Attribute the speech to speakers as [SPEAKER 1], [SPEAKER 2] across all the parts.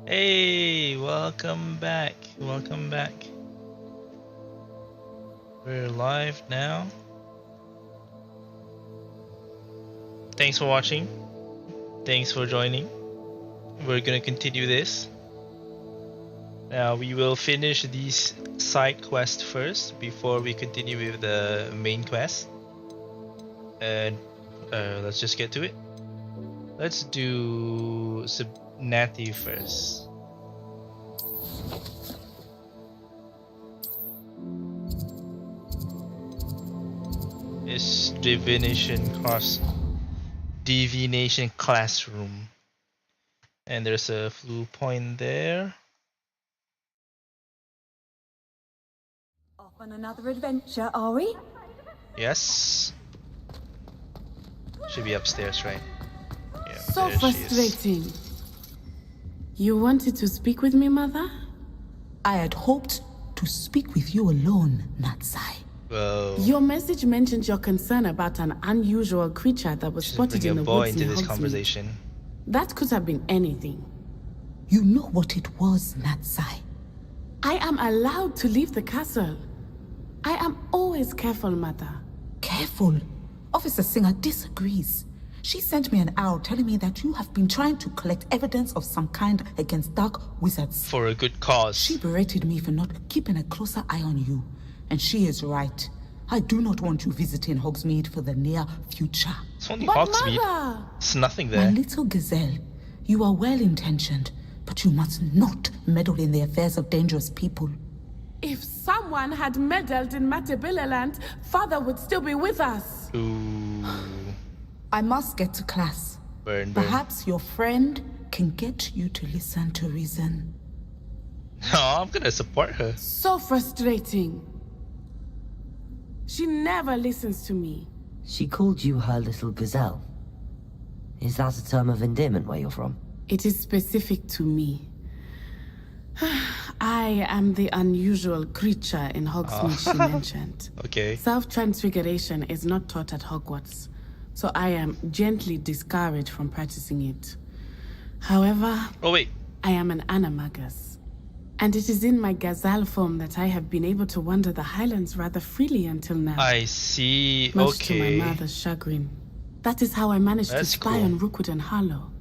[SPEAKER 1] Hey, welcome back. Welcome back. We're live now. Thanks for watching. Thanks for joining. We're gonna continue this. Now we will finish these side quests first before we continue with the main quest. And let's just get to it. Let's do Natty first. It's divination classroom, and there's a flu point there.
[SPEAKER 2] Off on another adventure, are we?
[SPEAKER 1] Yes. Should be upstairs, right? Yeah.
[SPEAKER 3] So frustrating. You wanted to speak with me, Mother?
[SPEAKER 2] I had hoped to speak with you alone, Natsai.
[SPEAKER 1] Whoa.
[SPEAKER 3] Your message mentioned your concern about an unusual creature that was spotted in the woods
[SPEAKER 1] into
[SPEAKER 3] near
[SPEAKER 1] this
[SPEAKER 3] Hogsmeade.
[SPEAKER 1] conversation.
[SPEAKER 3] That could have been anything.
[SPEAKER 2] You know what it was, Natsai.
[SPEAKER 3] I am allowed to leave the castle. I am always careful, Mother.
[SPEAKER 2] Careful. Officer Singer disagrees. She sent me an owl telling me that you have been trying to collect evidence of some kind against dark wizards.
[SPEAKER 1] For a good cause.
[SPEAKER 2] She berated me for not keeping a closer eye on you. And she is right. I do not want you visiting Hogsmeade for the near future.
[SPEAKER 1] It's only
[SPEAKER 3] But
[SPEAKER 1] Hogsmeade.
[SPEAKER 3] Mother!
[SPEAKER 1] It's nothing
[SPEAKER 2] My
[SPEAKER 1] there.
[SPEAKER 2] little gazelle, you are well-intentioned, but you must not meddle in the affairs of dangerous people.
[SPEAKER 3] If someone had meddled in Matabeleland, Father would still be with us.
[SPEAKER 1] Ooh.
[SPEAKER 2] I must get to class.
[SPEAKER 1] Burn.
[SPEAKER 2] Perhaps your friend can get you to listen to reason.
[SPEAKER 1] Oh, I'm gonna support her.
[SPEAKER 3] So frustrating. She never listens to me.
[SPEAKER 4] She called you her little gazelle. Is that a term of endearment where you're from?
[SPEAKER 3] It is specific to me. I am the unusual creature in Hogsmeade she mentioned.
[SPEAKER 1] Okay.
[SPEAKER 3] Self-transfiguration is not taught at Hogwarts, so I am gently discouraged from practicing it. However,
[SPEAKER 1] Oh wait.
[SPEAKER 3] I am an animagus, and it is in my gazelle form that I have been able to wander the Highlands rather freely until now.
[SPEAKER 1] I see.
[SPEAKER 3] Much to
[SPEAKER 1] Okay.
[SPEAKER 3] my mother's chagrin. That is how I managed to
[SPEAKER 1] That's
[SPEAKER 3] spy
[SPEAKER 1] cool.
[SPEAKER 3] on Rookwood and Harlow.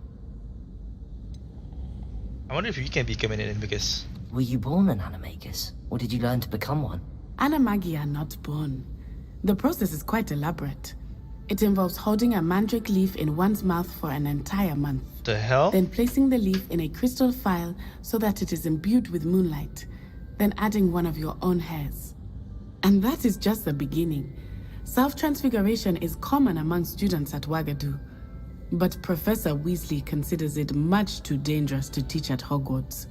[SPEAKER 1] I wonder if you can become an animagus.
[SPEAKER 4] Were you born an animagus, or did you learn to become one?
[SPEAKER 3] Animagi are not born. The process is quite elaborate. It involves holding a mandrake leaf in one's mouth for an entire month,
[SPEAKER 1] The hell?
[SPEAKER 3] then placing the leaf in a crystal phial so that it is imbued with moonlight, then adding one of your own hairs. And that is just the beginning. Self-transfiguration is common among students at Wagadu, but Professor Weasley considers it much too dangerous to teach at Hogwarts.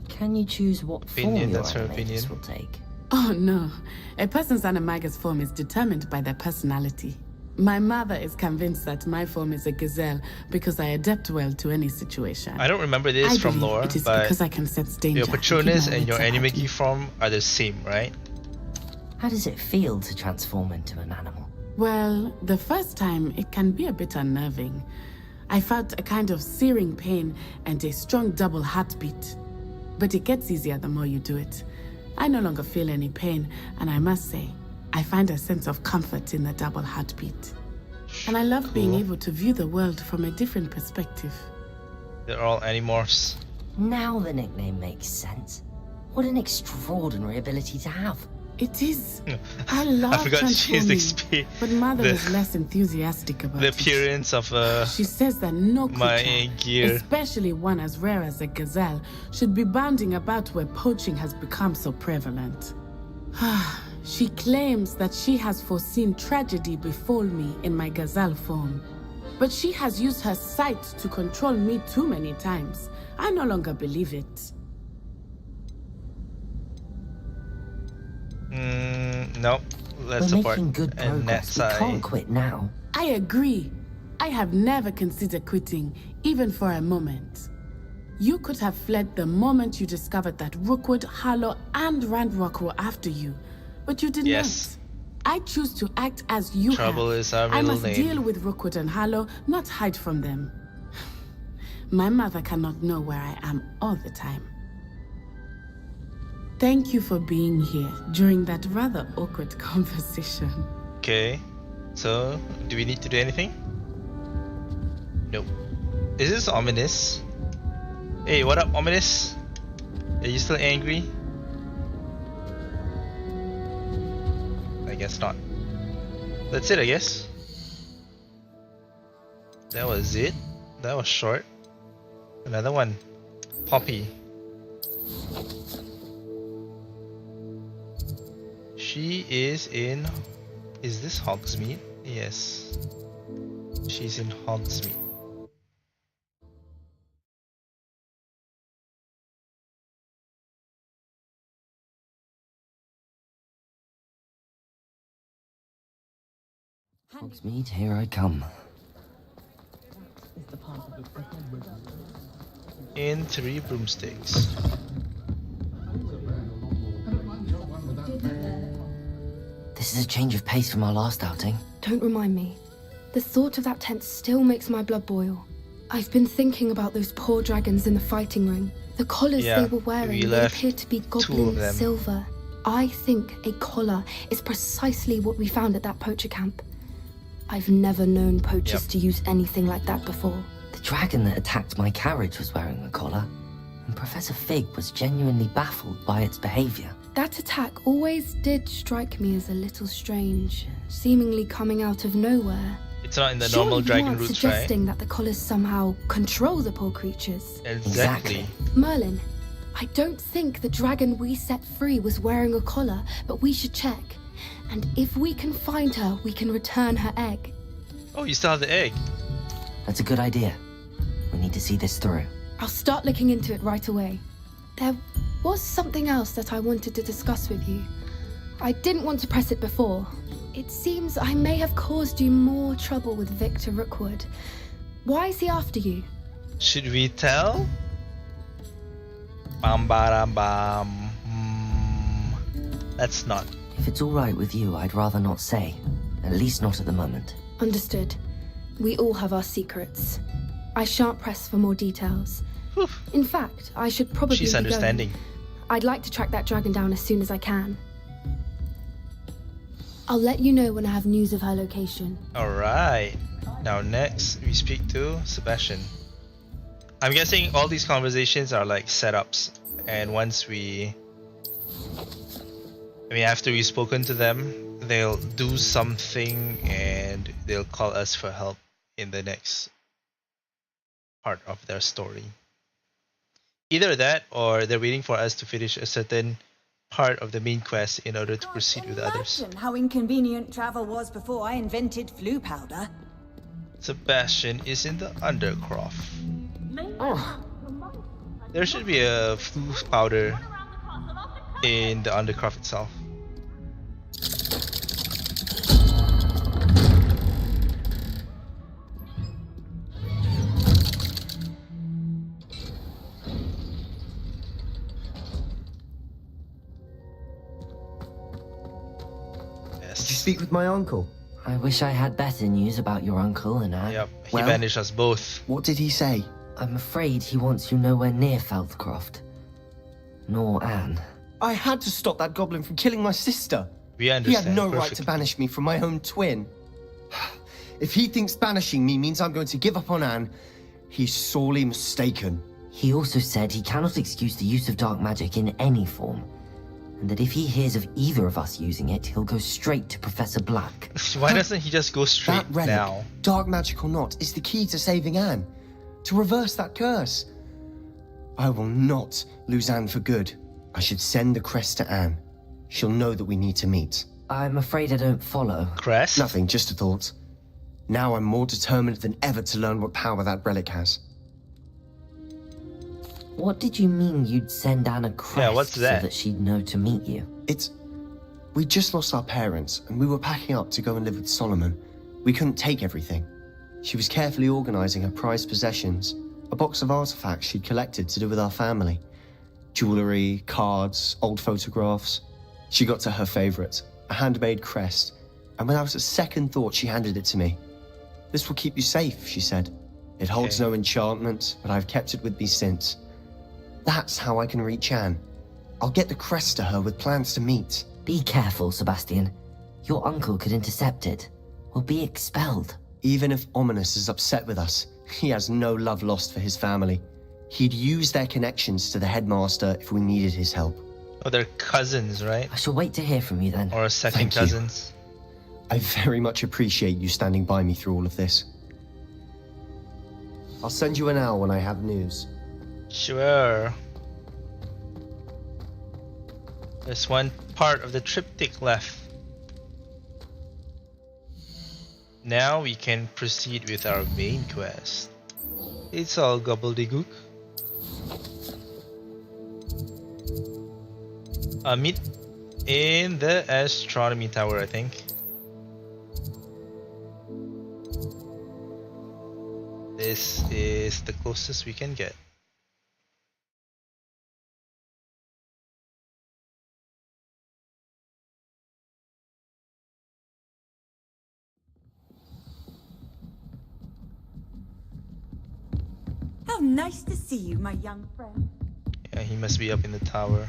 [SPEAKER 4] Can you choose what
[SPEAKER 1] Opinion,
[SPEAKER 4] form your
[SPEAKER 1] that's her opinion.
[SPEAKER 4] animagus will take?
[SPEAKER 3] Oh no, a person's animagus form is determined by their personality. My mother is convinced that my form is a gazelle because I adapt well to any situation.
[SPEAKER 1] I don't remember this
[SPEAKER 3] I
[SPEAKER 1] from
[SPEAKER 3] believe
[SPEAKER 1] lore,
[SPEAKER 3] it is
[SPEAKER 1] but
[SPEAKER 3] because I can sense danger.
[SPEAKER 1] your
[SPEAKER 3] and keep
[SPEAKER 1] Patronus
[SPEAKER 3] my
[SPEAKER 1] and your
[SPEAKER 3] wits about
[SPEAKER 1] Animagi
[SPEAKER 3] me.
[SPEAKER 1] form are the same, right?
[SPEAKER 4] How does it feel to transform into an animal?
[SPEAKER 3] Well, the first time it can be a bit unnerving. I felt a kind of searing pain and a strong double heartbeat. But it gets easier the more you do it. I no longer feel any pain, and I must say, I find a sense of comfort in the double heartbeat. And I love being
[SPEAKER 1] Cool.
[SPEAKER 3] able to view the world from a different perspective.
[SPEAKER 1] They're all animorphs.
[SPEAKER 4] Now the nickname makes sense. What an extraordinary ability to have.
[SPEAKER 3] It is. I love
[SPEAKER 1] forgot she's
[SPEAKER 3] transforming, but Mother
[SPEAKER 1] the-
[SPEAKER 3] is less enthusiastic about
[SPEAKER 1] The
[SPEAKER 3] it.
[SPEAKER 1] appearance of
[SPEAKER 3] She says that no
[SPEAKER 1] my
[SPEAKER 3] creature,
[SPEAKER 1] gear.
[SPEAKER 3] especially one as rare as a gazelle, should be bounding about where poaching has become so prevalent. She claims that she has foreseen tragedy befall me in my gazelle form. But she has used her sight to control me too many times. I no longer believe it.
[SPEAKER 1] Nope. Let's
[SPEAKER 4] We're
[SPEAKER 1] support.
[SPEAKER 4] making good
[SPEAKER 1] And
[SPEAKER 4] progress. We
[SPEAKER 1] Natsai.
[SPEAKER 4] can't quit now.
[SPEAKER 3] I agree. I have never considered quitting, even for a moment. You could have fled the moment you discovered that Rookwood, Harlow, and Ranrock were after you, but you did
[SPEAKER 1] Yes.
[SPEAKER 3] not. I choose to act as you
[SPEAKER 1] Trouble
[SPEAKER 3] have.
[SPEAKER 1] is our
[SPEAKER 3] I
[SPEAKER 1] middle
[SPEAKER 3] must
[SPEAKER 1] name.
[SPEAKER 3] deal with Rookwood and Harlow, not hide from them. My mother cannot know where I am all the time. Thank you for being here during that rather awkward conversation.
[SPEAKER 1] Okay. So, do we need to do anything? Nope. Is this ominous? Hey, what up, ominous? Are you still angry? I guess not. That's it, I guess. That was it. That was short. Another one. Poppy. She is in... Is this Hogsmeade? Yes. She's in Hogsmeade.
[SPEAKER 4] Hogsmeade, here I come.
[SPEAKER 1] In 3 broomsticks.
[SPEAKER 4] This is a change of pace from our last outing.
[SPEAKER 5] Don't remind me. The thought of that tent still makes my blood boil. I've been thinking about those poor dragons in the fighting ring. The collars
[SPEAKER 1] Yeah,
[SPEAKER 5] they were wearing,
[SPEAKER 1] we
[SPEAKER 5] they
[SPEAKER 1] left
[SPEAKER 5] appeared to be
[SPEAKER 1] 2 of
[SPEAKER 5] goblin
[SPEAKER 1] them.
[SPEAKER 5] silver. I think a collar is precisely what we found at that poacher camp. I've never known poachers
[SPEAKER 1] Yep.
[SPEAKER 5] to use anything like that before.
[SPEAKER 4] The dragon that attacked my carriage was wearing a collar, and Professor Fig was genuinely baffled by its behavior.
[SPEAKER 5] That attack always did strike me as a little strange, seemingly coming out of nowhere.
[SPEAKER 1] It's not in the
[SPEAKER 5] Surely
[SPEAKER 1] normal
[SPEAKER 5] you
[SPEAKER 1] dragon
[SPEAKER 5] aren't
[SPEAKER 1] routes, right?
[SPEAKER 5] suggesting that the collars somehow control the poor creatures.
[SPEAKER 1] Exactly.
[SPEAKER 5] Merlin, I don't think the dragon we set free was wearing a collar, but we should check. And if we can find her, we can return her egg.
[SPEAKER 1] Oh, you still have the egg.
[SPEAKER 4] That's a good idea. We need to see this through.
[SPEAKER 5] I'll start looking into it right away. There was something else that I wanted to discuss with you. I didn't want to press it before. It seems I may have caused you more trouble with Victor Rookwood. Why is he after you?
[SPEAKER 1] Should we tell? Bam bam bam. Let's not.
[SPEAKER 4] If it's all right with you, I'd rather not say. At least not at the moment.
[SPEAKER 5] Understood. We all have our secrets. I shan't press for more details.
[SPEAKER 1] Whew.
[SPEAKER 5] In fact, I should probably
[SPEAKER 1] She's
[SPEAKER 5] be going.
[SPEAKER 1] understanding.
[SPEAKER 5] I'd like to track that dragon down as soon as I can. I'll let you know when I have news of her location.
[SPEAKER 1] Alright. Now next we speak to Sebastian. I'm guessing all these conversations are like setups, and once after we've spoken to them, they'll do something and they'll call us for help in the next part of their story. Either that, or they're waiting for us to finish a certain part of the main quest in order to proceed with others.
[SPEAKER 6] Imagine how inconvenient travel was before I invented flu powder.
[SPEAKER 1] Sebastian is in the Undercroft. There should be a flu powder in the Undercroft itself.
[SPEAKER 7] Did you speak with my uncle?
[SPEAKER 4] I wish I had better news about your uncle and Anne.
[SPEAKER 1] Yep, he
[SPEAKER 7] Well-
[SPEAKER 1] banished us both.
[SPEAKER 7] What did he say?
[SPEAKER 4] I'm afraid he wants you nowhere near Feldcroft. Nor Anne.
[SPEAKER 7] I had to stop that goblin from killing my sister.
[SPEAKER 1] We
[SPEAKER 7] He
[SPEAKER 1] understand.
[SPEAKER 7] had no right to
[SPEAKER 1] perfectly.
[SPEAKER 7] banish me from my own twin. If he thinks banishing me means I'm going to give up on Anne, he's sorely mistaken.
[SPEAKER 4] He also said he cannot excuse the use of dark magic in any form, and that if he hears of either of us using it, he'll go straight to Professor Black.
[SPEAKER 1] Why doesn't he just go straight
[SPEAKER 7] That relic,
[SPEAKER 1] now?
[SPEAKER 7] dark magic or not, is the key to saving Anne. To reverse that curse. I will not lose Anne for good. I should send the crest to Anne. She'll know that we need to meet.
[SPEAKER 4] I'm afraid I don't follow.
[SPEAKER 1] Crest?
[SPEAKER 7] Nothing, just a thought. Now I'm more determined than ever to learn what power that relic has.
[SPEAKER 4] What did you mean you'd send Anne a crest
[SPEAKER 1] what's that?
[SPEAKER 4] so that she'd know to meet you?
[SPEAKER 7] We just lost our parents, and we were packing up to go and live with Solomon. We couldn't take everything. She was carefully organizing her prized possessions, a box of artifacts she'd collected to do with our family. Jewelry, cards, old photographs. She got to her favorite, a handmade crest, and without a second thought she handed it to me. This will keep you safe, she said. It holds
[SPEAKER 1] Okay.
[SPEAKER 7] no enchantment, but I've kept it with me since. That's how I can reach Anne. I'll get the crest to her with plans to meet.
[SPEAKER 4] Be careful, Sebastian. Your uncle could intercept it. We'll be expelled.
[SPEAKER 7] Even if Ominous is upset with us, he has no love lost for his family. He'd use their connections to the headmaster if we needed his help.
[SPEAKER 1] Oh, they're cousins, right?
[SPEAKER 4] I shall wait to hear from you then.
[SPEAKER 1] Or second
[SPEAKER 7] Thank you.
[SPEAKER 1] cousins.
[SPEAKER 7] I very much appreciate you standing by me through all of this. I'll send you an hour when I have news.
[SPEAKER 1] Sure. There's one part of the triptych left. Now we can proceed with our main quest. It's all gobbledygook. Meet in the astronomy tower, I think. This is the closest we can get.
[SPEAKER 6] How nice to see you, my young friend.
[SPEAKER 1] Yeah, he must be up in the tower.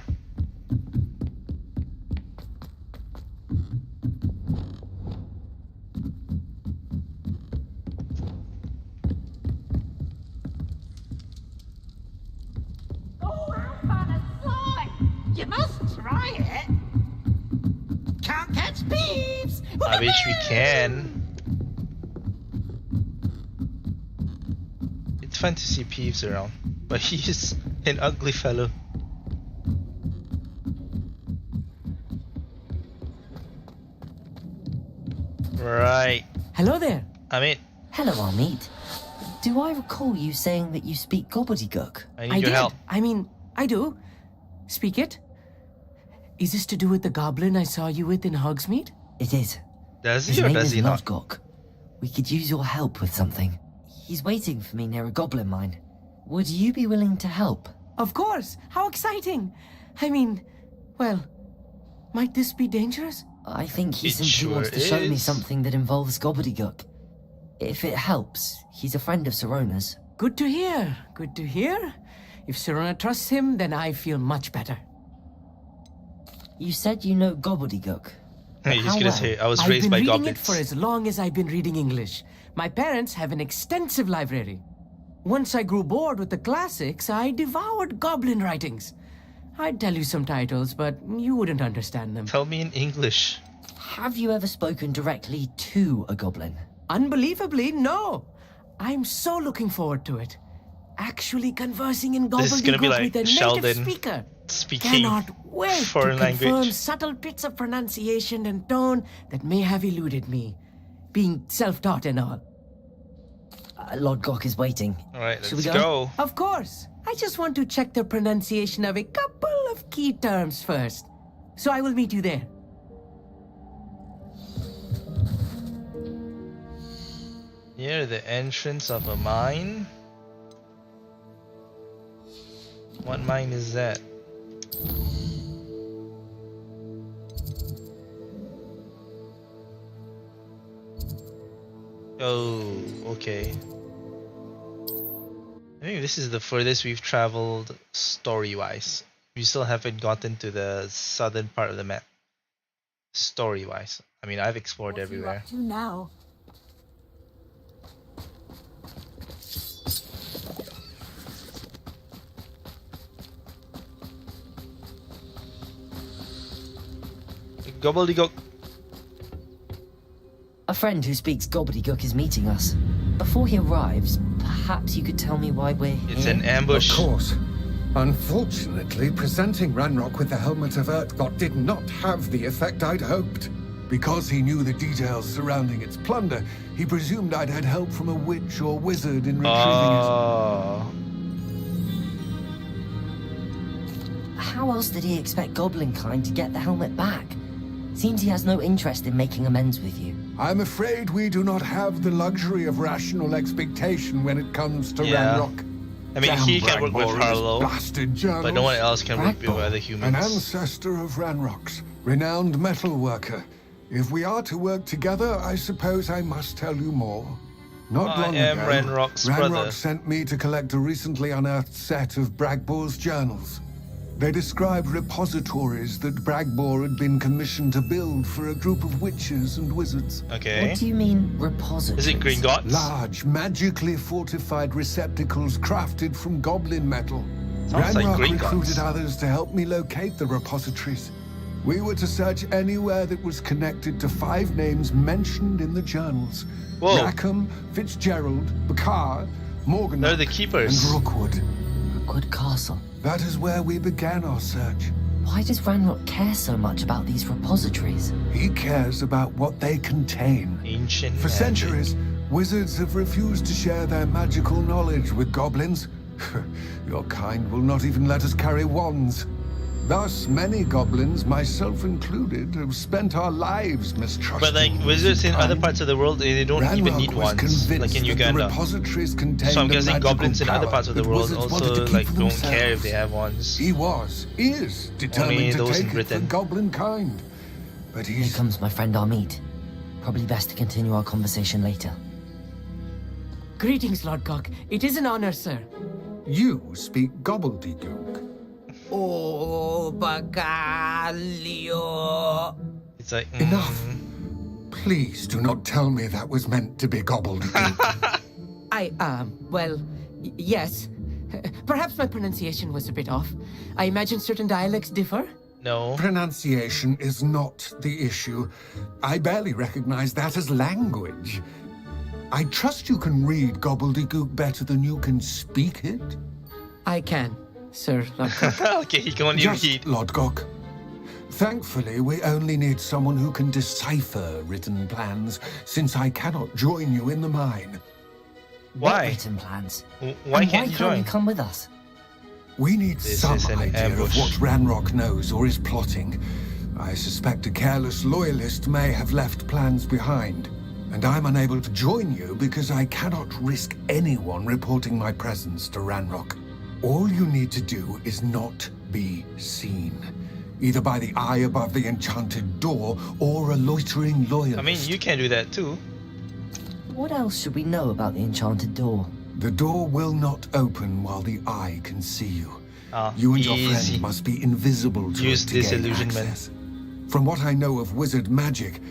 [SPEAKER 8] Oh, how fun and slime! You must try it. Can't catch thieves.
[SPEAKER 1] I wish we can. It's fun to see Peeves around, but he's an ugly fellow. Right,
[SPEAKER 9] Hello there.
[SPEAKER 1] I'm in.
[SPEAKER 4] Hello, Amit. Do I recall you saying that you speak gobbledygook?
[SPEAKER 1] I need your help.
[SPEAKER 9] I mean, I do. Speak it. Is this to do with the goblin I saw you with in Hogsmeade?
[SPEAKER 4] It is.
[SPEAKER 1] Does
[SPEAKER 4] His
[SPEAKER 1] he or
[SPEAKER 4] name
[SPEAKER 1] does
[SPEAKER 4] is
[SPEAKER 1] he not?
[SPEAKER 4] Lodgok. We could use your help with something. He's waiting for me near a goblin mine. Would you be willing to help?
[SPEAKER 9] Of course. How exciting. I mean, well, might this be dangerous?
[SPEAKER 4] I think he
[SPEAKER 1] It
[SPEAKER 4] simply
[SPEAKER 1] sure
[SPEAKER 4] wants to show me
[SPEAKER 1] is.
[SPEAKER 4] something that involves gobbledygook. If it helps, he's a friend of Sirona's.
[SPEAKER 9] Good to hear. Good to hear. If Sirona trusts him, then I feel much better.
[SPEAKER 4] You said you know gobbledygook. But
[SPEAKER 1] He's
[SPEAKER 4] how
[SPEAKER 1] gonna
[SPEAKER 4] well?
[SPEAKER 1] say, I was
[SPEAKER 9] I've
[SPEAKER 1] raised
[SPEAKER 9] been
[SPEAKER 1] by
[SPEAKER 9] reading
[SPEAKER 1] goblins.
[SPEAKER 9] it for as long as I've been reading English. My parents have an extensive library. Once I grew bored with the classics, I devoured goblin writings. I'd tell you some titles, but you wouldn't understand them.
[SPEAKER 1] Tell me in English.
[SPEAKER 4] Have you ever spoken directly to a goblin?
[SPEAKER 9] Unbelievably, no. I'm so looking forward to it. Actually conversing in
[SPEAKER 1] This is gonna be
[SPEAKER 9] gobbledygook
[SPEAKER 1] like
[SPEAKER 9] with a native
[SPEAKER 1] Sheldon
[SPEAKER 9] speaker.
[SPEAKER 1] speaking
[SPEAKER 9] Cannot wait
[SPEAKER 1] foreign
[SPEAKER 9] to confirm
[SPEAKER 1] language.
[SPEAKER 9] subtle bits of pronunciation and tone that may have eluded me, being self-taught and all.
[SPEAKER 4] Lodgok is waiting.
[SPEAKER 1] Alright,
[SPEAKER 4] Shall
[SPEAKER 1] let's
[SPEAKER 4] we
[SPEAKER 1] go.
[SPEAKER 9] Of course. I just want to check the pronunciation of a couple of key terms first. So I will meet you there.
[SPEAKER 1] Near the entrance of a mine. What mine is that? Oh, okay. I think this is the furthest we've traveled story-wise. We still haven't gotten to the southern part of the map. Story-wise. I mean, I've explored
[SPEAKER 6] What are you
[SPEAKER 1] everywhere.
[SPEAKER 6] up to now?
[SPEAKER 1] Gobbledygook.
[SPEAKER 4] A friend who speaks gobbledygook is meeting us. Before he arrives, perhaps you could tell me why we're
[SPEAKER 1] It's
[SPEAKER 4] here?
[SPEAKER 1] an ambush.
[SPEAKER 10] Of course. Unfortunately, presenting Ranrock with the Helmet of Urtkot did not have the effect I'd hoped. Because he knew the details surrounding its plunder, he presumed I'd had help from a witch or wizard in retrieving it.
[SPEAKER 1] Oh.
[SPEAKER 4] How else did he expect Goblinkind to get the helmet back? Seems he has no interest in making amends with you.
[SPEAKER 10] I'm afraid we do not have the luxury of rational expectation when it comes to
[SPEAKER 1] Yeah.
[SPEAKER 10] Ranrock.
[SPEAKER 1] I mean,
[SPEAKER 10] Damn
[SPEAKER 1] he can work with
[SPEAKER 10] Bragmore and his
[SPEAKER 1] Harlow,
[SPEAKER 10] blasted journals.
[SPEAKER 1] but no one else can work with
[SPEAKER 4] Bragmore?
[SPEAKER 1] other
[SPEAKER 10] An
[SPEAKER 1] humans.
[SPEAKER 10] ancestor of Ranrock's, renowned metal worker. If we are to work together, I suppose I must tell you more. Not
[SPEAKER 1] I
[SPEAKER 10] long
[SPEAKER 1] am
[SPEAKER 10] ago,
[SPEAKER 1] Ranrock's brother.
[SPEAKER 10] Ranrock sent me to collect a recently unearthed set of Bragbor's journals. They described repositories that Bragbor had been commissioned to build for a group of witches and wizards.
[SPEAKER 1] Okay.
[SPEAKER 4] What do you mean, repositories?
[SPEAKER 1] Is it Gringotts?
[SPEAKER 10] Large, magically fortified receptacles crafted from goblin metal.
[SPEAKER 1] Sounds like
[SPEAKER 10] Ranrock
[SPEAKER 1] Gringotts.
[SPEAKER 10] recruited others to help me locate the repositories. We were to search anywhere that was connected to 5 names mentioned in the journals.
[SPEAKER 1] Whoa.
[SPEAKER 10] Rackham, Fitzgerald, Bakar, Morgan,
[SPEAKER 1] They're the
[SPEAKER 10] and
[SPEAKER 1] keepers.
[SPEAKER 10] Rookwood.
[SPEAKER 4] Rookwood Castle.
[SPEAKER 10] That is where we began our search.
[SPEAKER 4] Why does Ranrock care so much about these repositories?
[SPEAKER 10] He cares about what they contain.
[SPEAKER 1] Ancient
[SPEAKER 10] For
[SPEAKER 1] magic.
[SPEAKER 10] centuries, wizards have refused to share their magical knowledge with goblins. Your kind will not even let us carry wands. Thus, many goblins, myself included, have spent our lives mistrusting.
[SPEAKER 1] But like wizards in other
[SPEAKER 10] kind.
[SPEAKER 1] parts of the world, they don't even
[SPEAKER 10] Ranrock
[SPEAKER 1] need
[SPEAKER 10] was
[SPEAKER 1] wands,
[SPEAKER 10] convinced
[SPEAKER 1] like in
[SPEAKER 10] that the
[SPEAKER 1] Uganda.
[SPEAKER 10] repositories contained
[SPEAKER 1] So I'm
[SPEAKER 10] a
[SPEAKER 1] guessing
[SPEAKER 10] magical
[SPEAKER 1] goblins in other
[SPEAKER 10] power
[SPEAKER 1] parts of the
[SPEAKER 10] that
[SPEAKER 1] world
[SPEAKER 10] wizards wanted
[SPEAKER 1] also
[SPEAKER 10] to keep
[SPEAKER 1] like
[SPEAKER 10] for
[SPEAKER 1] don't care
[SPEAKER 10] themselves.
[SPEAKER 1] if they have wands.
[SPEAKER 10] He is determined to
[SPEAKER 1] those in
[SPEAKER 10] take it
[SPEAKER 1] Britain.
[SPEAKER 10] for goblin kind. But
[SPEAKER 4] Here
[SPEAKER 10] he's
[SPEAKER 4] comes my friend Armid. Probably best to continue our conversation later.
[SPEAKER 9] Greetings, Lord Cock. It is an honor, sir.
[SPEAKER 10] You speak gobbledygook.
[SPEAKER 9] Oh, Bagalio.
[SPEAKER 1] It's like
[SPEAKER 10] Enough. Please do not tell me that was meant to be gobbledygook.
[SPEAKER 9] Yes. Perhaps my pronunciation was a bit off. I imagine certain dialects differ.
[SPEAKER 1] No.
[SPEAKER 10] Pronunciation is not the issue. I barely recognize that as language. I trust you can read gobbledygook better than you can speak it.
[SPEAKER 9] I can, sir, Lord Cock.
[SPEAKER 1] Okay, he can only
[SPEAKER 10] Just
[SPEAKER 1] read.
[SPEAKER 10] Lodgok. Thankfully, we only need someone who can decipher written plans, since I cannot join you in the mine.
[SPEAKER 4] What
[SPEAKER 1] Why?
[SPEAKER 4] written plans?
[SPEAKER 1] Why
[SPEAKER 4] And
[SPEAKER 1] can't you
[SPEAKER 4] you
[SPEAKER 1] join?
[SPEAKER 4] come with us?
[SPEAKER 10] We need
[SPEAKER 1] This
[SPEAKER 10] some
[SPEAKER 1] is an
[SPEAKER 10] idea
[SPEAKER 1] ambush.
[SPEAKER 10] of what Ranrock knows or is plotting. I suspect a careless loyalist may have left plans behind. And I'm unable to join you because I cannot risk anyone reporting my presence to Ranrock. All you need to do is not be seen. Either by the eye above the enchanted door or a loitering loyalist.
[SPEAKER 1] I mean, you can do that too.
[SPEAKER 4] What else should we know about the enchanted door?
[SPEAKER 10] The door will not open while the eye can see you.
[SPEAKER 1] Ah,
[SPEAKER 10] You and your
[SPEAKER 1] easy.
[SPEAKER 10] friend must be invisible to
[SPEAKER 1] Use
[SPEAKER 10] it to gain
[SPEAKER 1] disillusionment.
[SPEAKER 10] access. From what I know of wizard magic,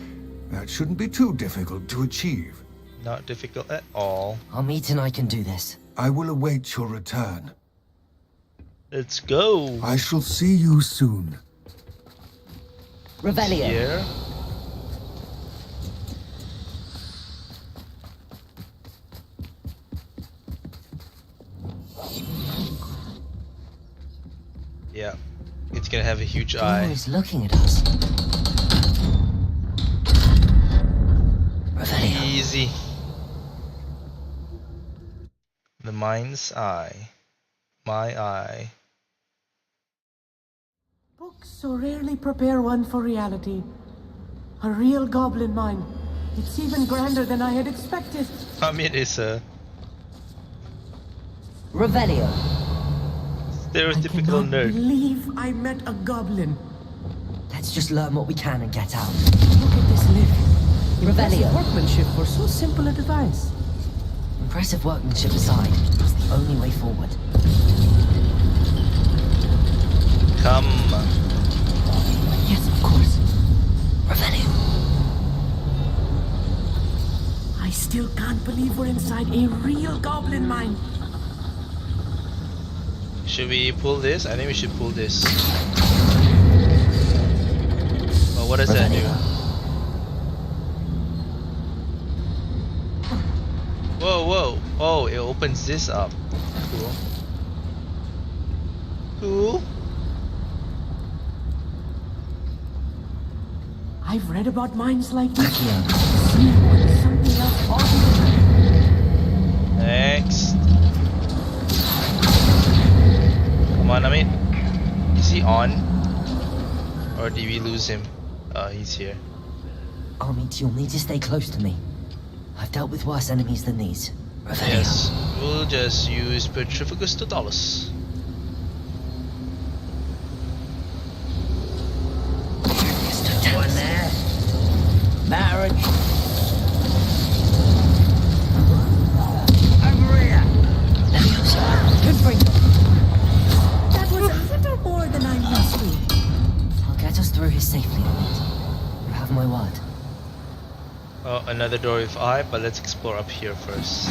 [SPEAKER 10] that shouldn't be too difficult to achieve.
[SPEAKER 1] Not difficult at all.
[SPEAKER 4] Armid and I can do this.
[SPEAKER 10] I will await your return.
[SPEAKER 1] Let's go.
[SPEAKER 10] I shall see you soon.
[SPEAKER 4] Revelio.
[SPEAKER 1] Here. Yeah, it's gonna have a huge
[SPEAKER 4] Door
[SPEAKER 1] eye.
[SPEAKER 4] is looking at us. Revelio.
[SPEAKER 1] Easy. The mind's eye. My eye.
[SPEAKER 3] Books so rarely prepare one for reality. A real goblin mine. It's even grander than I had expected.
[SPEAKER 1] I mean, it's a
[SPEAKER 4] Revelio.
[SPEAKER 1] stereotypical
[SPEAKER 3] I cannot
[SPEAKER 1] nerd.
[SPEAKER 3] believe I met a goblin.
[SPEAKER 4] Let's just learn what we can and get out.
[SPEAKER 3] Look at this lift.
[SPEAKER 4] Revelio.
[SPEAKER 3] Impressive workmanship for so simple a device.
[SPEAKER 4] Impressive workmanship aside, it's the only way forward.
[SPEAKER 1] Come.
[SPEAKER 3] Yes, of course.
[SPEAKER 4] Revelio.
[SPEAKER 3] I still can't believe we're inside a real goblin mine.
[SPEAKER 1] Should we pull this? I think we should pull this. Well, what does that do? Whoa, whoa. Oh, it opens this up. Cool. Cool.
[SPEAKER 3] I've read about mines like this.
[SPEAKER 4] Accio.
[SPEAKER 3] This one is something else altogether.
[SPEAKER 1] Next. Come on, I mean, is he on? Or did we lose him? He's here.
[SPEAKER 4] Armid, you'll need to stay close to me. I've dealt with worse enemies than these. Revelio.
[SPEAKER 1] Yes, we'll just use Petrificus Totalis.
[SPEAKER 4] One there. Marriage.
[SPEAKER 1] Oh, another door with eye, but let's explore up here first.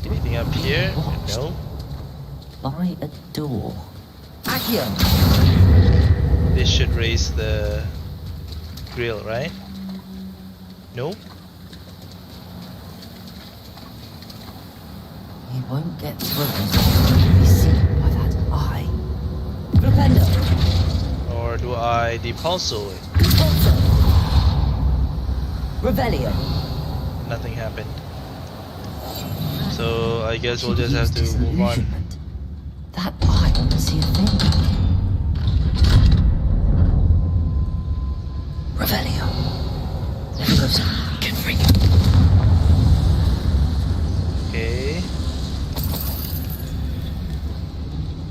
[SPEAKER 1] Anything up here? No.
[SPEAKER 4] By a door. Accio!
[SPEAKER 1] This should raise the grill, right? Nope.
[SPEAKER 4] He won't get through until he's seen by that eye. Propendo!
[SPEAKER 1] Or do I depulso it?
[SPEAKER 4] Repulsor! Revelio!
[SPEAKER 1] Nothing happened. So I guess we'll just have to move on.
[SPEAKER 4] That eye won't see a thing. Revelio. Leviosa. Get free.
[SPEAKER 1] Okay.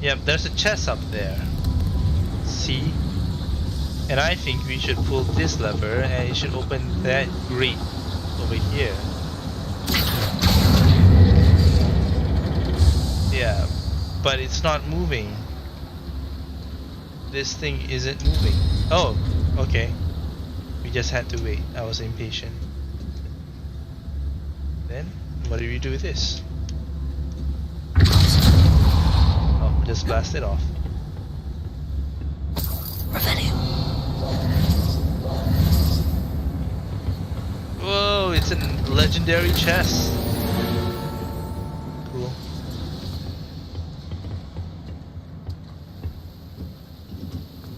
[SPEAKER 1] Yep, there's a chest up there. See? And I think we should pull this lever and it should open that grate over here. Yeah, but it's not moving. This thing isn't moving. Oh, okay. We just had to wait. I was impatient. Then, what do we do with this? Oh, just blast it off. Whoa, it's a legendary chest. Cool.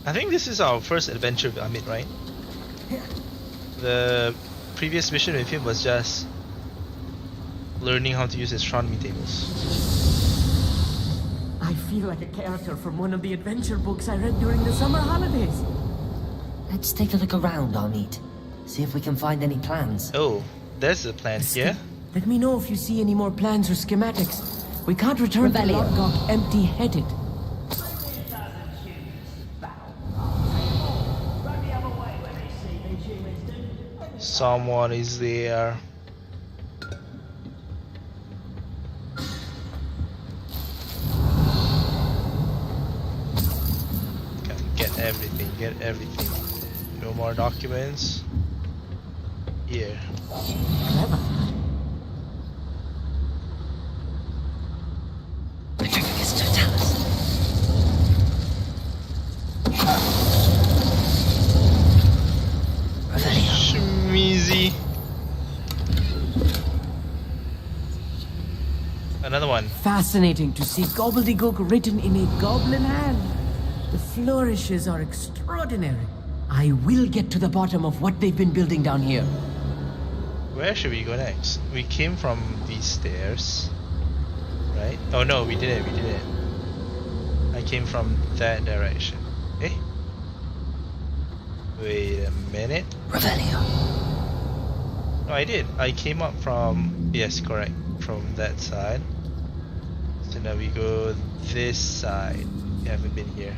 [SPEAKER 1] I think this is our first adventure with Amit, right? The previous mission with him was just learning how to use astronomy tables.
[SPEAKER 9] I feel like a character from one of the adventure books I read during the summer holidays.
[SPEAKER 4] Let's take a look around, Amit. See if we can find any plans.
[SPEAKER 1] Oh, there's the plan here.
[SPEAKER 9] Let me know if you see any more plans or schematics. We can't return to Lodgok empty-headed.
[SPEAKER 1] Someone is there. Get everything, get everything. No more documents. Here. Shmeezy. Another one.
[SPEAKER 9] Fascinating to see gobbledygook written in a goblin hand. The flourishes are extraordinary. I will get to the bottom of what they've been building down here.
[SPEAKER 1] Where should we go next? We came from these stairs, right? Oh no, we didn't. I came from that direction. Eh? Wait a minute.
[SPEAKER 4] Revelio.
[SPEAKER 1] No, I did. I came up from... Yes, correct. From that side. So now we go this side. We haven't been here.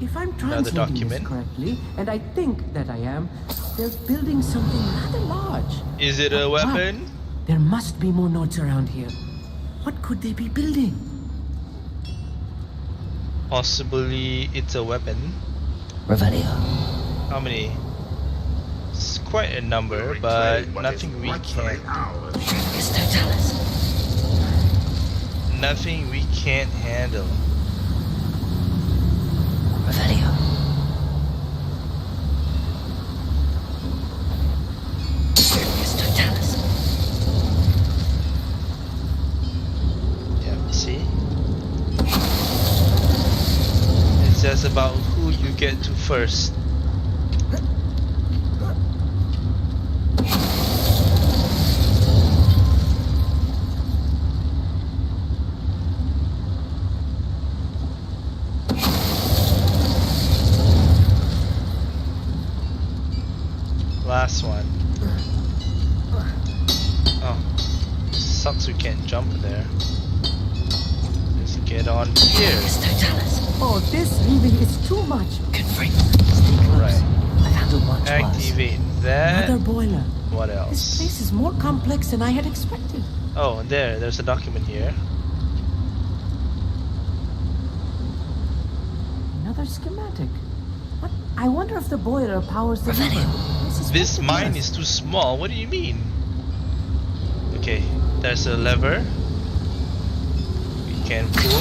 [SPEAKER 9] If I'm translating this correctly, and I think that I am, they're building something rather large.
[SPEAKER 1] Is it a weapon?
[SPEAKER 9] There must be more notes around here. What could they be building?
[SPEAKER 1] Possibly it's a weapon.
[SPEAKER 4] Revelio.
[SPEAKER 1] How many? It's quite a number, but nothing we can't. Nothing we can't handle.
[SPEAKER 4] Revelio.
[SPEAKER 1] Yeah, see? It's just about who you get to first. Last one. Oh, sucks we can't jump there. Just get on here.
[SPEAKER 9] Oh, this really is too much.
[SPEAKER 1] Right.
[SPEAKER 4] I've handled much
[SPEAKER 1] Activate that.
[SPEAKER 9] Another boiler.
[SPEAKER 1] What
[SPEAKER 9] This
[SPEAKER 1] else?
[SPEAKER 9] place is more complex than I had expected.
[SPEAKER 1] Oh, there's a document here.
[SPEAKER 9] Another schematic. What? I wonder if the boiler powers the lever.
[SPEAKER 1] This mine is too small. What do you mean? Okay, there's a lever. We can pull.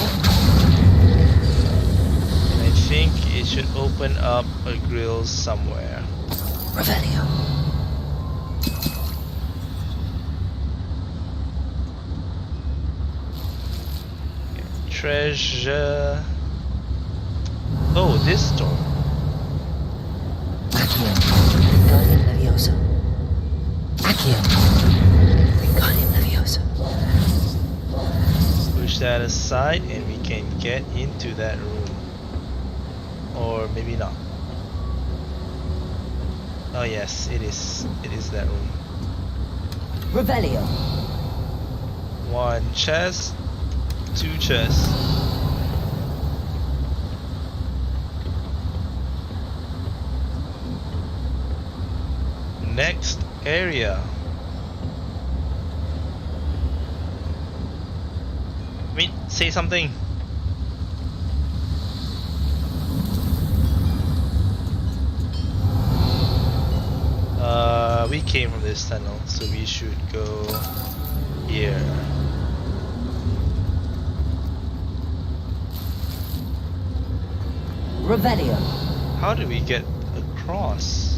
[SPEAKER 1] And I think it should open up a grill somewhere.
[SPEAKER 4] Revelio.
[SPEAKER 1] Treasure. Oh, this door.
[SPEAKER 4] Accio. Wingardium Leviosa. Accio. Wingardium Leviosa.
[SPEAKER 1] Push that aside and we can get into that room. Or maybe not. Oh yes, it is. It is that room.
[SPEAKER 4] Revelio.
[SPEAKER 1] One chest, two chests. Next area. Wait, say something. We came from this tunnel, so we should go here.
[SPEAKER 4] Revelio.
[SPEAKER 1] How do we get across?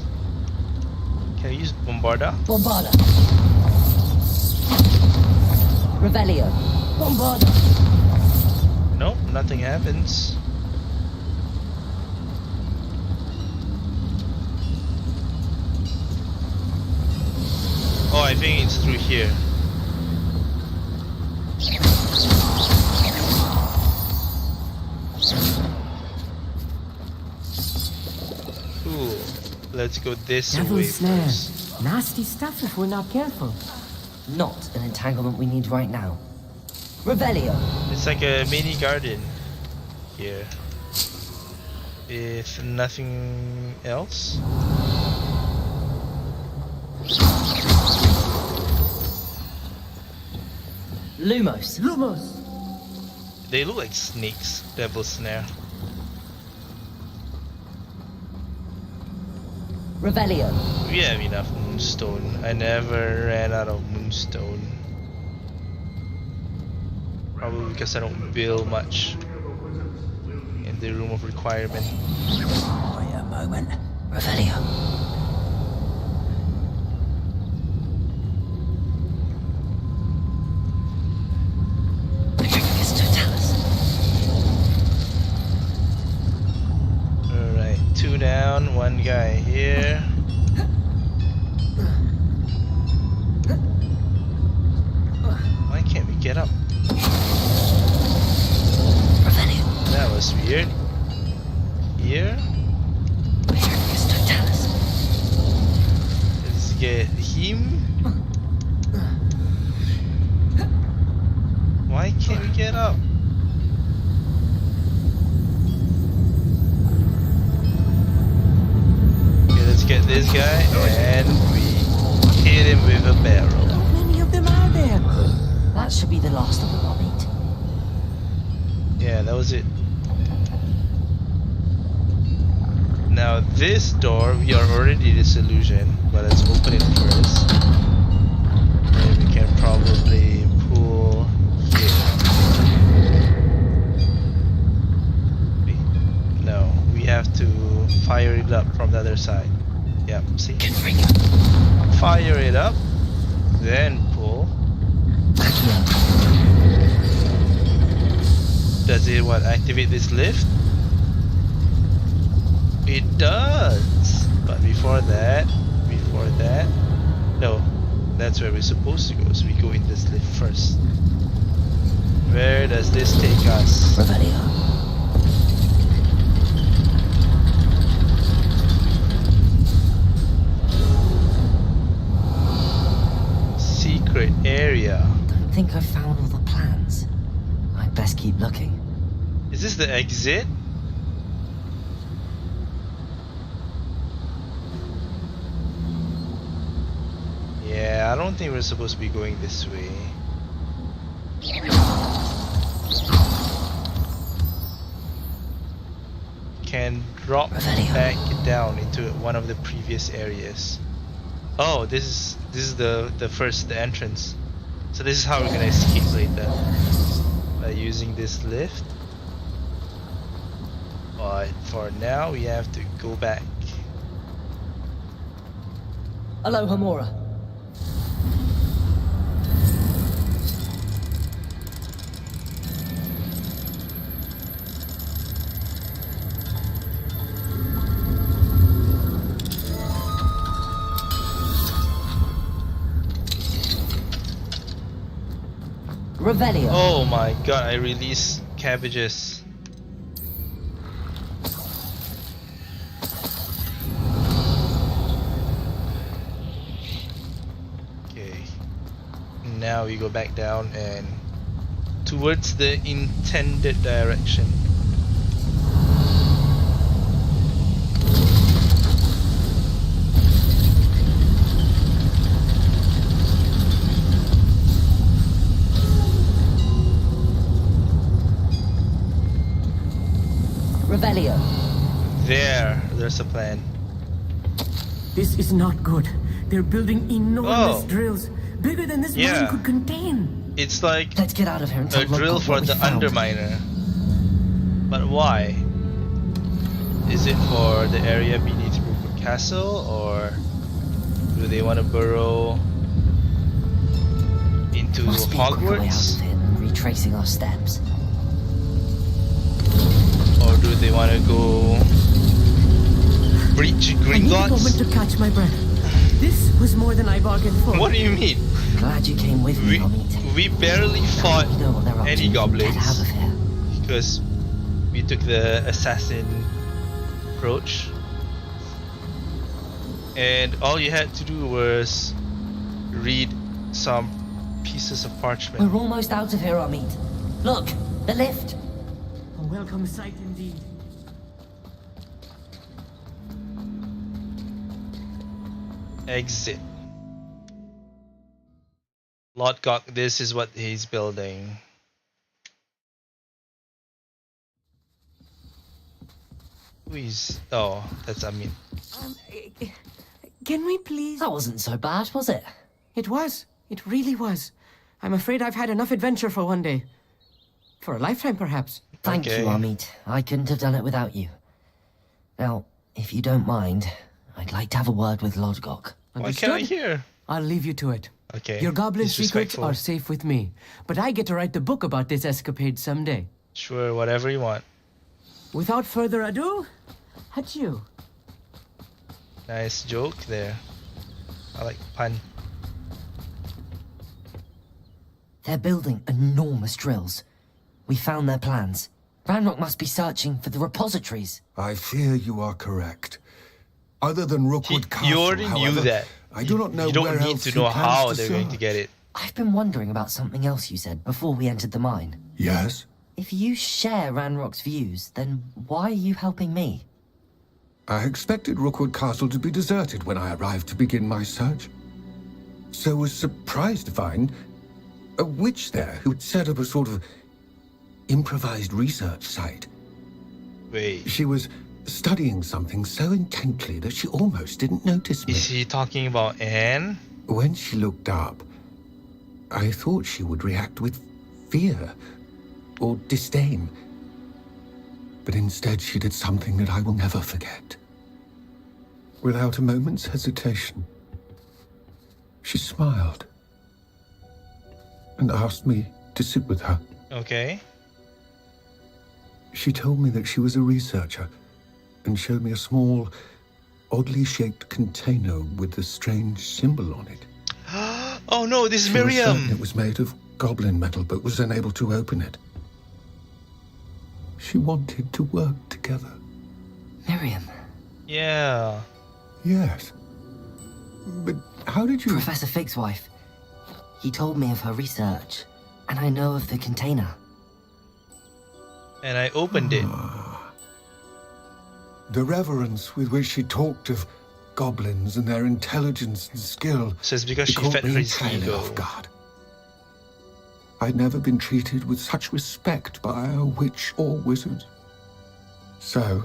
[SPEAKER 1] Can I use Bombarda?
[SPEAKER 4] Bombarda. Revelio. Bombarda.
[SPEAKER 1] Nope, nothing happens. Oh, I think it's through here. Cool. Let's go this way
[SPEAKER 9] Devil's snare.
[SPEAKER 1] first.
[SPEAKER 9] Nasty stuff if we're not careful.
[SPEAKER 4] Not an entanglement we need right now. Revelio.
[SPEAKER 1] It's like a mini garden here. If nothing else.
[SPEAKER 4] Lumos.
[SPEAKER 9] Lumos.
[SPEAKER 1] They look like snakes. Devil's snare.
[SPEAKER 4] Revelio.
[SPEAKER 1] We have enough moonstone. I never ran out of moonstone. Probably because I don't build much in the room of requirement.
[SPEAKER 4] Wait a moment. Revelio.
[SPEAKER 1] Alright, two down, one guy here. Why can't we get up? That was weird. Here? Let's get him. Why can't we get up? Okay, let's get this guy and we hit him with a barrel.
[SPEAKER 9] How many of them are there?
[SPEAKER 4] That should be the last of them, I'll meet.
[SPEAKER 1] Yeah, that was it. Now this door, we are already disillusioned, but let's open it first. And we can probably pull here. Wait, no, we have to fire it up from the other side. Yep, see? Fire it up, then pull. Does it what, activate this lift? It does! But before that, no, that's where we're supposed to go, so we go in this lift first. Where does this take us?
[SPEAKER 4] Revelio.
[SPEAKER 1] Secret area.
[SPEAKER 4] Don't think I've found all the plans. I'd best keep looking.
[SPEAKER 1] Is this the exit? Yeah, I don't think we're supposed to be going this way. can drop back down into one of the previous areas. Oh, this is the entrance. So this is how we're gonna escape later, by using this lift. But for now, we have to go back.
[SPEAKER 4] Hello, Hamura. Revelio.
[SPEAKER 1] Oh my god, I released cabbages. Okay. Now we go back down and towards the intended direction.
[SPEAKER 4] Revelio.
[SPEAKER 1] There's a plan.
[SPEAKER 9] This is not good. They're building enormous drills, bigger than this mine could contain.
[SPEAKER 1] It's like
[SPEAKER 4] Let's get out of here and
[SPEAKER 1] a drill for the underminer. But why? Is it for the area beneath Rookwood Castle, or do they want to burrow into
[SPEAKER 4] Must be a quicker way out
[SPEAKER 1] Hogwarts?
[SPEAKER 4] of here than retracing our steps.
[SPEAKER 1] Or do they want to go breach
[SPEAKER 9] I need a moment
[SPEAKER 1] Gringotts?
[SPEAKER 9] to catch my breath. This was more than I bargained for.
[SPEAKER 1] What do you mean?
[SPEAKER 4] Glad you came with me,
[SPEAKER 1] We barely fought
[SPEAKER 4] You know what they're up
[SPEAKER 1] any
[SPEAKER 4] to. Get out
[SPEAKER 1] goblins
[SPEAKER 4] of here.
[SPEAKER 1] because we took the assassin approach, and all you had to do was read some pieces of parchment.
[SPEAKER 4] We're almost out of here, Amit. Look, the lift.
[SPEAKER 9] A welcome sight indeed.
[SPEAKER 1] Exit. Lodgok, this is what he's building. Who is... Oh, that's Amit.
[SPEAKER 9] Can we please?
[SPEAKER 4] That wasn't so bad, was it?
[SPEAKER 9] It was. It really was. I'm afraid I've had enough adventure for one day. For a lifetime, perhaps.
[SPEAKER 4] Thank
[SPEAKER 1] Okay.
[SPEAKER 4] you, Amit. I couldn't have done it without you. Now, if you don't mind, I'd like to have a word with Lodgok.
[SPEAKER 1] Why can't I hear?
[SPEAKER 9] I'll leave you to it.
[SPEAKER 1] Okay.
[SPEAKER 9] Your goblin secrets
[SPEAKER 1] disrespectful.
[SPEAKER 9] are safe with me, but I get to write the book about this escapade someday.
[SPEAKER 1] Sure, whatever you want.
[SPEAKER 9] Without further ado, adieu.
[SPEAKER 1] Nice joke there. I like pun.
[SPEAKER 4] They're building enormous drills. We found their plans. Ranrock must be searching for the repositories.
[SPEAKER 10] I fear you are correct. Other than Rookwood Castle,
[SPEAKER 1] You already knew
[SPEAKER 10] however,
[SPEAKER 1] that.
[SPEAKER 10] I do not know
[SPEAKER 1] You don't
[SPEAKER 10] where
[SPEAKER 1] need
[SPEAKER 10] else
[SPEAKER 1] to
[SPEAKER 10] he
[SPEAKER 1] know
[SPEAKER 10] plans
[SPEAKER 1] how
[SPEAKER 10] to
[SPEAKER 1] they're going to
[SPEAKER 10] search.
[SPEAKER 1] get it.
[SPEAKER 4] I've been wondering about something else you said before we entered the mine.
[SPEAKER 10] Yes?
[SPEAKER 4] If you share Ranrock's views, then why are you helping me?
[SPEAKER 10] I expected Rookwood Castle to be deserted when I arrived to begin my search. So was surprised to find a witch there who'd set up a sort of improvised research site.
[SPEAKER 1] Wait,
[SPEAKER 10] She was studying something so intently that she almost didn't notice me.
[SPEAKER 1] is he talking about Anne?
[SPEAKER 10] When she looked up, I thought she would react with fear or disdain. But instead she did something that I will never forget. Without a moment's hesitation, she smiled and asked me to sit with her.
[SPEAKER 1] Okay.
[SPEAKER 10] She told me that she was a researcher and showed me a small, oddly shaped container with a strange symbol on it.
[SPEAKER 1] Oh no, this is
[SPEAKER 10] She was certain
[SPEAKER 1] Miriam!
[SPEAKER 10] it was made of goblin metal, but was unable to open it. She wanted to work together.
[SPEAKER 4] Miriam.
[SPEAKER 1] Yeah.
[SPEAKER 10] Yes. But how did you...
[SPEAKER 4] Professor Fig's wife. He told me of her research, and I know of the container.
[SPEAKER 1] And I opened it.
[SPEAKER 10] The reverence with which she talked of goblins and their intelligence and skill...
[SPEAKER 1] So it's because she
[SPEAKER 10] caught
[SPEAKER 1] fed
[SPEAKER 10] me
[SPEAKER 1] her his
[SPEAKER 10] entirely
[SPEAKER 1] ego.
[SPEAKER 10] off guard. I'd never been treated with such respect by a witch or wizard. So,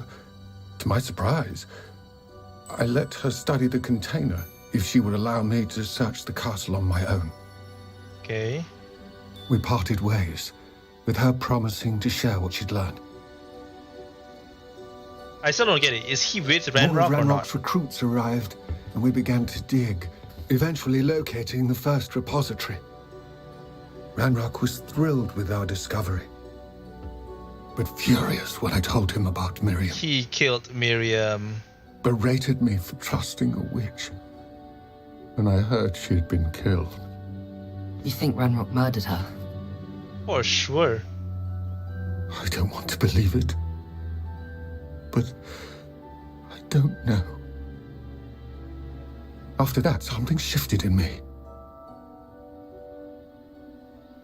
[SPEAKER 10] To my surprise, I let her study the container if she would allow me to search the castle on my own.
[SPEAKER 1] Okay.
[SPEAKER 10] We parted ways, with her promising to share what she'd learned.
[SPEAKER 1] I still don't get it. Is he with
[SPEAKER 10] More
[SPEAKER 1] Ranrock
[SPEAKER 10] of
[SPEAKER 1] or
[SPEAKER 10] Ranrock's
[SPEAKER 1] not?
[SPEAKER 10] recruits arrived, and we began to dig, eventually locating the first repository. Ranrock was thrilled with our discovery, but furious when I told him about Miriam.
[SPEAKER 1] He killed Miriam.
[SPEAKER 10] Berated me for trusting a witch, and I heard she'd been killed.
[SPEAKER 4] You think Ranrock murdered her?
[SPEAKER 1] For sure.
[SPEAKER 10] I don't want to believe it, but I don't know. After that, something shifted in me.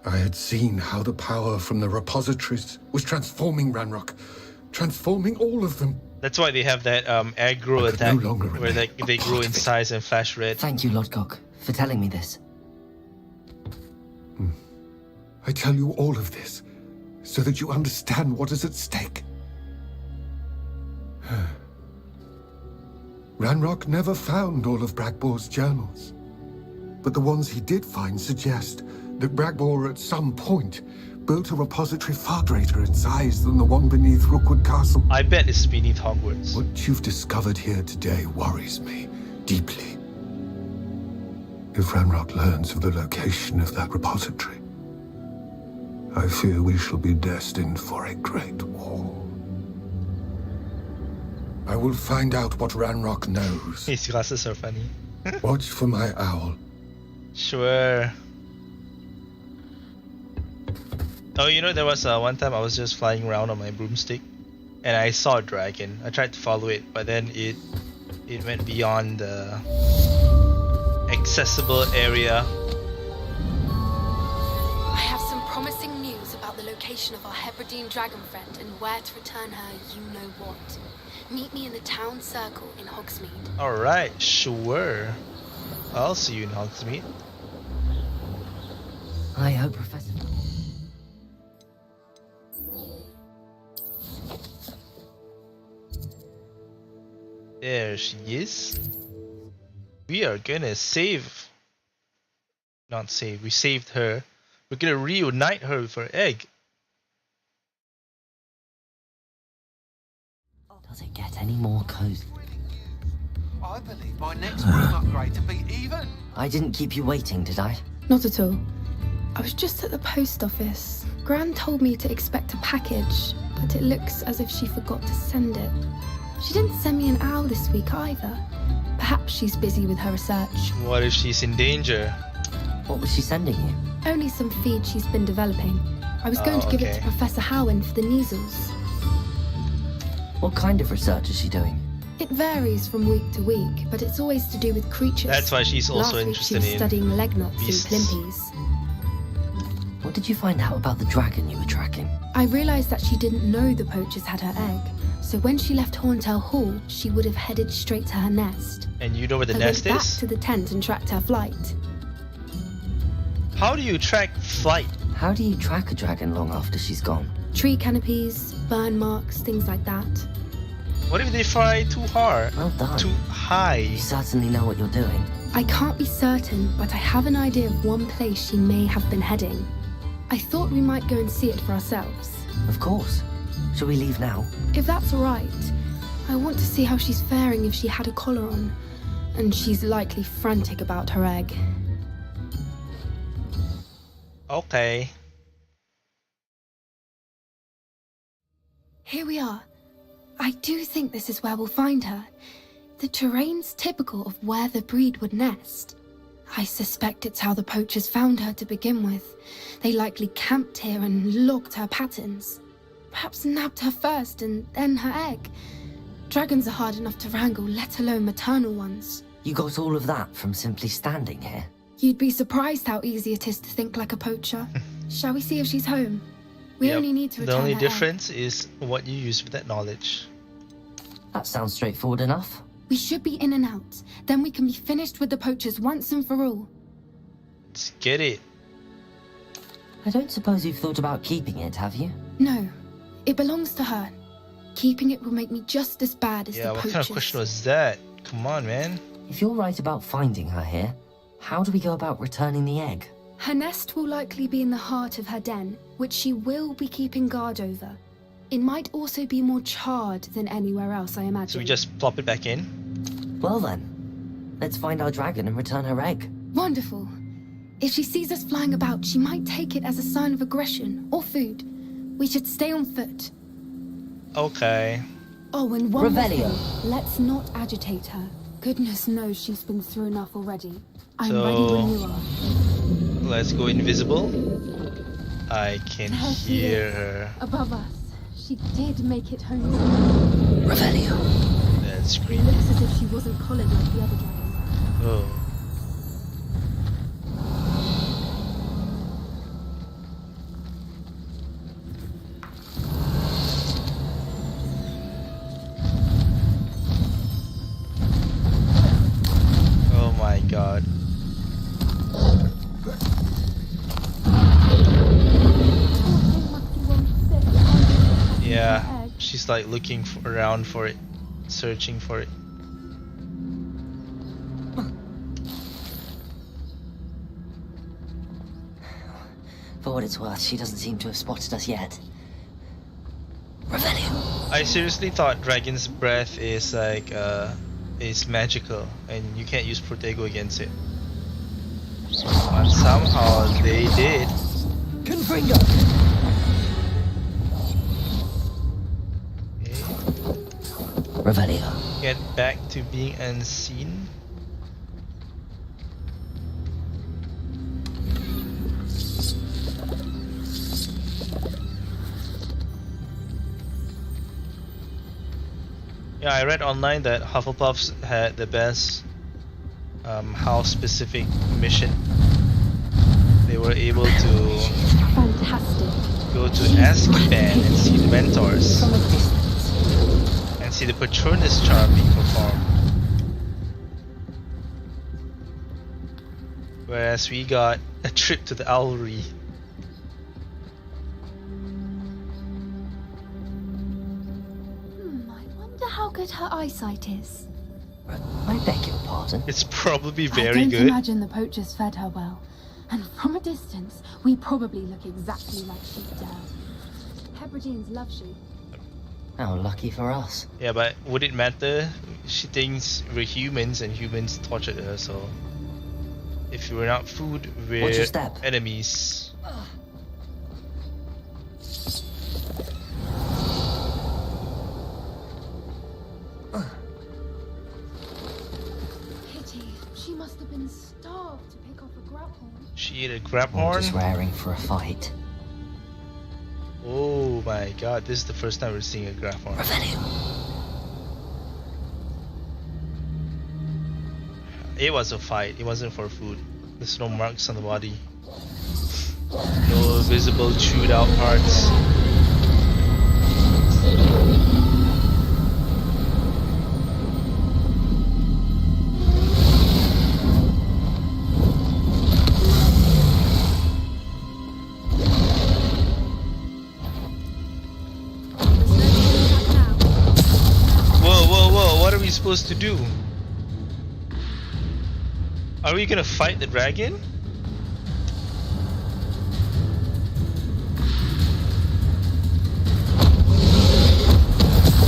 [SPEAKER 10] I had seen how the power from the repositories was transforming Ranrock, transforming all of them.
[SPEAKER 1] That's why they have that aggro
[SPEAKER 10] I could
[SPEAKER 1] attack
[SPEAKER 10] no longer
[SPEAKER 1] where
[SPEAKER 10] remain
[SPEAKER 1] they
[SPEAKER 10] a
[SPEAKER 1] grow
[SPEAKER 10] part
[SPEAKER 1] in
[SPEAKER 10] of it.
[SPEAKER 1] size and flash red.
[SPEAKER 4] Thank you, Lodgok, for telling me this.
[SPEAKER 10] I tell you all of this so that you understand what is at stake. Ranrock never found all of Bragbor's journals, but the ones he did find suggest that Bragbor at some point built a repository far greater in size than the one beneath Rookwood Castle.
[SPEAKER 1] I bet it's beneath Hogwarts.
[SPEAKER 10] What you've discovered here today worries me deeply. If Ranrock learns of the location of that repository, I fear we shall be destined for a great war. I will find out what Ranrock knows.
[SPEAKER 1] His glasses are funny.
[SPEAKER 10] Watch for my owl.
[SPEAKER 1] Sure. Oh, you know, there was one time I was just flying around on my broomstick and I saw a dragon. I tried to follow it, but then it went beyond the accessible area.
[SPEAKER 5] I have some promising news about the location of our Hebridean dragon friend and where to return her you-know-what. Meet me in the town circle in Hogsmeade.
[SPEAKER 1] Alright, sure. I'll see you in Hogsmeade.
[SPEAKER 4] I hope Professor...
[SPEAKER 1] There she is. We are gonna save... Not save, we saved her. We're gonna reunite her with her egg.
[SPEAKER 4] Does it get any more cozy?
[SPEAKER 11] I believe my next room upgrade to be even.
[SPEAKER 4] I didn't keep you waiting, did I?
[SPEAKER 5] Not at all. I was just at the post office. Gran told me to expect a package, but it looks as if she forgot to send it. She didn't send me an owl this week either. Perhaps she's busy with her research.
[SPEAKER 1] What if she's in danger?
[SPEAKER 4] What was she sending you?
[SPEAKER 5] Only some feed she's been developing. I was going to give it to
[SPEAKER 1] okay.
[SPEAKER 5] Professor Howin for the measles.
[SPEAKER 4] What kind of research is she doing?
[SPEAKER 5] It varies from week to week, but it's always to do with creatures.
[SPEAKER 1] That's why she's also
[SPEAKER 5] Last week she
[SPEAKER 1] interested
[SPEAKER 5] was
[SPEAKER 1] in
[SPEAKER 5] studying legnots
[SPEAKER 1] beasts.
[SPEAKER 5] and plimpies.
[SPEAKER 4] What did you find out about the dragon you were tracking?
[SPEAKER 5] I realised that she didn't know the poachers had her egg, so when she left Horntail Hall, she would have headed straight to her nest.
[SPEAKER 1] And you know where the
[SPEAKER 5] I
[SPEAKER 1] nest
[SPEAKER 5] went back
[SPEAKER 1] is?
[SPEAKER 5] to the tent and tracked her flight.
[SPEAKER 1] How do you track flight?
[SPEAKER 4] How do you track a dragon long after she's gone?
[SPEAKER 5] Tree canopies, burn marks, things like that.
[SPEAKER 1] What if they fly too hard?
[SPEAKER 4] Well done.
[SPEAKER 1] Too high?
[SPEAKER 4] You certainly know what you're doing.
[SPEAKER 5] I can't be certain, but I have an idea of one place she may have been heading. I thought we might go and see it for ourselves.
[SPEAKER 4] Of course. Shall we leave now?
[SPEAKER 5] If that's alright, I want to see how she's faring if she had a collar on. And she's likely frantic about her egg.
[SPEAKER 1] Okay.
[SPEAKER 5] Here we are. I do think this is where we'll find her. The terrain's typical of where the breed would nest. I suspect it's how the poachers found her to begin with. They likely camped here and logged her patterns. Perhaps nabbed her first and then her egg. Dragons are hard enough to wrangle, let alone maternal ones.
[SPEAKER 4] You got all of that from simply standing here?
[SPEAKER 5] You'd be surprised how easy it is to think like a poacher. Shall we see if she's home? We
[SPEAKER 1] Yep.
[SPEAKER 5] only need to
[SPEAKER 1] The
[SPEAKER 5] return
[SPEAKER 1] only
[SPEAKER 5] her egg.
[SPEAKER 1] difference is what you use with that knowledge.
[SPEAKER 4] That sounds straightforward enough.
[SPEAKER 5] We should be in and out. Then we can be finished with the poachers once and for all.
[SPEAKER 1] Let's get it.
[SPEAKER 4] I don't suppose you've thought about keeping it, have you?
[SPEAKER 5] No, it belongs to her. Keeping it will make me just as bad as
[SPEAKER 1] Yeah,
[SPEAKER 5] the
[SPEAKER 1] what
[SPEAKER 5] poachers.
[SPEAKER 1] kind of question was that? Come on, man.
[SPEAKER 4] If you're right about finding her here, how do we go about returning the egg?
[SPEAKER 5] Her nest will likely be in the heart of her den, which she will be keeping guard over. It might also be more charred than anywhere else, I imagine.
[SPEAKER 1] So we just plop it back in?
[SPEAKER 4] Well then, let's find our dragon and return her egg.
[SPEAKER 5] Wonderful. If she sees us flying about, she might take it as a sign of aggression or food. We should stay on foot.
[SPEAKER 1] Okay.
[SPEAKER 5] Oh, and one more
[SPEAKER 4] Revelio.
[SPEAKER 5] thing. Let's not agitate her. Goodness knows she's been through enough already. I'm
[SPEAKER 1] So-
[SPEAKER 5] ready when you are.
[SPEAKER 1] Let's go invisible. I can
[SPEAKER 5] There she
[SPEAKER 1] hear
[SPEAKER 5] is.
[SPEAKER 1] her.
[SPEAKER 5] Above us. She did make it home.
[SPEAKER 4] Revelio.
[SPEAKER 1] That's
[SPEAKER 5] It
[SPEAKER 1] creepy.
[SPEAKER 5] looks as if she wasn't collared like the other dragons.
[SPEAKER 1] Oh. Oh my god. Yeah, she's like looking around for it, searching for it.
[SPEAKER 4] For what it's worth, she doesn't seem to have spotted us yet. Revelio.
[SPEAKER 1] I seriously thought Dragon's Breath is like is magical and you can't use Protego against it. But somehow they did.
[SPEAKER 4] Confringo. Revelio.
[SPEAKER 1] Get back to being unseen. Yeah, I read online that Hufflepuffs had the best house-specific mission. They were able to
[SPEAKER 5] Fantastic.
[SPEAKER 1] go to Azkaban and see the mentors
[SPEAKER 5] From a distance.
[SPEAKER 1] and see the Patronus charm being performed. Whereas we got a trip to the Owlry.
[SPEAKER 5] I wonder how good her eyesight is.
[SPEAKER 4] I beg your pardon.
[SPEAKER 1] It's probably
[SPEAKER 5] I
[SPEAKER 1] very
[SPEAKER 5] don't
[SPEAKER 1] good.
[SPEAKER 5] imagine the poachers fed her well. And from a distance, we probably look exactly like sheepdale. Hebrideans love sheep.
[SPEAKER 4] How lucky for us.
[SPEAKER 1] Yeah, but would it matter? She thinks we're humans and humans tortured her, so if we're not food,
[SPEAKER 4] Watch your
[SPEAKER 1] we're
[SPEAKER 4] step.
[SPEAKER 1] enemies.
[SPEAKER 5] Pity. She must have been starved to pick off a grabhorn.
[SPEAKER 1] She ate a grab
[SPEAKER 4] We're
[SPEAKER 1] horn.
[SPEAKER 4] just raring for a fight.
[SPEAKER 1] Oh my god, this is the first time we're seeing a grab horn.
[SPEAKER 4] Revelio.
[SPEAKER 1] It was a fight, it wasn't for food. There's no marks on the body. No visible chewed out parts. Whoa, whoa, whoa, what are we supposed to do? Are we gonna fight the dragon?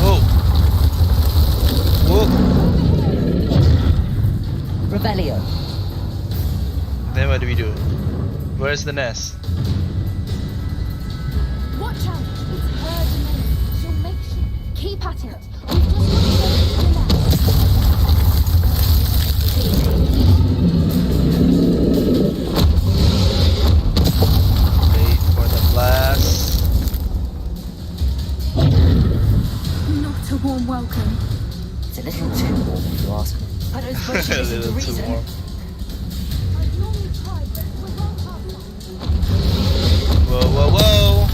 [SPEAKER 1] Whoa. Whoa.
[SPEAKER 4] Revelio.
[SPEAKER 1] Then what do we do? Where's the nest?
[SPEAKER 5] Watch out! It's her domain. She'll make sheep. Keep at it. We've just got to get to the nest.
[SPEAKER 1] Wait for the blast.
[SPEAKER 5] Not a warm welcome.
[SPEAKER 4] It's a little too warm if you ask me. I don't suppose she
[SPEAKER 1] A
[SPEAKER 4] listens to
[SPEAKER 1] little too
[SPEAKER 4] reason.
[SPEAKER 1] warm.
[SPEAKER 5] I've normally tried, but we're well past
[SPEAKER 1] Whoa, whoa, whoa!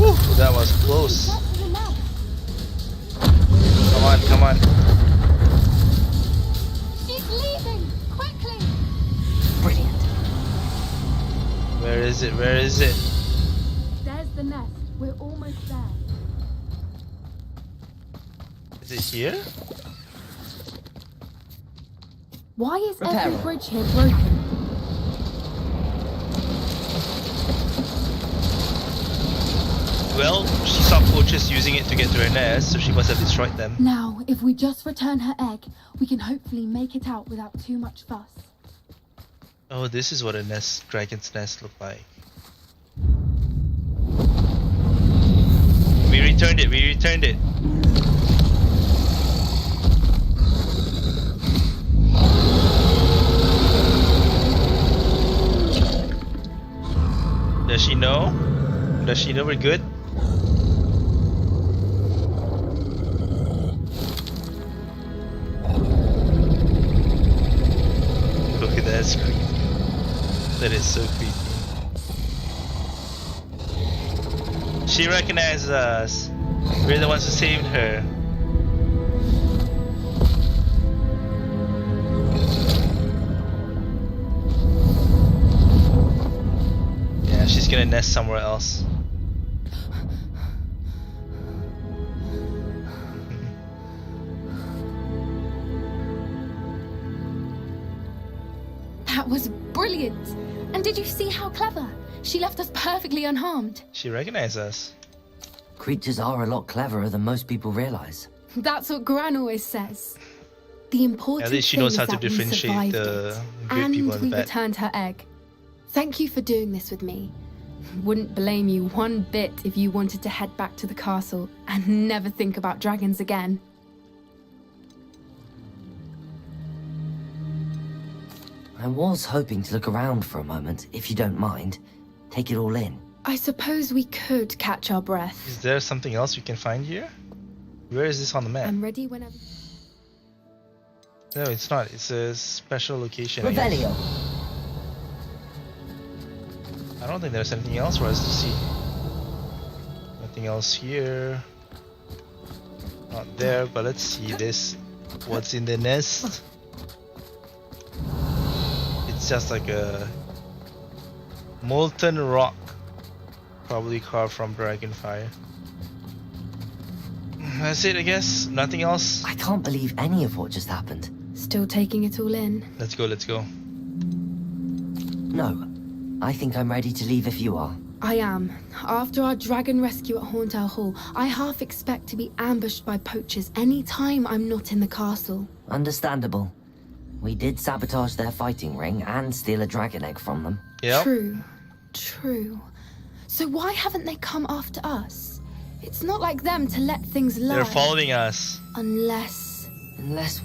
[SPEAKER 1] Woo, that was close.
[SPEAKER 5] that. Get to the nest.
[SPEAKER 1] Come on, come on.
[SPEAKER 5] She's leaving! Quickly!
[SPEAKER 4] Brilliant.
[SPEAKER 1] Where is it? Where is it?
[SPEAKER 5] There's the nest. We're almost there.
[SPEAKER 1] it here?
[SPEAKER 5] Why is
[SPEAKER 4] Repair
[SPEAKER 5] every
[SPEAKER 4] it.
[SPEAKER 5] bridge here broken?
[SPEAKER 1] Well, she saw poachers using it to get to her nest, so she must have destroyed them.
[SPEAKER 5] Now, if we just return her egg, we can hopefully make it out without too much fuss.
[SPEAKER 1] Oh, this is what a nest, dragon's nest looked like. We returned it, we returned it. Does she know? Does she know we're good? Look at that screen. That is so creepy. She recognizes us. We're the ones who saved her. Yeah, she's gonna nest somewhere else.
[SPEAKER 5] That was brilliant! And did you see how clever? She left us perfectly unharmed.
[SPEAKER 1] She recognized us.
[SPEAKER 4] Creatures are a lot cleverer than most people realize.
[SPEAKER 5] That's what Gran always says. The important
[SPEAKER 1] At least she
[SPEAKER 5] thing
[SPEAKER 1] knows
[SPEAKER 5] is
[SPEAKER 1] how to
[SPEAKER 5] that we
[SPEAKER 1] differentiate
[SPEAKER 5] survived
[SPEAKER 1] the
[SPEAKER 5] it,
[SPEAKER 1] good
[SPEAKER 5] and
[SPEAKER 1] people and
[SPEAKER 5] we
[SPEAKER 1] the bad.
[SPEAKER 5] returned her egg. Thank you for doing this with me. Wouldn't blame you one bit if you wanted to head back to the castle and never think about dragons again.
[SPEAKER 4] I was hoping to look around for a moment, if you don't mind. Take it all in.
[SPEAKER 5] I suppose we could catch our breath.
[SPEAKER 1] Is there something else we can find here? Where is this on the map?
[SPEAKER 5] I'm ready whenever.
[SPEAKER 1] No, it's not. It's a special location. I guess.
[SPEAKER 4] Revelio.
[SPEAKER 1] I don't think there's anything else for us to see. Nothing else here. Not there, but let's see this. What's in the nest? It's just like a molten rock, probably carved from dragonfire. That's it, I guess. Nothing else.
[SPEAKER 4] I can't believe any of what just happened.
[SPEAKER 5] Still taking it all in.
[SPEAKER 1] Let's go, let's go.
[SPEAKER 4] No. I think I'm ready to leave if you are.
[SPEAKER 5] I am. After our dragon rescue at Hauntel Hall, I half expect to be ambushed by poachers any time I'm not in the castle.
[SPEAKER 4] Understandable. We did sabotage their fighting ring and steal a dragon egg from them.
[SPEAKER 1] Yep.
[SPEAKER 5] True. So why haven't they come after us? It's not like them to let things lie.
[SPEAKER 1] They're following us.
[SPEAKER 5] Unless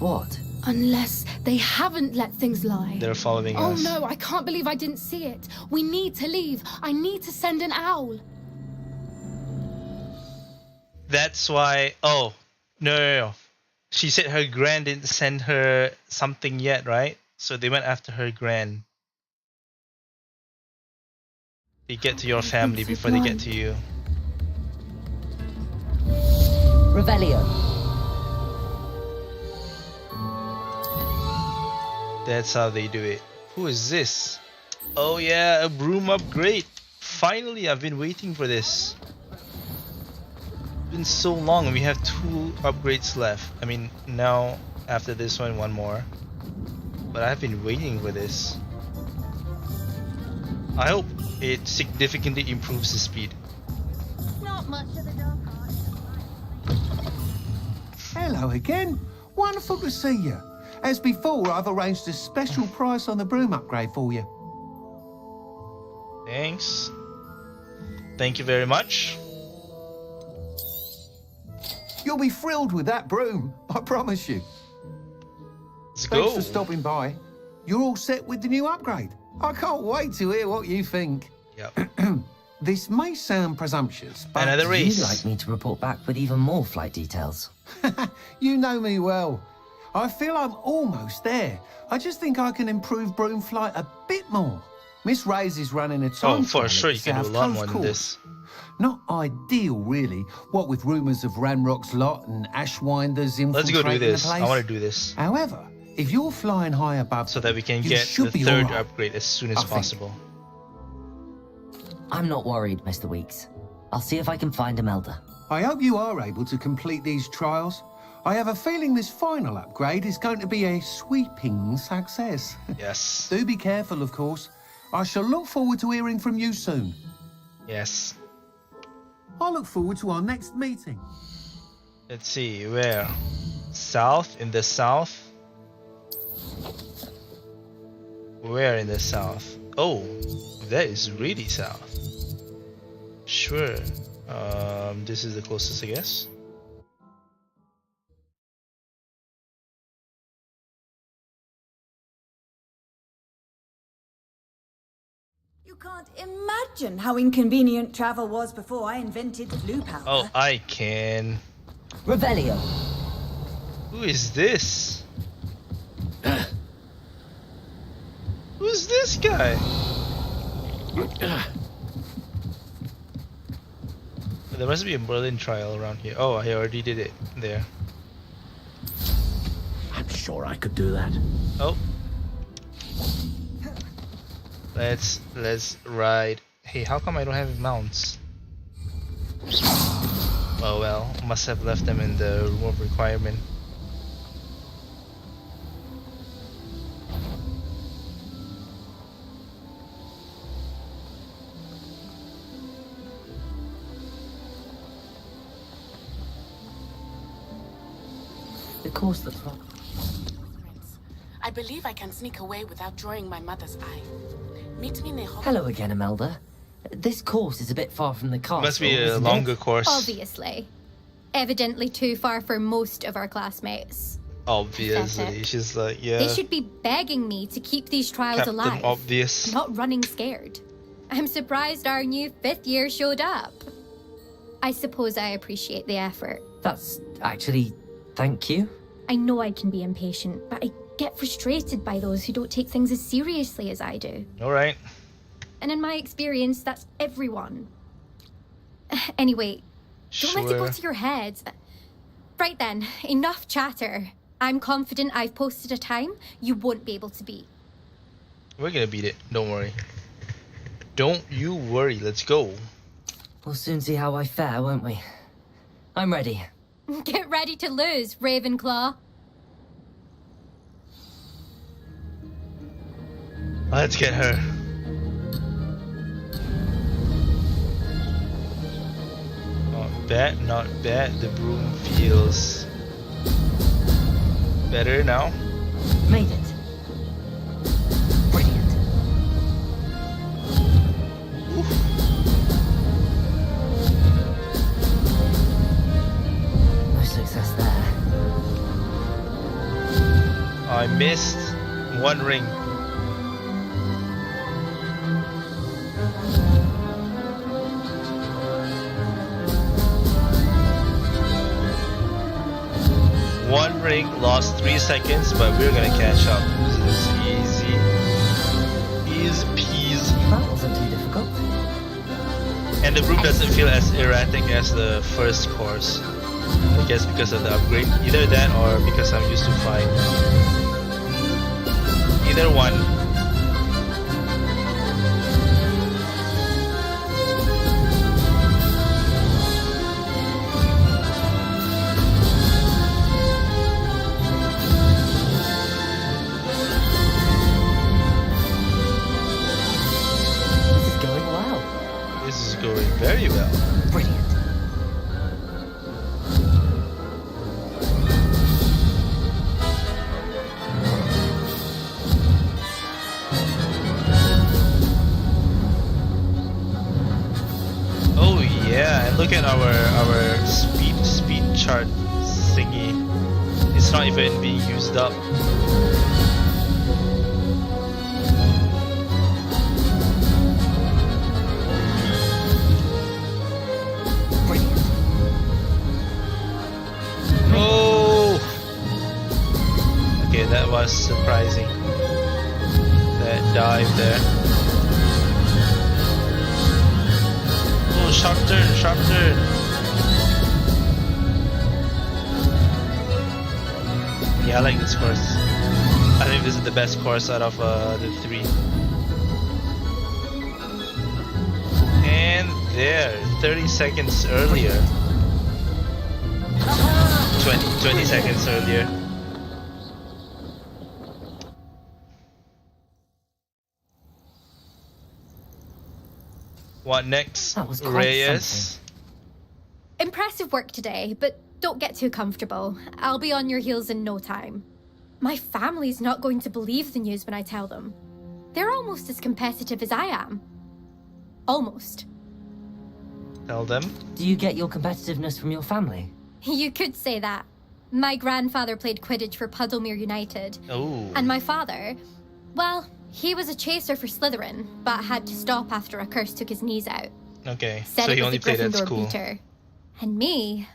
[SPEAKER 4] what?
[SPEAKER 5] Unless they haven't let things lie.
[SPEAKER 1] They're following us.
[SPEAKER 5] Oh no, I can't believe I didn't see it. We need to leave. I need to send an owl.
[SPEAKER 1] That's why. Oh, no. She said her gran didn't send her something yet, right? So they went after her gran. They get to your family before they get to you.
[SPEAKER 4] Revelio.
[SPEAKER 1] That's how they do it. Who is this? Oh yeah, a broom upgrade. Finally, I've been waiting for this. It's been so long and we have 2 upgrades left. I mean, now after this one more. But I've been waiting for this. I hope it significantly improves the speed.
[SPEAKER 8] Not much of the dark art.
[SPEAKER 11] Hello again. Wonderful to see you. As before, I've arranged a special price on the broom upgrade for you.
[SPEAKER 1] Thanks. Thank you very much.
[SPEAKER 11] You'll be thrilled with that broom, I promise you.
[SPEAKER 1] Let's
[SPEAKER 11] Thanks
[SPEAKER 1] go.
[SPEAKER 11] for stopping by. You're all set with the new upgrade. I can't wait to hear what you think.
[SPEAKER 1] Yep.
[SPEAKER 11] This may sound presumptuous, but
[SPEAKER 1] Another race.
[SPEAKER 4] You'd like me to report back with even more flight details.
[SPEAKER 11] you know me well. I feel I'm almost there. I just think I can improve broom flight a bit more. Miss Reyes is running a time
[SPEAKER 1] Oh, for
[SPEAKER 11] trial
[SPEAKER 1] sure
[SPEAKER 11] at
[SPEAKER 1] you can do a
[SPEAKER 11] South
[SPEAKER 1] lot
[SPEAKER 11] Coast
[SPEAKER 1] more than
[SPEAKER 11] course.
[SPEAKER 1] this.
[SPEAKER 11] Not ideal, really. What with rumours of Ranrock's lot and Ashwinders
[SPEAKER 1] Let's
[SPEAKER 11] infiltrating
[SPEAKER 1] go do this.
[SPEAKER 11] the place.
[SPEAKER 1] I want to do this.
[SPEAKER 11] However, if you're flying high above,
[SPEAKER 1] So that we can
[SPEAKER 11] you
[SPEAKER 1] get
[SPEAKER 11] should
[SPEAKER 1] the
[SPEAKER 11] be
[SPEAKER 1] 3rd
[SPEAKER 11] all right.
[SPEAKER 1] upgrade as soon as
[SPEAKER 11] I think.
[SPEAKER 1] possible.
[SPEAKER 4] I'm not worried, Mr. Weeks. I'll see if I can find Imelda.
[SPEAKER 11] I hope you are able to complete these trials. I have a feeling this final upgrade is going to be a sweeping success.
[SPEAKER 1] Yes.
[SPEAKER 11] Do be careful, of course. I shall look forward to hearing from you soon.
[SPEAKER 1] Yes.
[SPEAKER 11] I look forward to our next meeting.
[SPEAKER 1] Let's see, where? South? In the south? Where in the south? Oh, that is really south. Sure. This is the closest, I guess.
[SPEAKER 6] You can't imagine how inconvenient travel was before I invented flu powder.
[SPEAKER 1] Oh, I can.
[SPEAKER 4] Revelio.
[SPEAKER 1] Who is this? Who's this guy? There must be a Merlin trial around here. Oh, I already did it there.
[SPEAKER 12] I'm sure I could do that.
[SPEAKER 1] Oh. Let's ride. Hey, how come I don't have mounts? Oh well, must have left them in the room of requirement.
[SPEAKER 4] The course looks wrong.
[SPEAKER 3] I believe I can sneak away without drawing my mother's eye. Meet me in the hall.
[SPEAKER 4] Hello again, Imelda. This course is a bit far from the castle.
[SPEAKER 1] Must be a
[SPEAKER 4] isn't
[SPEAKER 1] longer
[SPEAKER 4] it?
[SPEAKER 1] course.
[SPEAKER 13] Obviously. Evidently too far for most of our classmates.
[SPEAKER 1] Obviously,
[SPEAKER 13] Pathetic.
[SPEAKER 1] she's like, yeah.
[SPEAKER 13] They should be begging me to keep these trials
[SPEAKER 1] Captain
[SPEAKER 13] alive.
[SPEAKER 1] Obvious.
[SPEAKER 13] Not running scared. I'm surprised our new 5th year showed up. I suppose I appreciate the effort.
[SPEAKER 4] That's actually... thank you.
[SPEAKER 13] I know I can be impatient, but I get frustrated by those who don't take things as seriously as I do.
[SPEAKER 1] Alright.
[SPEAKER 13] And in my experience, that's everyone. Anyway, don't let it go to your head. Right then, enough chatter. I'm confident I've posted a time you won't be able to beat.
[SPEAKER 1] We're gonna beat it, don't worry. Don't you worry, let's go.
[SPEAKER 4] We'll soon see how I fare, won't we? I'm ready.
[SPEAKER 13] Get ready to lose, Ravenclaw.
[SPEAKER 1] Let's get her. Not bad, not bad. The broom feels better now.
[SPEAKER 4] Made it. Brilliant. No success there.
[SPEAKER 1] I missed one ring. One ring, lost 3 seconds, but we're gonna catch up. This is easy. Easy peasy.
[SPEAKER 4] That wasn't too difficult.
[SPEAKER 1] And the broom doesn't feel as erratic as the first course. I guess because of the upgrade. Either that or because I'm used to flying. Either one.
[SPEAKER 4] This is going well.
[SPEAKER 1] This is going very well.
[SPEAKER 4] Brilliant.
[SPEAKER 1] Oh yeah, and look at our speed chart thingy. It's not even being used up.
[SPEAKER 4] Brilliant.
[SPEAKER 1] Oh! Okay, that was surprising. That dive there. Oh, sharp turn, sharp turn. Yeah, I like this course. I think this is the best course out of the 3. And there, 30 seconds earlier. 20 seconds earlier. What next,
[SPEAKER 4] That was quite
[SPEAKER 1] Reyes?
[SPEAKER 13] Impressive work today, but don't get too comfortable. I'll be on your heels in no time. My family's not going to believe the news when I tell them. They're almost as competitive as I am. Almost.
[SPEAKER 1] Tell them.
[SPEAKER 4] Do you get your competitiveness from your family?
[SPEAKER 13] You could say that. My grandfather played Quidditch for Puddlemere United.
[SPEAKER 1] Oh.
[SPEAKER 13] And my father, well, he was a chaser for Slytherin, but had to stop after a curse took his knees out.
[SPEAKER 1] Okay,
[SPEAKER 13] Said
[SPEAKER 1] so
[SPEAKER 13] it
[SPEAKER 1] he
[SPEAKER 13] was
[SPEAKER 1] only
[SPEAKER 13] a
[SPEAKER 1] played at
[SPEAKER 13] Gryffindor
[SPEAKER 1] school.
[SPEAKER 13] beater. And me,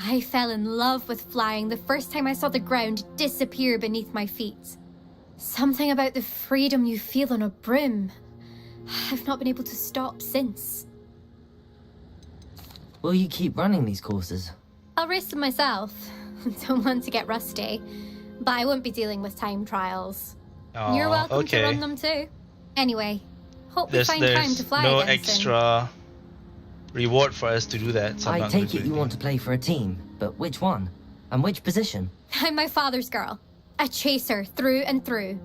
[SPEAKER 13] I fell in love with flying the first time I saw the ground disappear beneath my feet. Something about the freedom you feel on a broom. I've not been able to stop since.
[SPEAKER 4] Will you keep running these courses?
[SPEAKER 13] I'll race them myself. Don't want to get rusty, but I won't be dealing with time trials.
[SPEAKER 1] Aw,
[SPEAKER 13] You're welcome
[SPEAKER 1] okay.
[SPEAKER 13] to run them too. Anyway, hope we
[SPEAKER 1] There's
[SPEAKER 13] find time to fly
[SPEAKER 1] no
[SPEAKER 13] again soon.
[SPEAKER 1] extra reward for us to do that. So I'm
[SPEAKER 4] I
[SPEAKER 1] not gonna
[SPEAKER 4] take
[SPEAKER 1] do
[SPEAKER 4] it you
[SPEAKER 1] anything.
[SPEAKER 4] want to play for a team, but which one? And which position?
[SPEAKER 13] I'm my father's girl. A chaser through and through.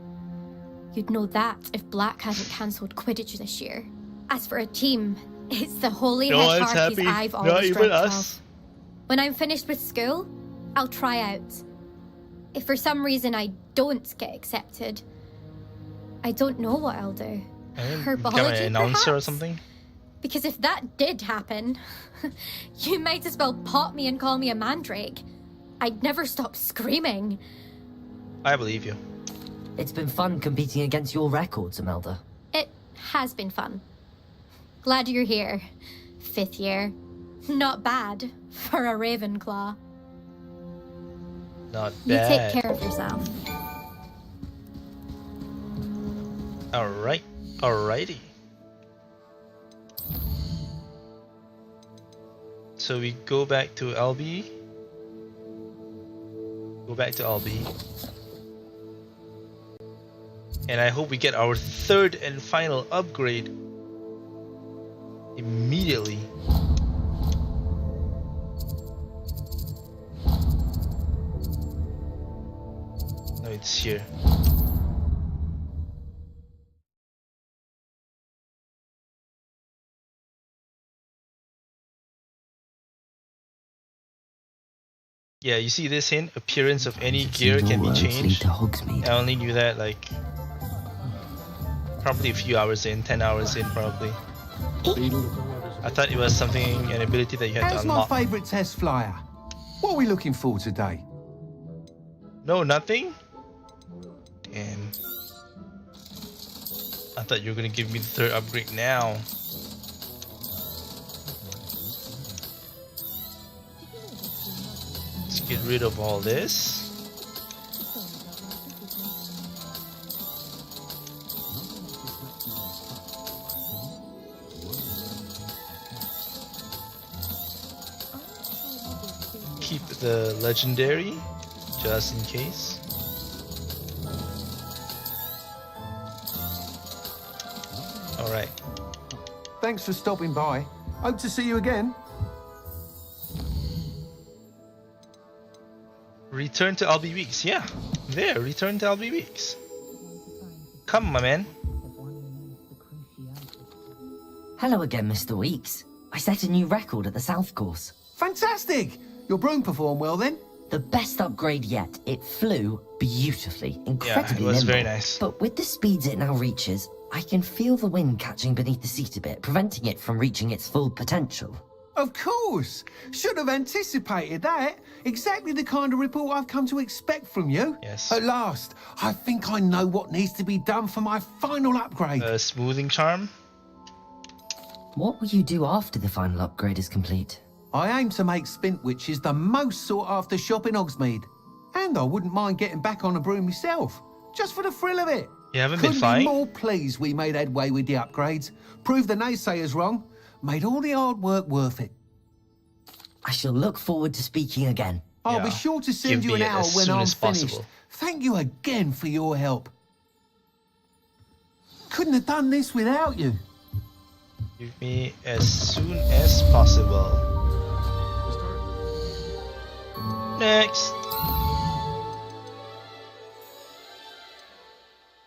[SPEAKER 13] You'd know that if Black hadn't cancelled Quidditch this year. As for a team, it's the holy
[SPEAKER 1] No
[SPEAKER 13] head
[SPEAKER 1] one's
[SPEAKER 13] Harpies
[SPEAKER 1] happy.
[SPEAKER 13] I've
[SPEAKER 1] Not
[SPEAKER 13] always
[SPEAKER 1] even
[SPEAKER 13] dreamt
[SPEAKER 1] us.
[SPEAKER 13] of. When I'm finished with school, I'll try out. If for some reason I don't get accepted, I don't know what I'll do.
[SPEAKER 1] Become an announcer or
[SPEAKER 13] perhaps?
[SPEAKER 1] something?
[SPEAKER 13] Because if that did happen, you might as well pop me and call me a mandrake. I'd never stop screaming.
[SPEAKER 1] I believe you.
[SPEAKER 4] It's been fun competing against your records, Imelda.
[SPEAKER 13] It has been fun. Glad you're here. 5th year. Not bad for a Ravenclaw.
[SPEAKER 1] Not
[SPEAKER 13] You
[SPEAKER 1] bad.
[SPEAKER 13] take care of yourself.
[SPEAKER 1] Alright. Alrighty. So we go back to LB. Go back to LB. And I hope we get our 3rd and final upgrade immediately. No, it's here. Yeah, you see this hint? Appearance of any gear can be changed. I only knew that like probably a few hours in, 10 hours in probably. I thought it was something, an ability that you had
[SPEAKER 11] How's
[SPEAKER 1] to
[SPEAKER 11] my
[SPEAKER 1] unlock.
[SPEAKER 11] favourite test flyer? What are we looking for today?
[SPEAKER 1] No, nothing? Damn. I thought you were gonna give me the 3rd upgrade now. Let's get rid of all this. Keep the legendary, just in case. Alright.
[SPEAKER 11] Thanks for stopping by. Hope to see you again.
[SPEAKER 1] Return to LB Weeks. Yeah, there. Return to LB Weeks. Come, my man.
[SPEAKER 4] Hello again, Mr. Weeks. I set a new record at the South Course.
[SPEAKER 11] Fantastic! Your broom performed well then?
[SPEAKER 4] The best upgrade yet. It flew beautifully, incredibly
[SPEAKER 1] it was
[SPEAKER 4] nimble.
[SPEAKER 1] very nice.
[SPEAKER 4] But with the speeds it now reaches, I can feel the wind catching beneath the seat a bit, preventing it from reaching its full potential.
[SPEAKER 11] Of course! Should have anticipated that. Exactly the kind of report I've come to expect from you.
[SPEAKER 1] Yes.
[SPEAKER 11] At last, I think I know what needs to be done for my final upgrade.
[SPEAKER 1] Smoothing charm.
[SPEAKER 4] What will you do after the final upgrade is complete?
[SPEAKER 11] I aim to make Spintwitches the most sought-after shop in Hogsmeade. And I wouldn't mind getting back on a broom myself, just for the thrill of it.
[SPEAKER 1] You haven't
[SPEAKER 11] Couldn't
[SPEAKER 1] been flying?
[SPEAKER 11] be more pleased we made headway with the upgrades. Proved the naysayers wrong. Made all the hard work worth it.
[SPEAKER 4] I shall look forward to speaking again.
[SPEAKER 11] I'll
[SPEAKER 1] Yeah.
[SPEAKER 11] be sure to send
[SPEAKER 1] Give
[SPEAKER 11] you an
[SPEAKER 1] me it
[SPEAKER 11] hour
[SPEAKER 1] as
[SPEAKER 11] when
[SPEAKER 1] soon
[SPEAKER 11] I'm
[SPEAKER 1] as
[SPEAKER 11] finished.
[SPEAKER 1] possible.
[SPEAKER 11] Thank you again for your help. Couldn't have done this without you.
[SPEAKER 1] Give me as soon as possible. Next.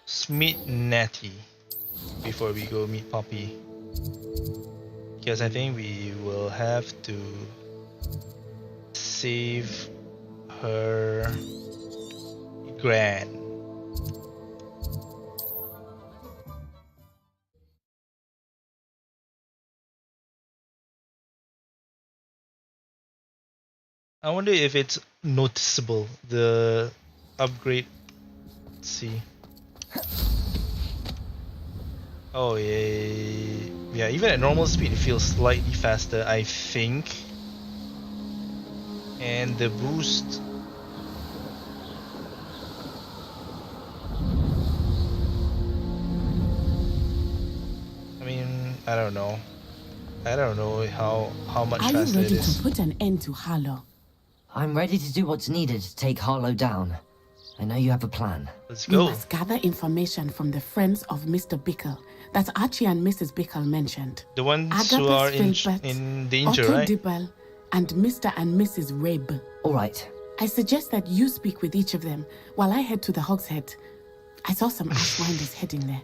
[SPEAKER 1] Let's meet Natty before we go meet Poppy. Because I think we will have to save her gran. I wonder if it's noticeable, the upgrade. Let's see. Oh yeah, even at normal speed it feels slightly faster, I think. And the boost. I mean, I don't know. I don't know how much faster it is.
[SPEAKER 3] Are you ready to put an end to Harlow?
[SPEAKER 4] I'm ready to do what's needed to take Harlow down. I know you have a plan.
[SPEAKER 1] Let's
[SPEAKER 3] We
[SPEAKER 1] go.
[SPEAKER 3] must gather information from the friends of Mr. Bickle that Archie and Mrs. Bickle mentioned.
[SPEAKER 1] The ones who are in danger,
[SPEAKER 3] Otto
[SPEAKER 1] right?
[SPEAKER 3] Dibble, and Mr. and Mrs. Rabe.
[SPEAKER 4] All right.
[SPEAKER 3] I suggest that you speak with each of them while I head to the Hogshead. I saw some Ashwinders heading there.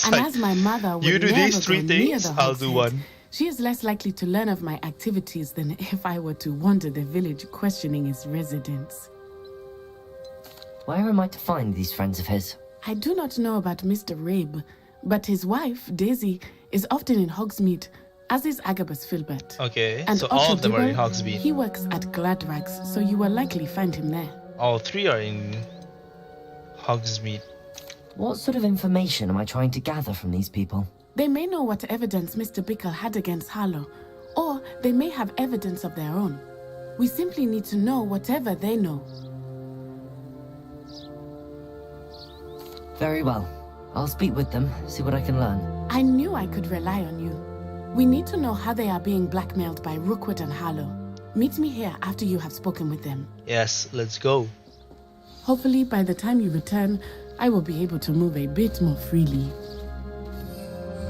[SPEAKER 3] And
[SPEAKER 1] like,
[SPEAKER 3] as my mother would
[SPEAKER 1] you do
[SPEAKER 3] never
[SPEAKER 1] these
[SPEAKER 3] go
[SPEAKER 1] three
[SPEAKER 3] near
[SPEAKER 1] things,
[SPEAKER 3] the
[SPEAKER 1] I'll do
[SPEAKER 3] Hogshead,
[SPEAKER 1] one.
[SPEAKER 3] she is less likely to learn of my activities than if I were to wander the village questioning its residents.
[SPEAKER 4] Where am I to find these friends of his?
[SPEAKER 3] I do not know about Mr. Rabe, but his wife, Daisy, is often in Hogsmeade, as is Agabus Filbert.
[SPEAKER 1] Okay,
[SPEAKER 3] And
[SPEAKER 1] so all
[SPEAKER 3] Otto
[SPEAKER 1] of them are in
[SPEAKER 3] Dibble,
[SPEAKER 1] Hogsmeade.
[SPEAKER 3] He works at Gladrags, so you will likely find him there.
[SPEAKER 1] All three are in Hogsmeade.
[SPEAKER 4] What sort of information am I trying to gather from these people?
[SPEAKER 3] They may know what evidence Mr. Bickle had against Harlow, or they may have evidence of their own. We simply need to know whatever they know.
[SPEAKER 4] Very well. I'll speak with them, see what I can learn.
[SPEAKER 3] I knew I could rely on you. We need to know how they are being blackmailed by Rookwood and Harlow. Meet me here after you have spoken with them.
[SPEAKER 1] Yes, let's go.
[SPEAKER 3] Hopefully, by the time you return, I will be able to move a bit more freely.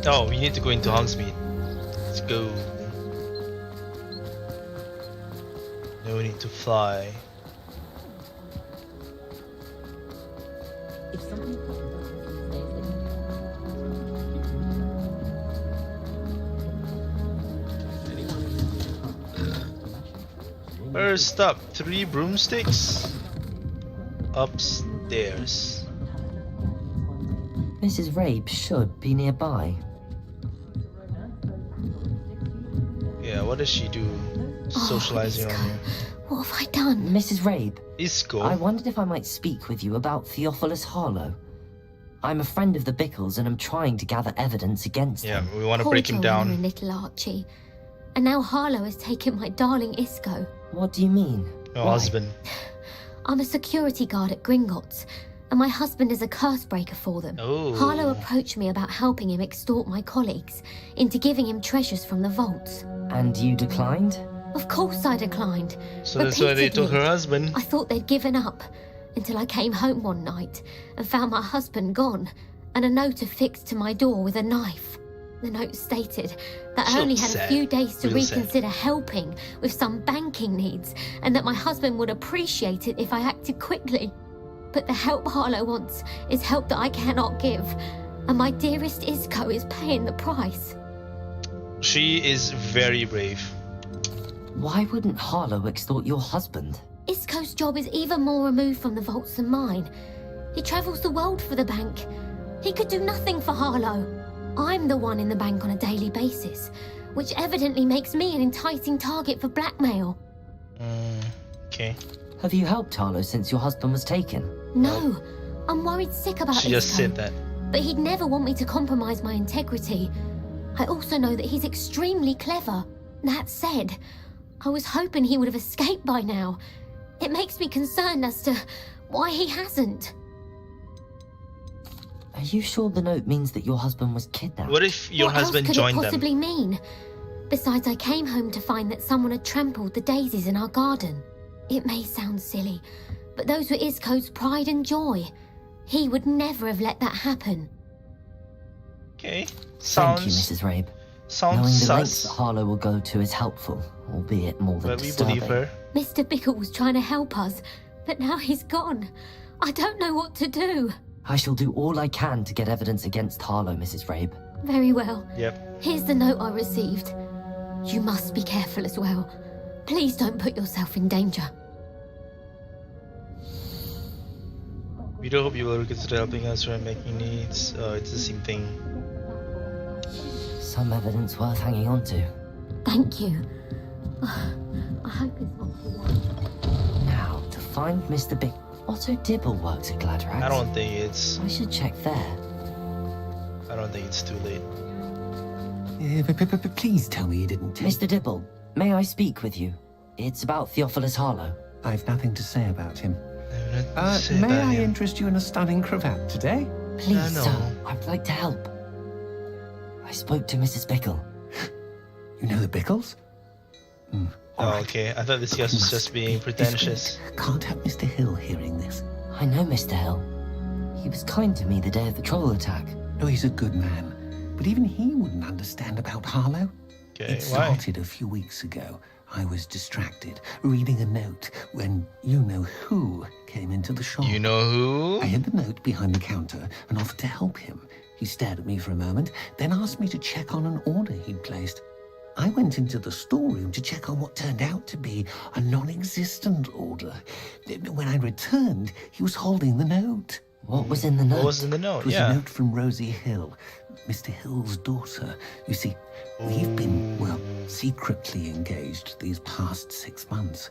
[SPEAKER 1] Oh, we need to go into Hogsmeade. Let's go. No need to fly. First up, 3 broomsticks. Upstairs.
[SPEAKER 4] Mrs. Rabe should be nearby.
[SPEAKER 1] Yeah, what does she do? Socializing on you.
[SPEAKER 13] What have I done?
[SPEAKER 4] Mrs. Rabe.
[SPEAKER 1] Isco.
[SPEAKER 4] I wondered if I might speak with you about Theophilus Harlow. I'm a friend of the Bickles and I'm trying to gather evidence against him.
[SPEAKER 1] Yeah, we want to break him
[SPEAKER 13] Cordial
[SPEAKER 1] down.
[SPEAKER 13] manner, little Archie. And now Harlow has taken my darling Isco.
[SPEAKER 4] What do you mean?
[SPEAKER 1] Your
[SPEAKER 4] Why?
[SPEAKER 1] husband.
[SPEAKER 13] I'm a security guard at Gringotts, and my husband is a curse breaker for them.
[SPEAKER 1] Oh.
[SPEAKER 13] Harlow approached me about helping him extort my colleagues into giving him treasures from the vaults.
[SPEAKER 4] And you declined?
[SPEAKER 13] Of course I declined.
[SPEAKER 1] So that's why they took her
[SPEAKER 13] Repeatedly.
[SPEAKER 1] husband.
[SPEAKER 13] I thought they'd given up, until I came home one night and found my husband gone, and a note affixed to my door with a knife. The note stated that I
[SPEAKER 1] So
[SPEAKER 13] only had a
[SPEAKER 1] sad.
[SPEAKER 13] few days to
[SPEAKER 1] Real sad.
[SPEAKER 13] reconsider helping with some banking needs, and that my husband would appreciate it if I acted quickly. But the help Harlow wants is help that I cannot give, and my dearest Isco is paying the price.
[SPEAKER 1] She is very brave.
[SPEAKER 4] Why wouldn't Harlow extort your husband?
[SPEAKER 13] Isco's job is even more removed from the vaults than mine. He travels the world for the bank. He could do nothing for Harlow. I'm the one in the bank on a daily basis, which evidently makes me an enticing target for blackmail.
[SPEAKER 1] Okay.
[SPEAKER 4] Have you helped Harlow since your husband was taken?
[SPEAKER 13] No, I'm worried sick about
[SPEAKER 1] She just
[SPEAKER 13] Isco,
[SPEAKER 1] said that.
[SPEAKER 13] but he'd never want me to compromise my integrity. I also know that he's extremely clever. That said, I was hoping he would have escaped by now. It makes me concerned as to why he hasn't.
[SPEAKER 4] Are you sure the note means that your husband was kidnapped?
[SPEAKER 1] What if your
[SPEAKER 13] what
[SPEAKER 1] husband
[SPEAKER 13] else could
[SPEAKER 1] joined
[SPEAKER 13] it
[SPEAKER 1] them?
[SPEAKER 13] possibly mean? Besides, I came home to find that someone had trampled the daisies in our garden. It may sound silly, but those were Isco's pride and joy. He would never have let that happen.
[SPEAKER 1] Okay.
[SPEAKER 4] Thank you, Mrs. Rabe.
[SPEAKER 1] Sounds
[SPEAKER 4] Knowing the lengths
[SPEAKER 1] sus.
[SPEAKER 4] that Harlow will go to is helpful, albeit more than
[SPEAKER 1] But we
[SPEAKER 4] disturbing.
[SPEAKER 1] believe her.
[SPEAKER 13] Mr. Bickle was trying to help us, but now he's gone. I don't know what to do.
[SPEAKER 4] I shall do all I can to get evidence against Harlow, Mrs. Rabe.
[SPEAKER 13] Very well.
[SPEAKER 1] Yep.
[SPEAKER 13] Here's the note I received. You must be careful as well. Please don't put yourself in danger.
[SPEAKER 1] We do hope you will consider helping us when making needs. It's the same thing.
[SPEAKER 4] Some evidence worth hanging on to.
[SPEAKER 13] Thank you. I hope it's not too long.
[SPEAKER 4] Now, to find Mr. Bick... Otto Dibble works at Gladrax.
[SPEAKER 1] I don't think it's...
[SPEAKER 4] I should check there.
[SPEAKER 1] I don't think it's too late.
[SPEAKER 11] Please tell me you didn't take...
[SPEAKER 4] Mr. Dibble, may I speak with you? It's about Theophilus Harlow.
[SPEAKER 11] I've nothing to say about him.
[SPEAKER 1] Say
[SPEAKER 11] May
[SPEAKER 1] about
[SPEAKER 11] I
[SPEAKER 1] him.
[SPEAKER 11] interest you in a stunning cravat today?
[SPEAKER 4] Please,
[SPEAKER 1] no.
[SPEAKER 4] sir. I'd like to help. I spoke to Mrs. Bickle.
[SPEAKER 11] You know the Bickles?
[SPEAKER 1] Oh, okay. I thought this guy was just being pretentious.
[SPEAKER 11] Can't have Mr. Hill hearing this.
[SPEAKER 4] I know Mr. Hill. He was kind to me the day of the troll attack.
[SPEAKER 11] Oh, he's a good man. But even he wouldn't understand about Harlow.
[SPEAKER 1] Okay,
[SPEAKER 11] It
[SPEAKER 1] why?
[SPEAKER 11] started a few weeks ago. I was distracted, reading a note, when you-know-who came into the shop.
[SPEAKER 1] You know who?
[SPEAKER 11] I hid the note behind the counter and offered to help him. He stared at me for a moment, then asked me to check on an order he'd placed. I went into the storeroom to check on what turned out to be a non-existent order. When I returned, he was holding the note.
[SPEAKER 4] What was in the note?
[SPEAKER 1] What was in the note?
[SPEAKER 11] It was
[SPEAKER 1] Yeah.
[SPEAKER 11] a note from Rosie Hill, Mr. Hill's daughter. You see, we've been, well, secretly engaged these past 6 months.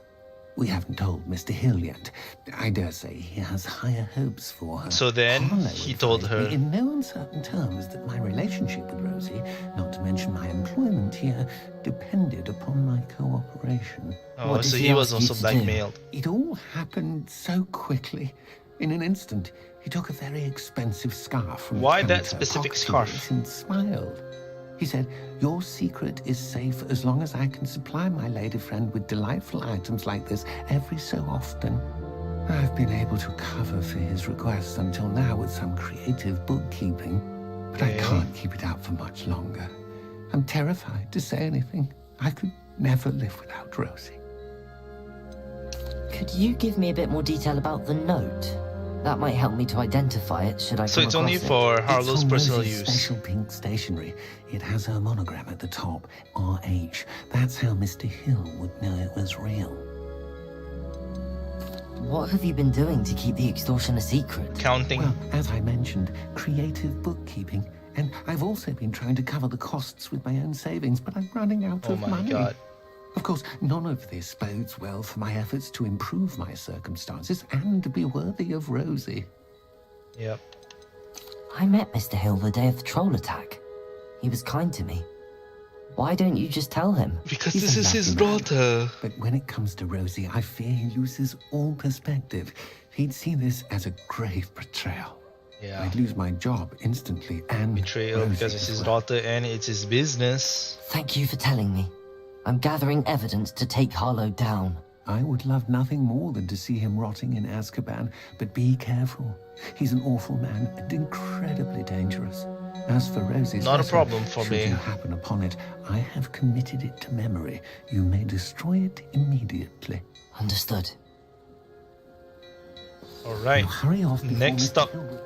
[SPEAKER 11] We haven't told Mr. Hill yet. I dare say he has higher hopes for her.
[SPEAKER 1] So then
[SPEAKER 11] Harlow
[SPEAKER 1] he
[SPEAKER 11] advised
[SPEAKER 1] told
[SPEAKER 11] me
[SPEAKER 1] her.
[SPEAKER 11] in no uncertain terms that my relationship with Rosie, not to mention my employment here, depended upon my cooperation.
[SPEAKER 1] Oh,
[SPEAKER 4] What
[SPEAKER 1] so
[SPEAKER 4] did
[SPEAKER 1] he
[SPEAKER 4] he
[SPEAKER 1] was
[SPEAKER 4] ask you
[SPEAKER 1] also
[SPEAKER 4] to do?
[SPEAKER 1] blackmailed.
[SPEAKER 11] It all happened so quickly. In an instant, he took a very expensive scarf from the
[SPEAKER 1] Why that
[SPEAKER 11] counter,
[SPEAKER 1] specific
[SPEAKER 11] pocketed
[SPEAKER 1] scarf?
[SPEAKER 11] it and smiled. He said, "Your secret is safe as long as I can supply my lady friend with delightful items like this every so often." I've been able to cover for his requests until now with some creative bookkeeping, but I
[SPEAKER 1] Okay.
[SPEAKER 11] can't keep it out for much longer. I'm terrified to say anything. I could never live without Rosie.
[SPEAKER 4] Could you give me a bit more detail about the note? That might help me to identify it, should I
[SPEAKER 1] So
[SPEAKER 4] come
[SPEAKER 1] it's only
[SPEAKER 4] across it.
[SPEAKER 1] for Harlow's
[SPEAKER 11] It's on
[SPEAKER 1] personal
[SPEAKER 11] Rosie's
[SPEAKER 1] use.
[SPEAKER 11] special pink stationery. It has her monogram at the top, RH. That's how Mr. Hill would know it was real.
[SPEAKER 4] What have you been doing to keep the extortion a secret?
[SPEAKER 1] Counting.
[SPEAKER 11] Well, as I mentioned, creative bookkeeping. And I've also been trying to cover the costs with my own savings, but I'm running out
[SPEAKER 1] Oh
[SPEAKER 11] of
[SPEAKER 1] my
[SPEAKER 11] money.
[SPEAKER 1] god.
[SPEAKER 11] Of course, none of this bodes well for my efforts to improve my circumstances and be worthy of Rosie.
[SPEAKER 1] Yep.
[SPEAKER 4] I met Mr. Hill the day of the troll attack. He was kind to me. Why don't you just tell him?
[SPEAKER 1] Because
[SPEAKER 11] He's
[SPEAKER 1] this
[SPEAKER 11] a
[SPEAKER 1] is his
[SPEAKER 11] lovely man.
[SPEAKER 1] daughter.
[SPEAKER 11] But when it comes to Rosie, I fear he loses all perspective. He'd see this as a grave betrayal.
[SPEAKER 1] Yeah.
[SPEAKER 11] I'd lose my job instantly and
[SPEAKER 1] Betrayal
[SPEAKER 11] Rosie
[SPEAKER 1] because it's
[SPEAKER 11] as
[SPEAKER 1] his
[SPEAKER 11] well.
[SPEAKER 1] daughter and it's his business.
[SPEAKER 4] Thank you for telling me. I'm gathering evidence to take Harlow down.
[SPEAKER 11] I would love nothing more than to see him rotting in Azkaban, but be careful. He's an awful man and incredibly dangerous. As for Rosie's
[SPEAKER 1] Not a
[SPEAKER 11] letter,
[SPEAKER 1] problem for
[SPEAKER 11] should
[SPEAKER 1] me.
[SPEAKER 11] you happen upon it, I have committed it to memory. You may destroy it immediately.
[SPEAKER 4] Understood.
[SPEAKER 1] Alright.
[SPEAKER 11] Now hurry off before
[SPEAKER 1] Next
[SPEAKER 11] Mr.
[SPEAKER 1] stop.
[SPEAKER 11] Hill returns.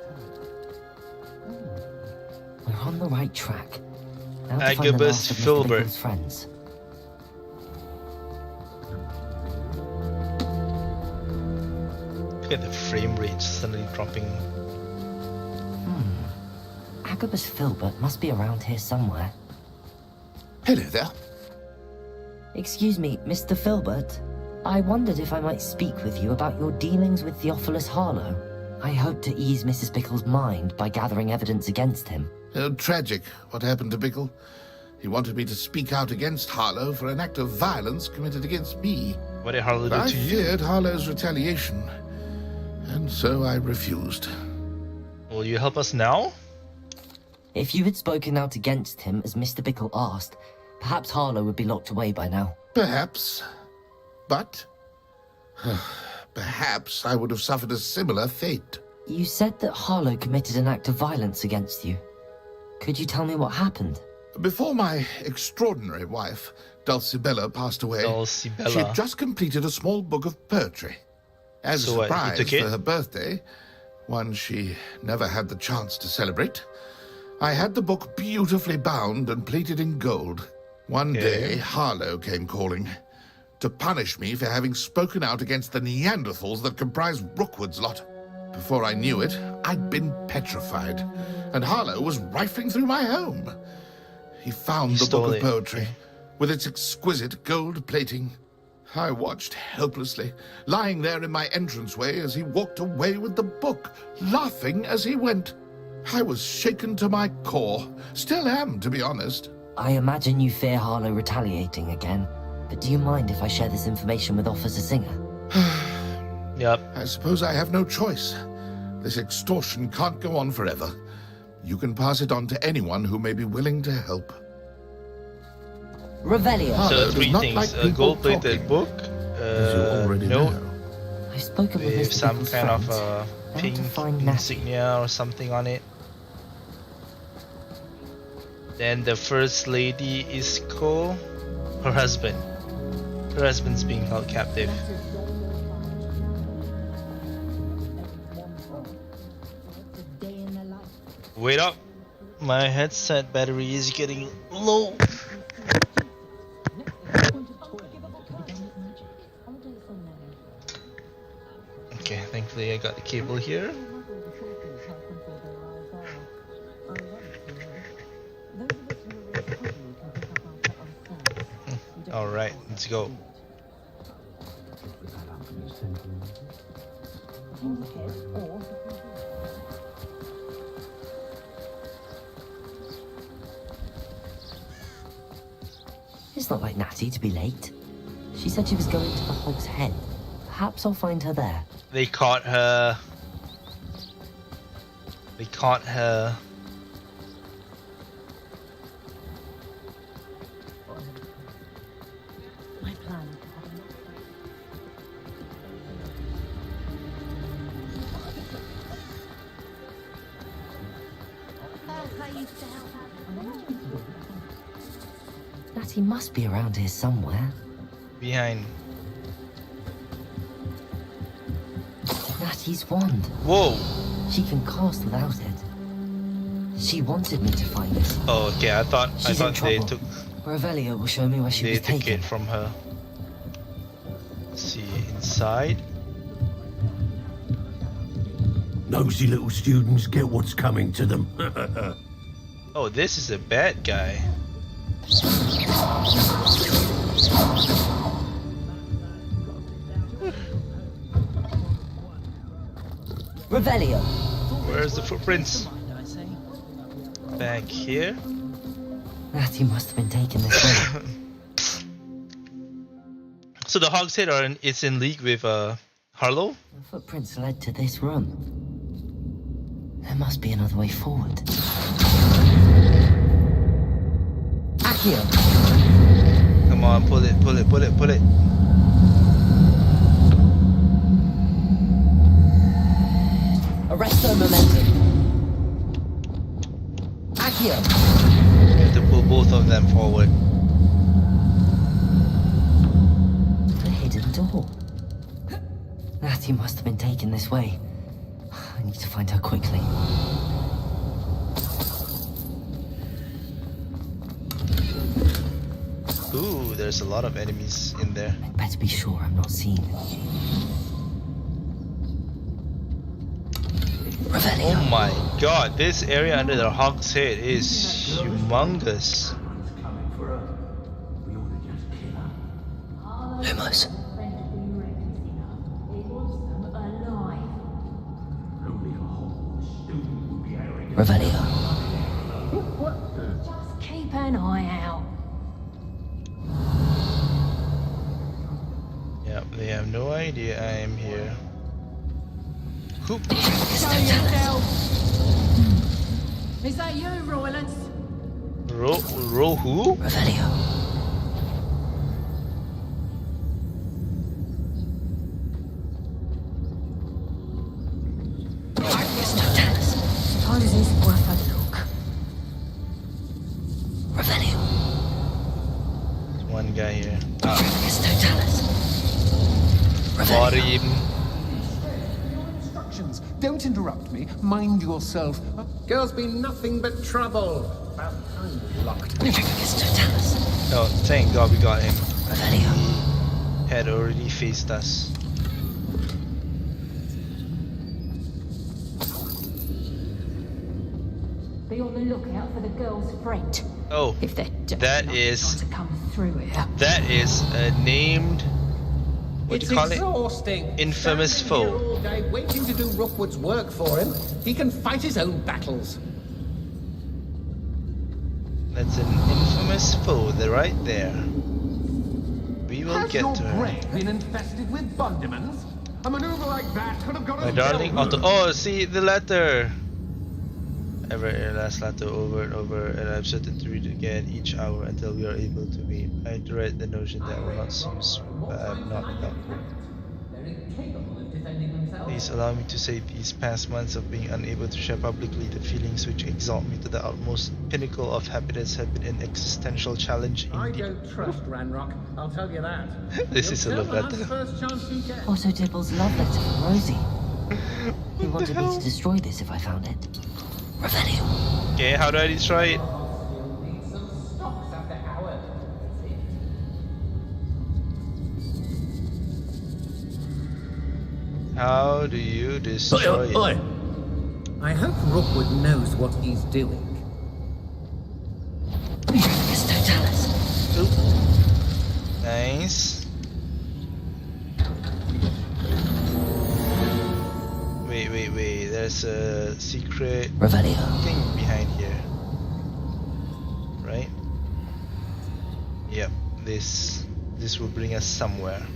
[SPEAKER 4] We're on the right track. Now to find the
[SPEAKER 1] Agabus
[SPEAKER 4] last of Mr.
[SPEAKER 1] Filbert.
[SPEAKER 4] Bickle's friends.
[SPEAKER 1] Look at the frame rate suddenly dropping.
[SPEAKER 4] Agabus Filbert must be around here somewhere.
[SPEAKER 10] Hello there.
[SPEAKER 4] Excuse me, Mr. Filbert. I wondered if I might speak with you about your dealings with Theophilus Harlow. I hope to ease Mrs. Bickle's mind by gathering evidence against him.
[SPEAKER 14] Tragic what happened to Bickle. He wanted me to speak out against Harlow for an act of violence committed against me.
[SPEAKER 1] What did Harlow
[SPEAKER 14] But
[SPEAKER 1] do
[SPEAKER 14] I
[SPEAKER 1] to you?
[SPEAKER 14] feared Harlow's retaliation, and so I refused.
[SPEAKER 1] Will you help us now?
[SPEAKER 4] If you had spoken out against him as Mr. Bickle asked, perhaps Harlow would be locked away by now.
[SPEAKER 14] Perhaps. But perhaps I would have suffered a similar fate.
[SPEAKER 4] You said that Harlow committed an act of violence against you. Could you tell me what happened?
[SPEAKER 14] Before my extraordinary wife, Dulcibella, passed away,
[SPEAKER 1] Dulcibella.
[SPEAKER 14] she had just completed a small book of poetry. As a
[SPEAKER 1] So what, you
[SPEAKER 14] surprise
[SPEAKER 1] took it?
[SPEAKER 14] for her birthday, one she never had the chance to celebrate, I had the book beautifully bound and plated in gold. One day, Harlow came calling to punish me for having spoken out against the Neanderthals that comprise Rookwood's lot. Before I knew it, I'd been petrified, and Harlow was rifling through my home. He found the book of poetry with its exquisite gold plating. I watched helplessly, lying there in my entranceway as he walked away with the book, laughing as he went. I was shaken to my core. Still am, to be honest.
[SPEAKER 4] I imagine you fear Harlow retaliating again, but do you mind if I share this information with Officer Singer?
[SPEAKER 1] Yep.
[SPEAKER 14] I suppose I have no choice. This extortion can't go on forever. You can pass it on to anyone who may be willing to help.
[SPEAKER 4] Revelio.
[SPEAKER 1] So three things: a gold-plated book, note
[SPEAKER 4] I've spoken with
[SPEAKER 1] with
[SPEAKER 4] Mr.
[SPEAKER 1] some
[SPEAKER 4] Pickle's
[SPEAKER 1] kind of
[SPEAKER 4] friends.
[SPEAKER 1] pink
[SPEAKER 4] find Natty.
[SPEAKER 1] insignia or something on it. Then the first lady is Cole, her husband. Her husband's being held captive. Wait up! My headset battery is getting low. Okay, thankfully I got the cable here. Alright, let's go.
[SPEAKER 4] It's not like Natty to be late. She said she was going to the Hog's Head. Perhaps I'll find her there.
[SPEAKER 1] They caught her. They caught her.
[SPEAKER 15] My plan.
[SPEAKER 4] Natty must be around here somewhere.
[SPEAKER 1] Behind.
[SPEAKER 4] Natty's wand.
[SPEAKER 1] Whoa!
[SPEAKER 4] She can cast without it. She wanted me to find it.
[SPEAKER 1] Oh, okay. I thought
[SPEAKER 4] She's in
[SPEAKER 1] they
[SPEAKER 4] trouble.
[SPEAKER 1] took
[SPEAKER 4] Revelio will show me where she
[SPEAKER 1] they
[SPEAKER 4] was
[SPEAKER 1] took
[SPEAKER 4] taken.
[SPEAKER 1] it from her. Let's see inside.
[SPEAKER 12] Nosy little students get what's coming to them.
[SPEAKER 1] Oh, this is a bad guy.
[SPEAKER 4] Revelio.
[SPEAKER 1] Where's the footprints? Back here.
[SPEAKER 4] Natty must have been taken this way.
[SPEAKER 1] So the Hog's Head it's in league with Harlow.
[SPEAKER 4] The footprints led to this room. There must be another way forward. Accio.
[SPEAKER 1] Come on, pull it, pull it, pull it, pull it.
[SPEAKER 4] Arresto momentum. Accio.
[SPEAKER 1] You have to pull both of them forward.
[SPEAKER 4] A hidden door. Natty must have been taken this way. I need to find her quickly.
[SPEAKER 1] Ooh, there's a lot of enemies in there.
[SPEAKER 4] Better be sure I'm not seen.
[SPEAKER 1] Oh my god, this area under the Hog's Head is humongous.
[SPEAKER 4] Lumos. Revelio.
[SPEAKER 15] Just keep an eye out.
[SPEAKER 1] Yep, they have no idea I am here. Who?
[SPEAKER 15] Show yourself. Is that you, Roylance?
[SPEAKER 1] Ro who?
[SPEAKER 4] Revelio.
[SPEAKER 15] Suppose it's worth a look.
[SPEAKER 1] guy here.
[SPEAKER 11] Revelio.
[SPEAKER 10] Instructions. Don't interrupt me. Mind yourself. Girl's been nothing but trouble. About time we locked.
[SPEAKER 1] Oh, thank God we got him. He had already faced us.
[SPEAKER 15] Be on the lookout for the girl's friend.
[SPEAKER 1] Oh,
[SPEAKER 15] If they're
[SPEAKER 1] that is
[SPEAKER 15] to come through here.
[SPEAKER 1] a named, what do you call
[SPEAKER 10] exhausting.
[SPEAKER 1] it? Infamous
[SPEAKER 10] Standing here
[SPEAKER 1] foe.
[SPEAKER 10] all day waiting to do Rookwood's work for him. He can fight his own battles.
[SPEAKER 1] That's an infamous foe. They're right there. We will get to her.
[SPEAKER 10] brain been infested with bundimans? A maneuver like that could have got
[SPEAKER 1] My darling Otto. Oh, see the letter. I read your last letter over and over, and I'm certain to read it again each hour until we are able to meet. I dread the notion that I will not see you soon, but I am not without hope. Please allow me to say these past months of being unable to share publicly the feelings which exalt me to the utmost pinnacle of happiness have been an existential challenge
[SPEAKER 10] I
[SPEAKER 1] indeed.
[SPEAKER 10] don't trust Ranrock, I'll tell you that.
[SPEAKER 1] This is a love letter.
[SPEAKER 10] First chance you get.
[SPEAKER 4] Otto Dibble's love letter from Rosie. He wanted me to destroy this if I found it. Revelio.
[SPEAKER 1] Okay, how do I destroy it? How do you destroy it?
[SPEAKER 10] I hope Rookwood knows what he's doing.
[SPEAKER 1] Oop. Nice. Wait. There's a secret thing behind here. Right? Yep. This will bring us somewhere.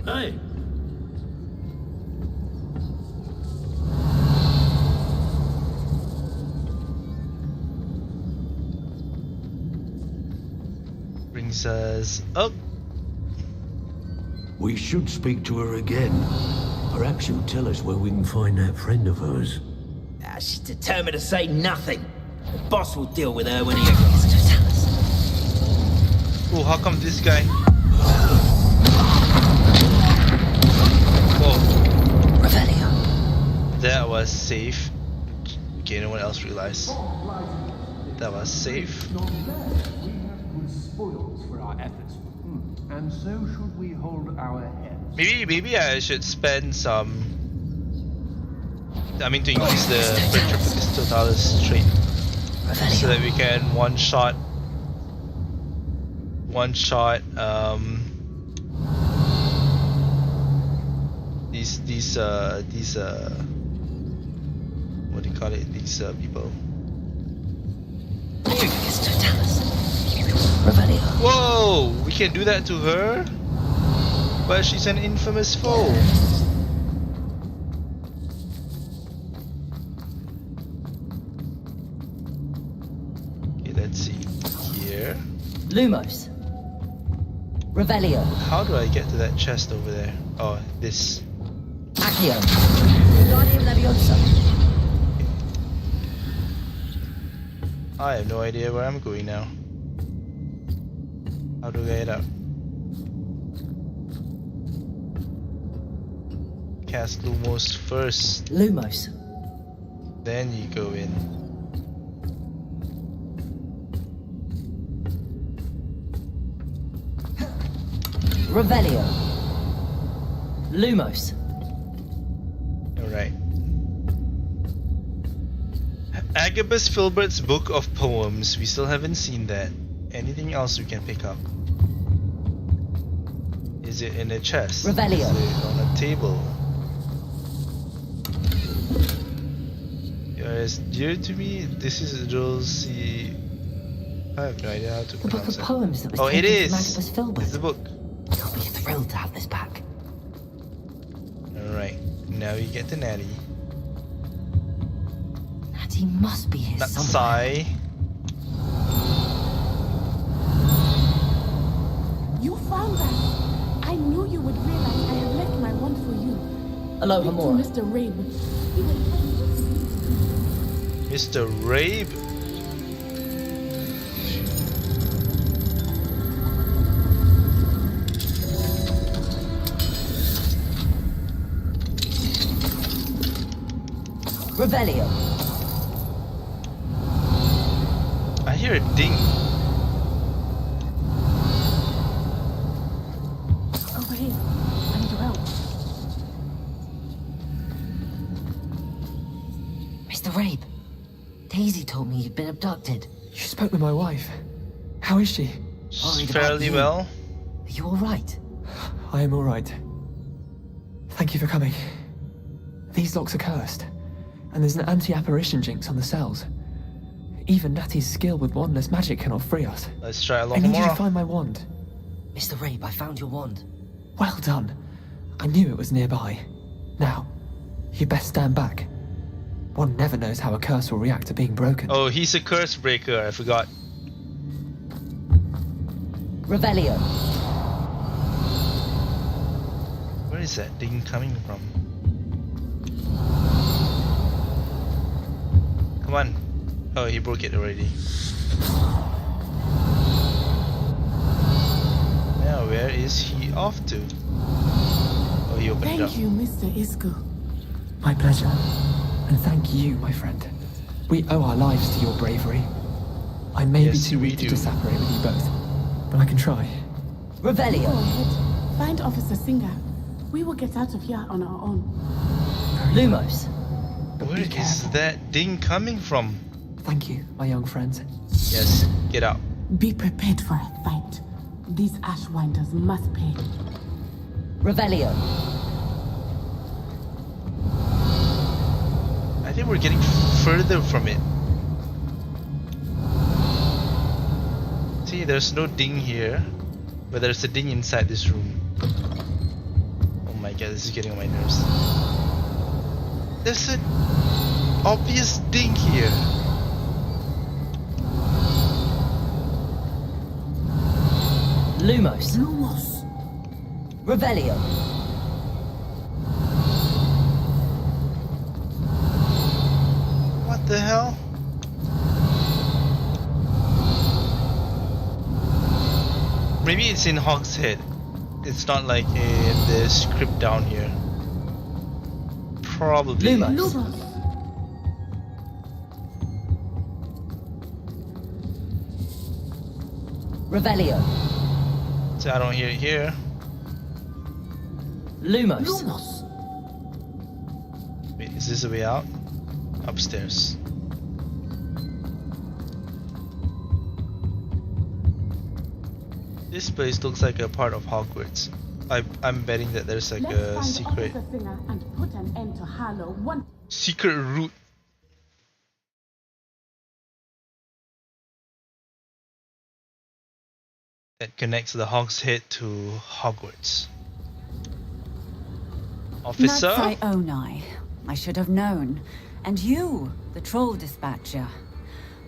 [SPEAKER 12] Hey!
[SPEAKER 1] Brings us up.
[SPEAKER 12] We should speak to her again. Perhaps she'll tell us where we can find that friend of hers.
[SPEAKER 16] She's determined to say nothing. The boss will deal with her when he agrees.
[SPEAKER 1] Oh, how come this guy? Whoa. That was safe. Okay, no one else realized. That was safe.
[SPEAKER 10] We have good spoils for our efforts. And so should we hold our heads.
[SPEAKER 1] Maybe I should spend some. I mean, to increase the pressure for this Totalis trait, so that we can one shot these what do you call it? These people. Whoa! We can do that to her, but she's an infamous foe. Okay, let's see here.
[SPEAKER 4] Lumos. Revelio.
[SPEAKER 1] How do I get to that chest over there? Oh, this.
[SPEAKER 4] Accio. Guardian Leviosa.
[SPEAKER 1] I have no idea where I'm going now. How do I get out? Cast Lumos first.
[SPEAKER 4] Lumos.
[SPEAKER 1] Then you go in.
[SPEAKER 4] Revelio. Lumos.
[SPEAKER 1] Alright. Agabus Filbert's book of poems. We still haven't seen that. Anything else we can pick up? Is it in a chest?
[SPEAKER 4] Revelio.
[SPEAKER 1] Is it on a table? As dear to me, this is Rosie. I have no idea how to
[SPEAKER 4] The book
[SPEAKER 1] pronounce
[SPEAKER 4] of
[SPEAKER 1] it.
[SPEAKER 4] poems that was
[SPEAKER 1] Oh, it
[SPEAKER 4] taken
[SPEAKER 1] is.
[SPEAKER 4] from Agabus Filbert.
[SPEAKER 1] It's the book.
[SPEAKER 4] I'll be thrilled to have this back.
[SPEAKER 1] Alright, now you get to Natty.
[SPEAKER 4] Natty must be here
[SPEAKER 1] That's
[SPEAKER 4] somewhere.
[SPEAKER 1] Sai.
[SPEAKER 3] You found that. I knew you would realize I have left my wand for you.
[SPEAKER 4] Aloha
[SPEAKER 3] Speak to
[SPEAKER 4] Mora.
[SPEAKER 3] Mr. Rabe. He will help you.
[SPEAKER 1] Mr. Rabe.
[SPEAKER 4] Revelio.
[SPEAKER 1] I hear a ding.
[SPEAKER 3] Over here. I need your help.
[SPEAKER 4] Mr. Rabe, Daisy told me you'd been abducted.
[SPEAKER 17] You spoke with my wife. How is she?
[SPEAKER 1] She's fairly well.
[SPEAKER 4] Are you alright?
[SPEAKER 17] I am alright. Thank you for coming. These locks are cursed, and there's an anti-apparition jinx on the cells. Even Natty's skill with wandless magic cannot free us.
[SPEAKER 1] Let's try a
[SPEAKER 17] I
[SPEAKER 1] lot
[SPEAKER 17] need you
[SPEAKER 1] more.
[SPEAKER 17] to find my wand.
[SPEAKER 4] Mr. Rabe, I found your wand.
[SPEAKER 17] Well done. I knew it was nearby. Now, you best stand back. One never knows how a curse will react to being broken.
[SPEAKER 1] Oh, he's a curse breaker. I forgot.
[SPEAKER 4] Revelio.
[SPEAKER 1] Where is that ding coming from? Come on. Oh, he broke it already. Now, where is he off to? Oh, he opened it up.
[SPEAKER 3] Thank you, Mr. Isco.
[SPEAKER 17] My pleasure. And thank you, my friend. We owe our lives to your bravery. I may be too weak to separate with you both, but I can try.
[SPEAKER 4] Revelio.
[SPEAKER 3] Go ahead. Find Officer Singer. We will get out of here on our own.
[SPEAKER 4] Lumos.
[SPEAKER 1] Where is that ding coming from?
[SPEAKER 17] Thank you, my young friends.
[SPEAKER 1] Yes, get out.
[SPEAKER 3] Be prepared for a fight. These Ashwinders must pay.
[SPEAKER 4] Revelio.
[SPEAKER 1] I think we're getting further from it. See, there's no ding here, but there's a ding inside this room. Oh my god, this is getting on my nerves. There's an obvious ding here.
[SPEAKER 4] Lumos.
[SPEAKER 3] Lumos.
[SPEAKER 4] Revelio.
[SPEAKER 1] What the hell? Maybe it's in Hogshead. It's not like in the script down here. Probably.
[SPEAKER 3] Lumos.
[SPEAKER 4] Revelio.
[SPEAKER 1] So I don't hear it here.
[SPEAKER 4] Lumos.
[SPEAKER 3] Lumos.
[SPEAKER 1] Wait, is this the way out? Upstairs. This place looks like a part of Hogwarts. I'm betting that there's like a secret
[SPEAKER 3] Officer Singer and put an end to Harlow one.
[SPEAKER 1] secret route. That connects the Hogshead to Hogwarts. Officer?
[SPEAKER 6] Natsai Onai. I should have known. And you, the troll dispatcher.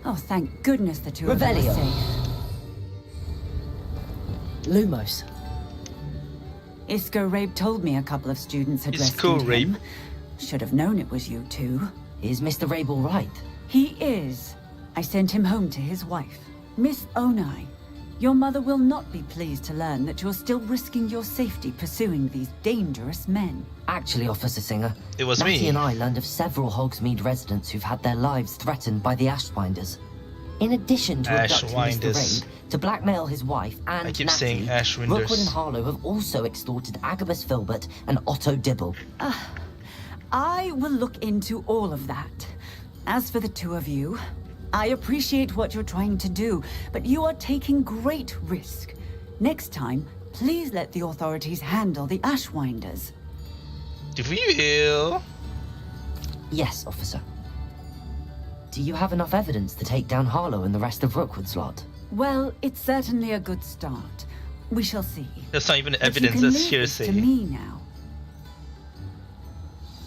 [SPEAKER 6] Oh, thank goodness the two of them
[SPEAKER 4] Revelio.
[SPEAKER 6] are safe.
[SPEAKER 4] Lumos.
[SPEAKER 6] Isco Rabe told me a couple of students had
[SPEAKER 1] Isco
[SPEAKER 6] rescued him.
[SPEAKER 1] Rabe?
[SPEAKER 6] Should have known it was you two.
[SPEAKER 4] Is Mr. Rabe all right?
[SPEAKER 6] He is. I sent him home to his wife. Miss Onai, your mother will not be pleased to learn that you're still risking your safety pursuing these dangerous men.
[SPEAKER 4] Actually, Officer Singer,
[SPEAKER 1] It was
[SPEAKER 4] Natty
[SPEAKER 1] me.
[SPEAKER 4] and I learned of several Hogsmeade residents who've had their lives threatened by the Ashwinders. In addition to abducting Mr.
[SPEAKER 1] Ashwinders.
[SPEAKER 4] Rabe, to blackmail his wife and
[SPEAKER 1] I keep
[SPEAKER 4] Natty,
[SPEAKER 1] saying Ashwinders.
[SPEAKER 4] Rookwood and Harlow have also extorted Agabus Filbert and Otto Dibble.
[SPEAKER 6] I will look into all of that. As for the two of you, I appreciate what you're trying to do, but you are taking great risk. Next time, please let the authorities handle the Ashwinders.
[SPEAKER 1] We will.
[SPEAKER 4] Yes, officer. Do you have enough evidence to take down Harlow and the rest of Rookwood's lot?
[SPEAKER 6] Well, it's certainly a good start. We shall see.
[SPEAKER 1] That's not even
[SPEAKER 6] But
[SPEAKER 1] evidence,
[SPEAKER 6] you can
[SPEAKER 1] that's
[SPEAKER 6] leave this
[SPEAKER 1] hearsay.
[SPEAKER 6] to me now.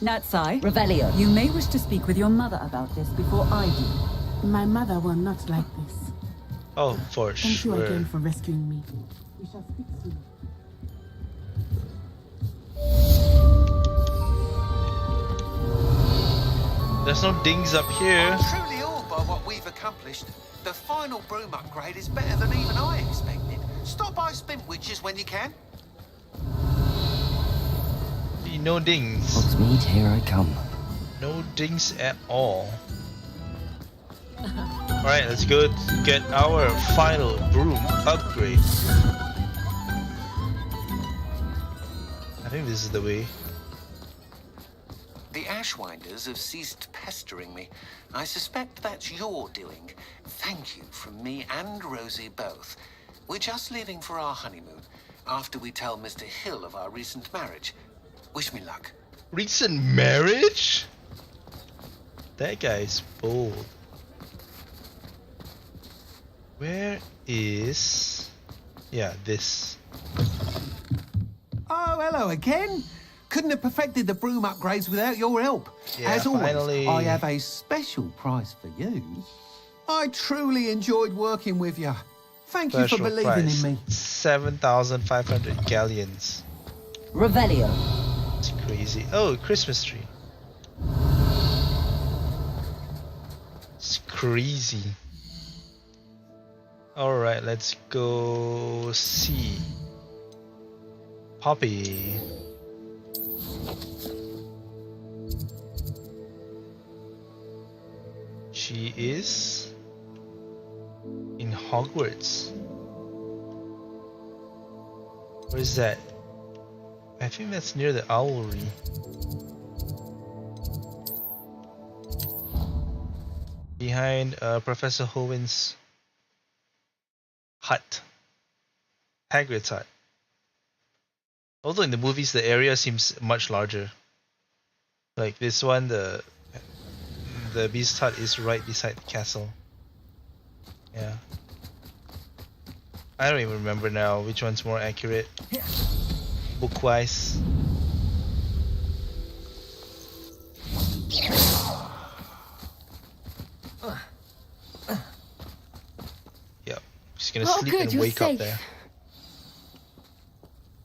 [SPEAKER 6] Natsai,
[SPEAKER 4] Revelio.
[SPEAKER 6] you may wish to speak with your mother about this before I do.
[SPEAKER 3] My mother will not like this.
[SPEAKER 1] Oh, for
[SPEAKER 3] Thank you
[SPEAKER 1] sure.
[SPEAKER 3] again for rescuing me. We shall speak soon.
[SPEAKER 1] There's no dings up here.
[SPEAKER 18] I'm truly awed by what we've accomplished. The final broom upgrade is better than even I expected. Stop by Spintwitches when you can.
[SPEAKER 1] No dings.
[SPEAKER 4] Hogsmeade, here I come.
[SPEAKER 1] No dings at all. Alright, let's go get our final broom upgrade. I think this is the way.
[SPEAKER 18] The Ashwinders have ceased pestering me. I suspect that's your doing. Thank you from me and Rosie both. We're just leaving for our honeymoon after we tell Mr. Hill of our recent marriage. Wish me luck.
[SPEAKER 1] Recent marriage? That guy's bold. Where is... Yeah, this.
[SPEAKER 11] Oh, hello again. Couldn't have perfected the broom upgrades without your help.
[SPEAKER 1] Yeah,
[SPEAKER 11] As always,
[SPEAKER 1] finally.
[SPEAKER 11] I have a special prize for you. I truly enjoyed working with you. Thank you for
[SPEAKER 1] Special
[SPEAKER 11] believing
[SPEAKER 1] price.
[SPEAKER 11] in me.
[SPEAKER 1] 7,500 galleons.
[SPEAKER 4] Revelio.
[SPEAKER 1] It's crazy. Oh, Christmas tree. It's crazy. Alright, let's go see Poppy. She is in Hogwarts. Where is that? I think that's near the Owlry. Behind Professor Howen's hut. Hagrid's hut. Although in the movies the area seems much larger. Like this one, the Beast Hut is right beside the castle. Yeah. I don't even remember now which one's more accurate. Book-wise. Yep. She's gonna sleep
[SPEAKER 5] good,
[SPEAKER 1] and
[SPEAKER 5] you're
[SPEAKER 1] wake up
[SPEAKER 5] safe.
[SPEAKER 1] there.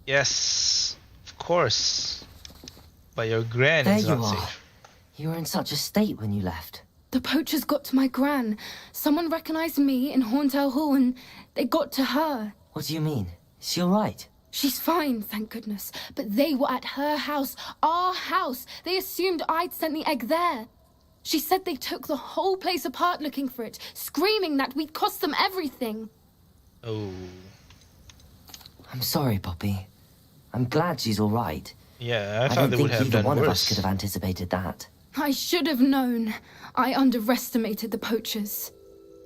[SPEAKER 1] Yes, of course. But your gran
[SPEAKER 4] There
[SPEAKER 1] is
[SPEAKER 4] you
[SPEAKER 1] not
[SPEAKER 4] are.
[SPEAKER 1] safe.
[SPEAKER 4] You were in such a state when you left.
[SPEAKER 5] The poachers got to my gran. Someone recognized me in Horntail Hall and they got to her.
[SPEAKER 4] What do you mean? Is she alright?
[SPEAKER 5] She's fine, thank goodness. But they were at her house, our house. They assumed I'd sent the egg there. She said they took the whole place apart looking for it, screaming that we'd cost them everything.
[SPEAKER 1] Oh.
[SPEAKER 4] I'm sorry, Poppy. I'm glad she's alright.
[SPEAKER 1] Yeah, I
[SPEAKER 4] I
[SPEAKER 1] thought
[SPEAKER 4] don't
[SPEAKER 1] they
[SPEAKER 4] think
[SPEAKER 1] would have
[SPEAKER 4] either
[SPEAKER 1] done
[SPEAKER 4] one of us
[SPEAKER 1] worse.
[SPEAKER 4] could have anticipated that.
[SPEAKER 5] I should have known. I underestimated the poachers.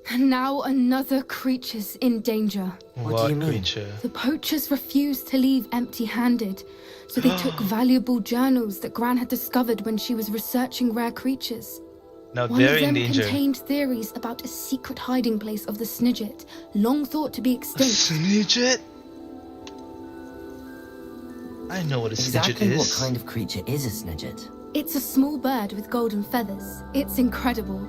[SPEAKER 5] And now another creature's in danger.
[SPEAKER 1] What do you mean? Creature?
[SPEAKER 5] The poachers refused to leave empty-handed, so they took valuable journals that Gran had discovered when she was researching rare creatures.
[SPEAKER 1] Now
[SPEAKER 5] One
[SPEAKER 1] they're
[SPEAKER 5] of
[SPEAKER 1] in
[SPEAKER 5] them
[SPEAKER 1] danger.
[SPEAKER 5] contained theories about a secret hiding place of the Snidget, long thought to be extinct.
[SPEAKER 1] Snidget? I know what a
[SPEAKER 4] Exactly
[SPEAKER 1] Snidget
[SPEAKER 4] what
[SPEAKER 1] is.
[SPEAKER 4] kind of creature is a Snidget?
[SPEAKER 5] It's a small bird with golden feathers. It's incredible.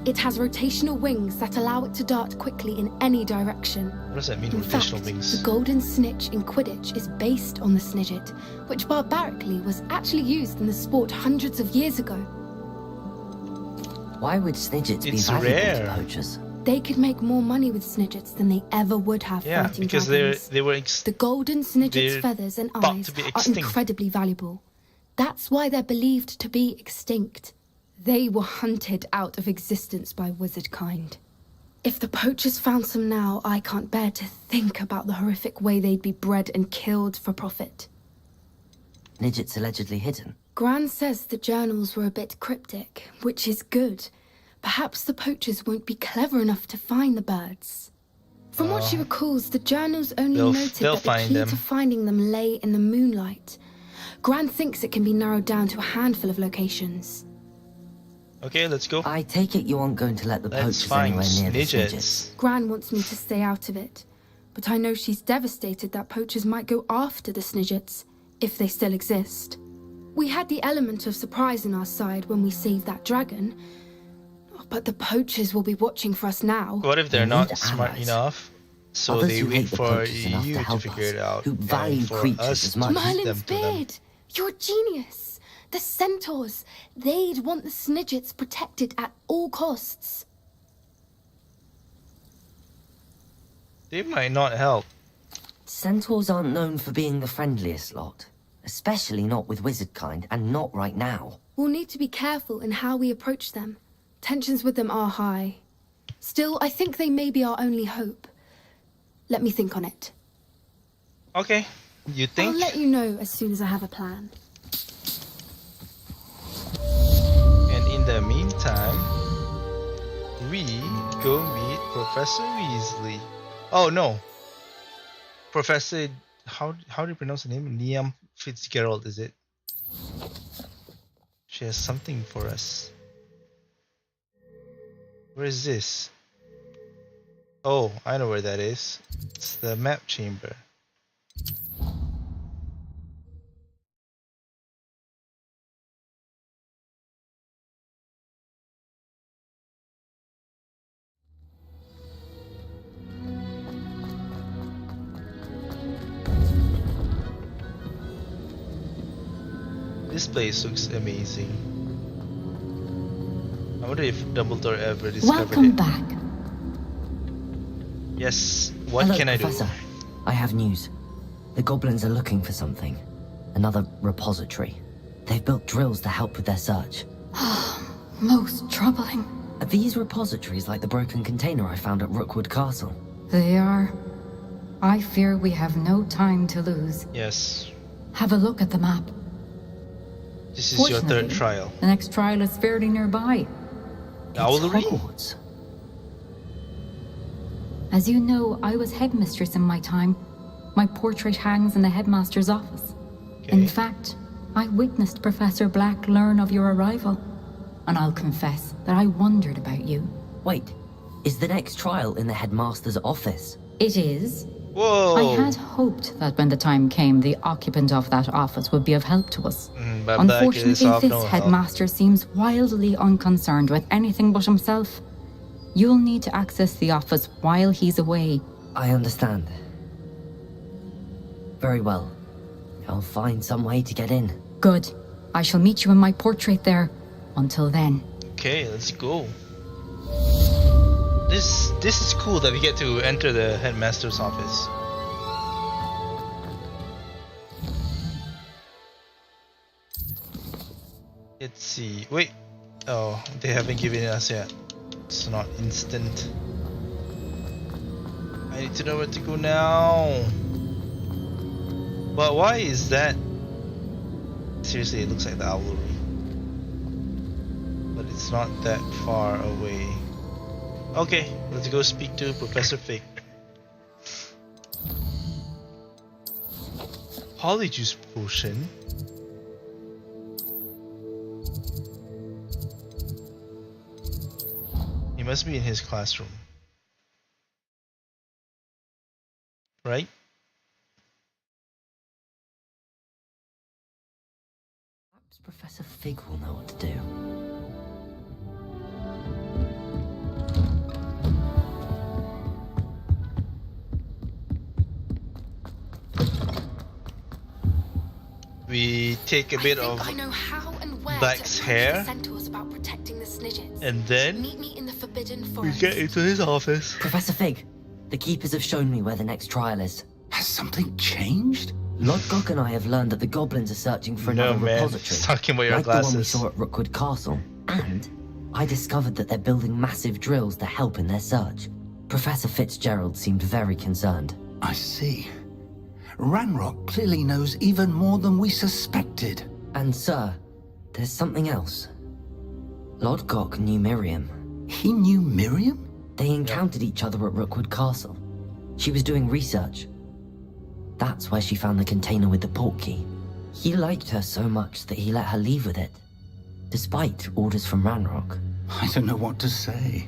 [SPEAKER 5] It has rotational wings that allow it to dart quickly in any direction.
[SPEAKER 1] What does that mean,
[SPEAKER 5] In
[SPEAKER 1] rotational
[SPEAKER 5] fact,
[SPEAKER 1] wings?
[SPEAKER 5] the golden snitch in Quidditch is based on the Snidget, which barbarically was actually used in the sport hundreds of years ago.
[SPEAKER 4] Why would Snidgets be
[SPEAKER 1] It's
[SPEAKER 4] valuable
[SPEAKER 1] rare.
[SPEAKER 4] to poachers?
[SPEAKER 5] They could make more money with Snidgets than they ever would have
[SPEAKER 1] Yeah,
[SPEAKER 5] fighting
[SPEAKER 1] because
[SPEAKER 5] dragons.
[SPEAKER 1] they were
[SPEAKER 5] The golden Snidget's
[SPEAKER 1] they're
[SPEAKER 5] feathers and
[SPEAKER 1] thought
[SPEAKER 5] eyes
[SPEAKER 1] to be
[SPEAKER 5] are
[SPEAKER 1] extinct.
[SPEAKER 5] incredibly valuable. That's why they're believed to be extinct. They were hunted out of existence by wizard kind. If the poachers found some now, I can't bear to think about the horrific way they'd be bred and killed for profit.
[SPEAKER 4] Snidgets allegedly hidden.
[SPEAKER 5] Gran says the journals were a bit cryptic, which is good. Perhaps the poachers won't be clever enough to find the birds. From what she recalls, the journals only
[SPEAKER 1] They'll
[SPEAKER 5] noted that the
[SPEAKER 1] find
[SPEAKER 5] key
[SPEAKER 1] them.
[SPEAKER 5] to finding them lay in the moonlight. Gran thinks it can be narrowed down to a handful of locations.
[SPEAKER 1] Okay, let's go.
[SPEAKER 4] I take it you aren't going to let the
[SPEAKER 1] Let's
[SPEAKER 4] poachers
[SPEAKER 1] find
[SPEAKER 4] anywhere near the
[SPEAKER 1] Snidgets.
[SPEAKER 4] Snidgets.
[SPEAKER 5] Gran wants me to stay out of it, but I know she's devastated that poachers might go after the Snidgets, if they still exist. We had the element of surprise on our side when we saved that dragon, but the poachers will be watching for us now.
[SPEAKER 1] What if they're
[SPEAKER 4] We
[SPEAKER 1] not
[SPEAKER 4] need
[SPEAKER 1] smart
[SPEAKER 4] allies.
[SPEAKER 1] enough? So
[SPEAKER 4] Others
[SPEAKER 1] they
[SPEAKER 4] who
[SPEAKER 1] wait
[SPEAKER 4] hate the
[SPEAKER 1] for
[SPEAKER 4] poachers enough to
[SPEAKER 1] you to
[SPEAKER 4] help
[SPEAKER 1] figure
[SPEAKER 4] us,
[SPEAKER 1] it out,
[SPEAKER 4] who
[SPEAKER 1] and
[SPEAKER 4] value
[SPEAKER 1] for
[SPEAKER 4] creatures
[SPEAKER 1] us
[SPEAKER 4] as
[SPEAKER 1] to
[SPEAKER 4] much.
[SPEAKER 1] lead them
[SPEAKER 5] Merlin's
[SPEAKER 1] to them.
[SPEAKER 5] beard! You're a genius! The centaurs! They'd want the Snidgets protected at all costs.
[SPEAKER 1] They might not help.
[SPEAKER 4] Centaurs aren't known for being the friendliest lot. Especially not with wizard kind, and not right now.
[SPEAKER 5] We'll need to be careful in how we approach them. Tensions with them are high. Still, I think they may be our only hope. Let me think on it.
[SPEAKER 1] Okay, you think?
[SPEAKER 5] I'll let you know as soon as I have a plan.
[SPEAKER 1] And in the meantime, we go meet Professor Weasley. Oh no, Professor. How do you pronounce the name? Liam Fitzgerald, is it? She has something for us. Where is this? Oh, I know where that is. It's the map chamber. This place looks amazing. I wonder if Dumbledore ever discovered
[SPEAKER 4] Welcome
[SPEAKER 1] it.
[SPEAKER 4] back.
[SPEAKER 1] Yes, what
[SPEAKER 4] Hello,
[SPEAKER 1] can I do?
[SPEAKER 4] Professor. I have news. The goblins are looking for something. Another repository. They've built drills to help with their search.
[SPEAKER 15] Most troubling.
[SPEAKER 4] Are these repositories like the broken container I found at Rookwood Castle?
[SPEAKER 15] They are. I fear we have no time to lose.
[SPEAKER 1] Yes.
[SPEAKER 15] Have a look at the map.
[SPEAKER 1] This is your third
[SPEAKER 15] Fortunately,
[SPEAKER 1] trial.
[SPEAKER 15] The next trial is fairly nearby.
[SPEAKER 1] Hogwarts.
[SPEAKER 15] As you know, I was headmistress in my time. My portrait hangs in the headmaster's office. In fact, I witnessed Professor Black learn of your arrival. And I'll confess that I wondered about you.
[SPEAKER 4] Wait, is the next trial in the headmaster's office?
[SPEAKER 15] It is.
[SPEAKER 1] Whoa.
[SPEAKER 15] I had hoped that when the time came, the occupant of that office would be of help to us.
[SPEAKER 1] But
[SPEAKER 15] Unfortunately,
[SPEAKER 1] Black is of
[SPEAKER 15] this
[SPEAKER 1] no help.
[SPEAKER 15] headmaster seems wildly unconcerned with anything but himself. You'll need to access the office while he's away.
[SPEAKER 4] I understand. Very well. I'll find some way to get in.
[SPEAKER 15] Good. I shall meet you in my portrait there. Until then.
[SPEAKER 1] Okay, let's go. This is cool that we get to enter the headmaster's office. Let's see. Wait. Oh, they haven't given it us yet. It's not instant. I need to know where to go now. But why is that? Seriously, it looks like the Owlery. But it's not that far away. Okay, let's go speak to Professor Fig. Polyjuice potion. He must be in his classroom. Right?
[SPEAKER 4] Perhaps Professor Fig will know what to do.
[SPEAKER 1] We take a bit of
[SPEAKER 5] I know how and where
[SPEAKER 1] Black's
[SPEAKER 5] to
[SPEAKER 1] hair,
[SPEAKER 5] the centaurs about protecting the Snidgets.
[SPEAKER 1] and then
[SPEAKER 5] Meet me in the Forbidden
[SPEAKER 1] we
[SPEAKER 5] Forest.
[SPEAKER 1] get into his office.
[SPEAKER 4] Professor Fig, the keepers have shown me where the next trial is.
[SPEAKER 11] Has something changed?
[SPEAKER 4] Lodgok and I have learned that the goblins are searching for
[SPEAKER 1] No,
[SPEAKER 4] another
[SPEAKER 1] man.
[SPEAKER 4] repository.
[SPEAKER 1] Talking about your
[SPEAKER 4] like the one we
[SPEAKER 1] glasses.
[SPEAKER 4] saw at Rookwood Castle. And I discovered that they're building massive drills to help in their search. Professor Fitzgerald seemed very concerned.
[SPEAKER 11] I see. Ranrock clearly knows even more than we suspected.
[SPEAKER 4] And sir, there's something else. Lodgok knew Miriam.
[SPEAKER 11] He knew Miriam?
[SPEAKER 4] They encountered each other at Rookwood Castle. She was doing research. That's where she found the container with the portkey. He liked her so much that he let her leave with it, despite orders from Ranrock.
[SPEAKER 11] I don't know what to say.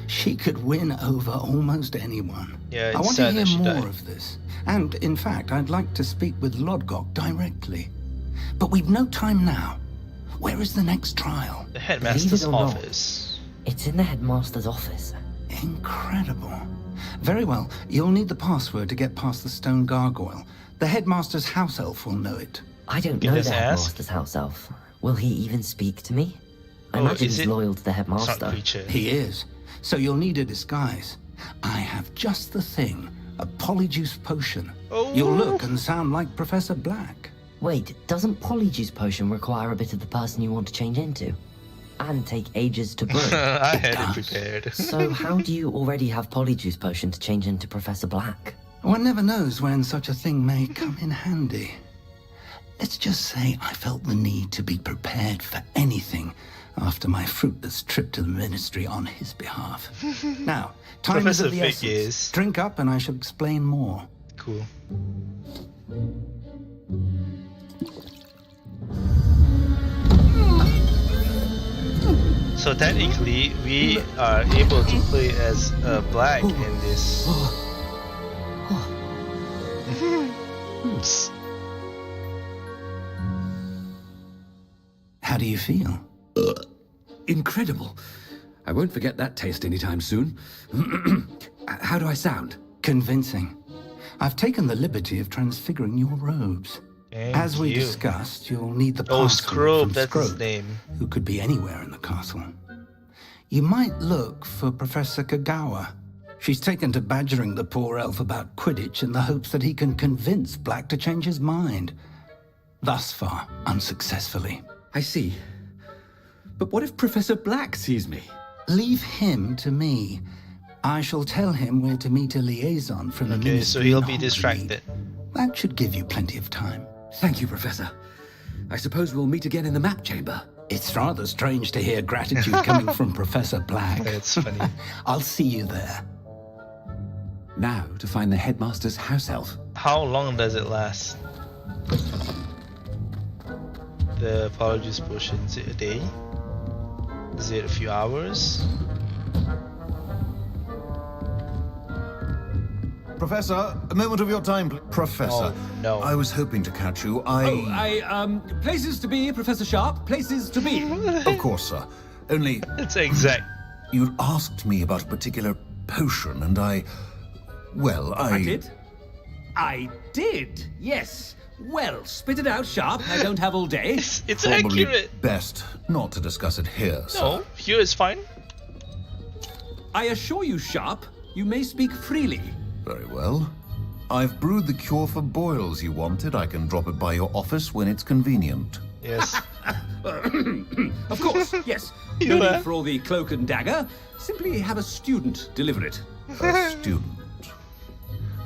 [SPEAKER 11] She could win over almost anyone.
[SPEAKER 1] Yeah,
[SPEAKER 11] I
[SPEAKER 1] it's
[SPEAKER 11] want to
[SPEAKER 1] sad
[SPEAKER 11] hear
[SPEAKER 1] that she
[SPEAKER 11] more
[SPEAKER 1] died.
[SPEAKER 11] of this. And, in fact, I'd like to speak with Lodgok directly. But we've no time now. Where is the next trial?
[SPEAKER 1] The headmaster's
[SPEAKER 4] Believe it or not,
[SPEAKER 1] office.
[SPEAKER 4] It's in the headmaster's office.
[SPEAKER 11] Incredible. Very well. You'll need the password to get past the stone gargoyle. The headmaster's house elf will know it.
[SPEAKER 4] I don't
[SPEAKER 1] Can
[SPEAKER 4] know
[SPEAKER 1] just
[SPEAKER 4] the
[SPEAKER 1] ask?
[SPEAKER 4] headmaster's house elf. Will he even speak to me? I
[SPEAKER 1] Oh,
[SPEAKER 4] imagine
[SPEAKER 1] is
[SPEAKER 4] he's
[SPEAKER 1] it-
[SPEAKER 4] loyal to the
[SPEAKER 1] It's not
[SPEAKER 4] headmaster.
[SPEAKER 1] creature.
[SPEAKER 11] He is. So you'll need a disguise. I have just the thing. A polyjuice potion.
[SPEAKER 1] Oh.
[SPEAKER 11] You'll look and sound like Professor Black.
[SPEAKER 4] Wait, doesn't Polyjuice Potion require a bit of the person you want to change into? And take ages to brew?
[SPEAKER 1] I had it prepared.
[SPEAKER 4] So how do you already have Polyjuice Potion to change into Professor Black?
[SPEAKER 19] One never knows when such a thing may come in handy. Let's just say I felt the need to be prepared for anything after my fruitless trip to the Ministry on his behalf. Now, time is of the essence. Drink up and I shall explain more.
[SPEAKER 1] Cool. So technically, we are able to play as Black in this. Oops.
[SPEAKER 19] How do you feel?
[SPEAKER 20] Incredible. I won't forget that taste anytime soon. How do I sound?
[SPEAKER 19] Convincing. I've taken the liberty of transfiguring your robes. As we discussed, you'll need the password from
[SPEAKER 1] that's his name.
[SPEAKER 19] who could be anywhere in the castle. You might look for Professor Kagawa. She's taken to badgering the poor elf about Quidditch in the hopes that he can convince Black to change his mind. Thus far, unsuccessfully.
[SPEAKER 20] I see. But what if Professor Black sees me?
[SPEAKER 19] Leave him to me. I shall tell him where to meet a liaison from the Ministry.
[SPEAKER 1] Okay, so he'll be distracted.
[SPEAKER 19] That should give you plenty of time.
[SPEAKER 20] Thank you, Professor. I suppose we'll meet again in the map chamber.
[SPEAKER 19] It's rather strange to hear gratitude coming from Professor Black.
[SPEAKER 1] That's funny.
[SPEAKER 19] I'll see you there.
[SPEAKER 20] Now to find the headmaster's house elf.
[SPEAKER 1] How long does it last? The Polyjuice Potion, is it a day? Is it a few hours?
[SPEAKER 21] Professor, a moment of your time, Professor.
[SPEAKER 1] Oh, no.
[SPEAKER 21] I was hoping to catch you.
[SPEAKER 20] Places to be, Professor Sharp. Places to be.
[SPEAKER 21] Of course, sir. Only...
[SPEAKER 1] It's exact.
[SPEAKER 21] You'd asked me about a particular potion, and I
[SPEAKER 20] did? I did, yes. Well, spit it out, Sharp. I don't have all day.
[SPEAKER 1] It's
[SPEAKER 21] Probably
[SPEAKER 1] accurate.
[SPEAKER 21] best not to discuss it here, sir.
[SPEAKER 1] No, here is fine.
[SPEAKER 20] I assure you, Sharp, you may speak freely.
[SPEAKER 21] Very well. I've brewed the cure for boils you wanted. I can drop it by your office when it's convenient.
[SPEAKER 1] Yes.
[SPEAKER 20] Of course, yes. No need for all the cloak and dagger. Simply have a student deliver it.
[SPEAKER 21] A student.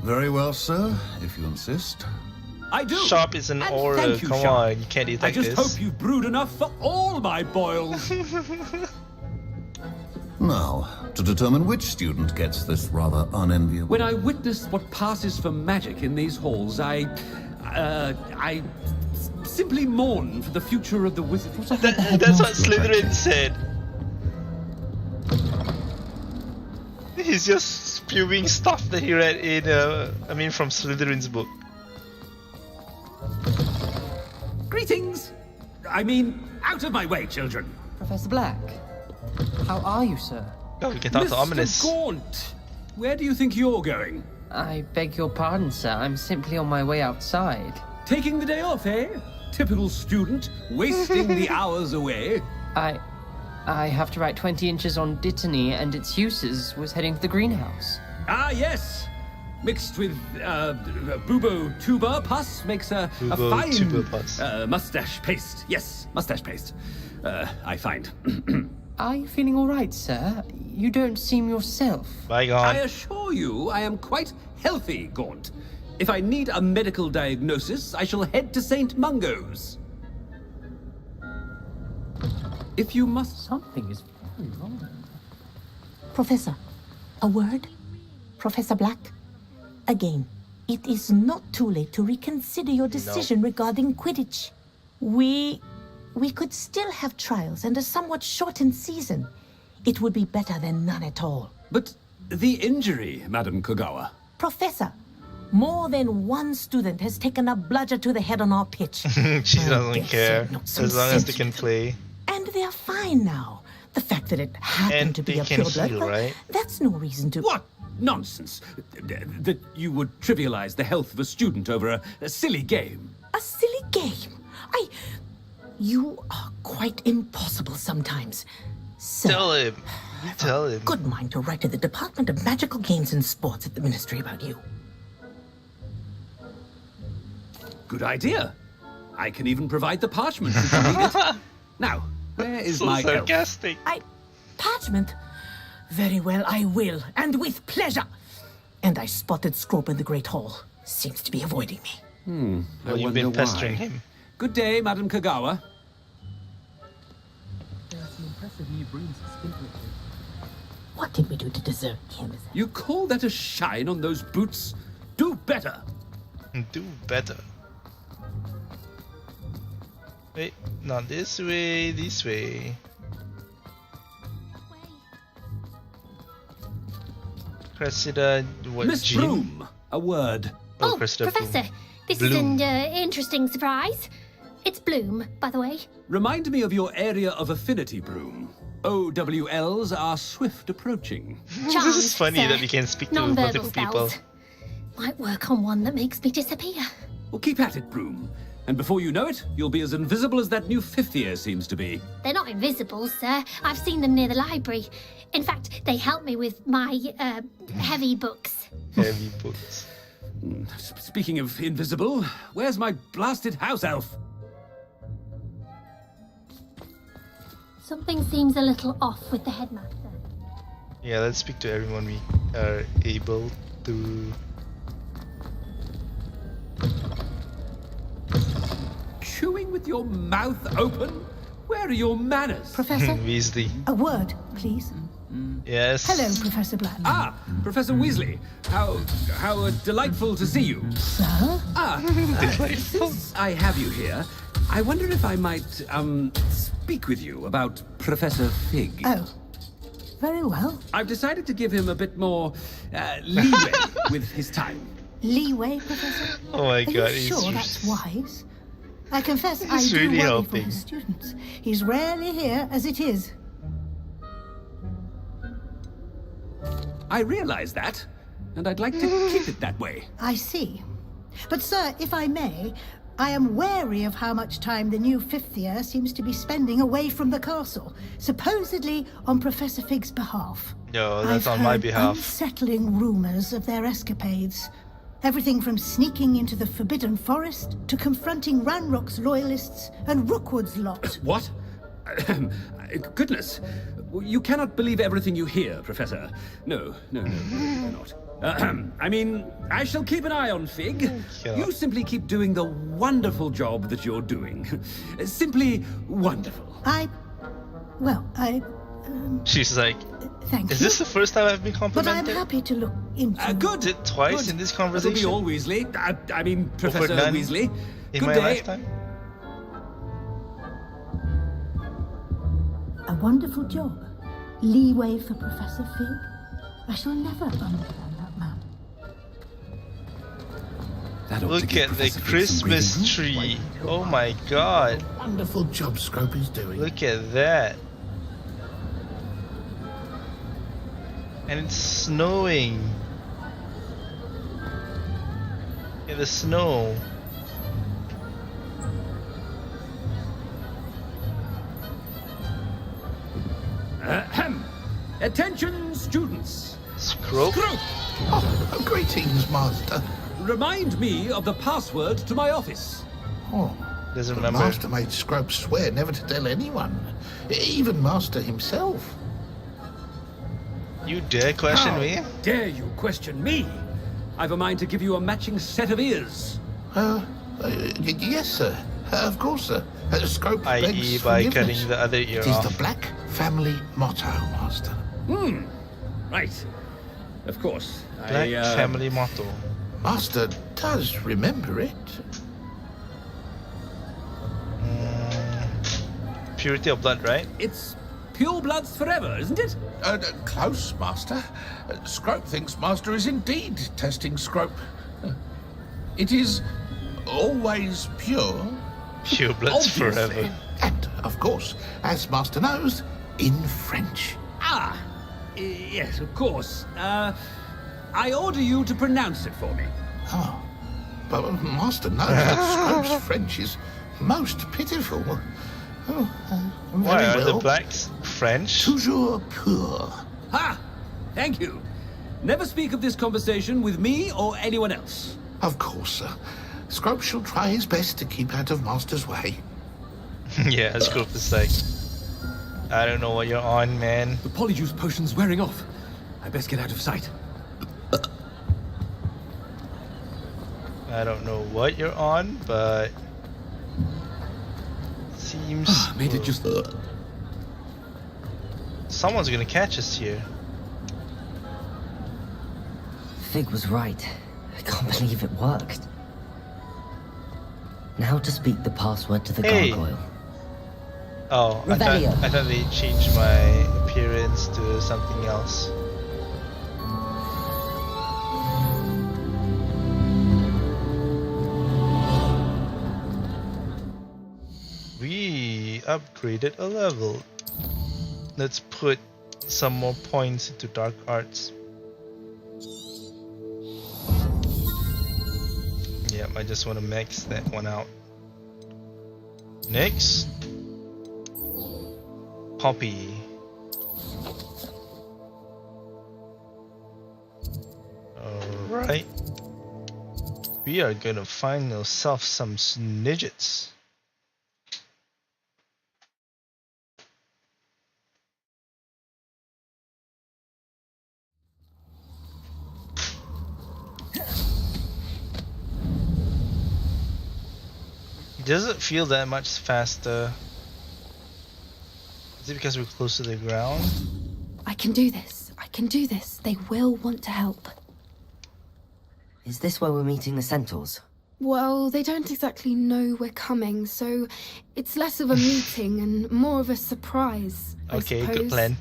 [SPEAKER 21] Very well, sir, if you insist.
[SPEAKER 20] I do.
[SPEAKER 1] Sharp is an aura.
[SPEAKER 20] Thank you,
[SPEAKER 1] Come
[SPEAKER 20] Sharp.
[SPEAKER 1] on, you can't detect this.
[SPEAKER 20] I just hope you've brewed enough for all my boils.
[SPEAKER 21] Now, to determine which student gets this rather unenviable...
[SPEAKER 20] When I witness what passes for magic in these halls, I simply mourn for the future of the wizard.
[SPEAKER 1] That's what Slytherin said. He's just spewing stuff that he read in, from Slytherin's book.
[SPEAKER 20] Greetings! Out of my way, children.
[SPEAKER 9] Professor Black, how are you, sir?
[SPEAKER 1] Oh, we can talk to Ominous.
[SPEAKER 20] Mr. Gaunt, where do you think you're going?
[SPEAKER 9] I beg your pardon, sir. I'm simply on my way outside.
[SPEAKER 20] Taking the day off, eh? Typical student, wasting the hours away.
[SPEAKER 9] I have to write 20 inches on Dittany and its uses. Was heading to the greenhouse.
[SPEAKER 20] Ah, yes. Mixed with bubo tuber pus makes a fine mustache paste. Yes, mustache paste. I find.
[SPEAKER 9] Are you feeling all right, sir? You don't seem yourself.
[SPEAKER 1] By God.
[SPEAKER 20] I assure you, I am quite healthy, Gaunt. If I need a medical diagnosis, I shall head to St. Mungo's. If you must...
[SPEAKER 9] Something is very wrong.
[SPEAKER 2] Professor, a word? Professor Black? Again, it is not too late to reconsider your decision regarding Quidditch. We could still have trials and a somewhat shortened season. It would be better than none at all.
[SPEAKER 20] But the injury, Madam Kagawa.
[SPEAKER 2] Professor, more than one student has taken a bludger to the head on our pitch.
[SPEAKER 1] She doesn't care, as long as they can play.
[SPEAKER 2] And they're fine now. The fact that it happened to be a pure blood,
[SPEAKER 1] right?
[SPEAKER 2] That's no reason to...
[SPEAKER 20] What nonsense! That you would trivialize the health of a student over a silly game.
[SPEAKER 2] A silly game? You are quite impossible sometimes. Sir,
[SPEAKER 1] Tell him. You tell him.
[SPEAKER 2] Good mind to write to the Department of Magical Games and Sports at the Ministry about you.
[SPEAKER 20] Good idea. I can even provide the parchment if you need it. Now, where is
[SPEAKER 1] So
[SPEAKER 20] my elf?
[SPEAKER 1] sarcastic.
[SPEAKER 2] Parchment? Very well, I will, and with pleasure. And I spotted Scrope in the Great Hall. Seems to be avoiding me.
[SPEAKER 20] I
[SPEAKER 1] You've been
[SPEAKER 20] wonder
[SPEAKER 1] pestering
[SPEAKER 20] why.
[SPEAKER 1] him.
[SPEAKER 20] Good day, Madam Kagawa.
[SPEAKER 2] What did we do to deserve him?
[SPEAKER 20] You call that a shine on those boots? Do better.
[SPEAKER 1] Do better. Wait, not this way, this way. Cressida, what,
[SPEAKER 20] Miss
[SPEAKER 1] Jean?
[SPEAKER 20] Bloom, a word.
[SPEAKER 13] Oh,
[SPEAKER 1] Cressida
[SPEAKER 13] Professor,
[SPEAKER 1] Bloom.
[SPEAKER 13] this is
[SPEAKER 1] Bloom.
[SPEAKER 13] an interesting surprise. It's Bloom, by the way.
[SPEAKER 20] Remind me of your area of affinity, Bloom. OWLs are swift approaching.
[SPEAKER 1] This is funny
[SPEAKER 13] sir.
[SPEAKER 1] that we can speak to
[SPEAKER 13] Non-verbal
[SPEAKER 1] multiple people.
[SPEAKER 13] spells. Might work on one that makes me disappear.
[SPEAKER 20] Well, keep at it, Bloom. And before you know it, you'll be as invisible as that new fifth year seems to be.
[SPEAKER 13] They're not invisible, sir. I've seen them near the library. In fact, they help me with my heavy books.
[SPEAKER 1] Heavy books.
[SPEAKER 20] Speaking of invisible, where's my blasted house elf?
[SPEAKER 13] Something seems a little off with the headmaster.
[SPEAKER 1] Yeah, let's speak to everyone we are able to.
[SPEAKER 20] Chewing with your mouth open? Where are your manners?
[SPEAKER 2] Professor?
[SPEAKER 1] Weasley.
[SPEAKER 2] A word, please.
[SPEAKER 1] Yes.
[SPEAKER 2] Hello, Professor Black.
[SPEAKER 20] Ah, Professor Weasley. How delightful to see you.
[SPEAKER 2] Sir?
[SPEAKER 20] Since I have you here, I wonder if I might, speak with you about Professor Fig.
[SPEAKER 2] Oh, very well.
[SPEAKER 20] I've decided to give him a bit more, leeway with his time.
[SPEAKER 2] Leeway, Professor?
[SPEAKER 1] Oh my
[SPEAKER 2] Are
[SPEAKER 1] god,
[SPEAKER 2] you
[SPEAKER 1] he's
[SPEAKER 2] sure that's wise? I confess I
[SPEAKER 1] He's
[SPEAKER 2] do
[SPEAKER 1] really
[SPEAKER 2] worry
[SPEAKER 1] helping.
[SPEAKER 2] for his students. He's rarely here as it is.
[SPEAKER 20] I realize that, and I'd like to keep it that way.
[SPEAKER 2] I see. But, sir, if I may, I am wary of how much time the new fifth year seems to be spending away from the castle, supposedly on Professor Fig's behalf.
[SPEAKER 1] No, that's
[SPEAKER 2] I've
[SPEAKER 1] on my
[SPEAKER 2] heard
[SPEAKER 1] behalf.
[SPEAKER 2] unsettling rumors of their escapades. Everything from sneaking into the Forbidden Forest to confronting Ranrock's loyalists and Rookwood's lot.
[SPEAKER 20] What? Goodness. You cannot believe everything you hear, Professor. No, you're not. I mean, I shall keep an eye on Fig. You simply keep doing the wonderful job that you're doing. Simply wonderful.
[SPEAKER 1] She's like,
[SPEAKER 2] Thank
[SPEAKER 1] is
[SPEAKER 2] you.
[SPEAKER 1] this the first time I've been
[SPEAKER 2] But I'm
[SPEAKER 1] complimented?
[SPEAKER 2] happy to look into
[SPEAKER 20] Good.
[SPEAKER 1] Is it twice
[SPEAKER 20] Good.
[SPEAKER 1] in this
[SPEAKER 20] That'll
[SPEAKER 1] conversation?
[SPEAKER 20] be all, Weasley. I mean, Professor
[SPEAKER 1] none
[SPEAKER 20] Weasley.
[SPEAKER 1] in
[SPEAKER 20] Good
[SPEAKER 1] my
[SPEAKER 20] day.
[SPEAKER 1] lifetime?
[SPEAKER 2] A wonderful job. Leeway for Professor Fig. I shall never understand that man.
[SPEAKER 20] That ought to
[SPEAKER 1] Look
[SPEAKER 20] give
[SPEAKER 1] at the
[SPEAKER 20] Professor Fig some
[SPEAKER 1] Christmas
[SPEAKER 20] breathing room.
[SPEAKER 1] tree. Oh my god.
[SPEAKER 14] Wonderful job Scrope is doing.
[SPEAKER 1] Look at that. And it's snowing. Look at the snow.
[SPEAKER 20] Ahem. Attention, students.
[SPEAKER 1] Scrope?
[SPEAKER 14] Oh, greetings, Master.
[SPEAKER 20] Remind me of the password to my office.
[SPEAKER 14] Oh,
[SPEAKER 1] Doesn't
[SPEAKER 14] the
[SPEAKER 1] remember.
[SPEAKER 14] Master made Scrope swear never to tell anyone, even Master himself.
[SPEAKER 1] You dare question
[SPEAKER 20] How
[SPEAKER 1] me?
[SPEAKER 20] dare you question me? I've a mind to give you a matching set of ears.
[SPEAKER 14] Yes, sir. Of course, sir. Scrope
[SPEAKER 1] I.e.
[SPEAKER 14] begs
[SPEAKER 1] by
[SPEAKER 14] forgiveness.
[SPEAKER 1] cutting the other ear
[SPEAKER 14] It is
[SPEAKER 1] off.
[SPEAKER 14] the Black family motto, Master.
[SPEAKER 20] Right. Of course.
[SPEAKER 1] Black family motto.
[SPEAKER 14] Master does remember it.
[SPEAKER 1] Purity of blood, right?
[SPEAKER 20] It's pure bloods forever, isn't it?
[SPEAKER 14] Close, Master. Scrope thinks Master is indeed testing Scrope. It is always pure.
[SPEAKER 1] Pure bloods
[SPEAKER 14] Obviously.
[SPEAKER 1] forever.
[SPEAKER 14] And, of course, as Master knows, in French.
[SPEAKER 20] Yes, of course. I order you to pronounce it for me.
[SPEAKER 14] Oh, but Master knows that Scrope's French is most pitiful.
[SPEAKER 1] Why
[SPEAKER 14] Very
[SPEAKER 1] are the
[SPEAKER 14] well.
[SPEAKER 1] blacks French?
[SPEAKER 14] Toujours pur.
[SPEAKER 20] Ha! Thank you. Never speak of this conversation with me or anyone else.
[SPEAKER 14] Of course, sir. Scrope shall try his best to keep out of Master's way.
[SPEAKER 1] Yeah, Scrope is like, I don't know what you're on, man.
[SPEAKER 20] The polyjuice potion's wearing off. I best get out of sight.
[SPEAKER 1] I don't know what you're on, but seems
[SPEAKER 20] made it just.
[SPEAKER 1] Someone's gonna catch us here.
[SPEAKER 4] Fig was right. I can't believe it worked. Now to speak the password to the gargoyle.
[SPEAKER 1] Oh, I thought they changed my appearance to something else. We upgraded a level. Let's put some more points into dark arts. Yep, I just want to max that one out. Next, Poppy. Alright. We are gonna find ourselves some snidgets. Does it feel that much faster? Is it because we're close to the ground?
[SPEAKER 5] I can do this. I can do this. They will want to help.
[SPEAKER 4] Is this where we're meeting the centaurs?
[SPEAKER 5] Well, they don't exactly know we're coming, so it's less of a meeting and more of a surprise, I suppose.
[SPEAKER 1] Good plan.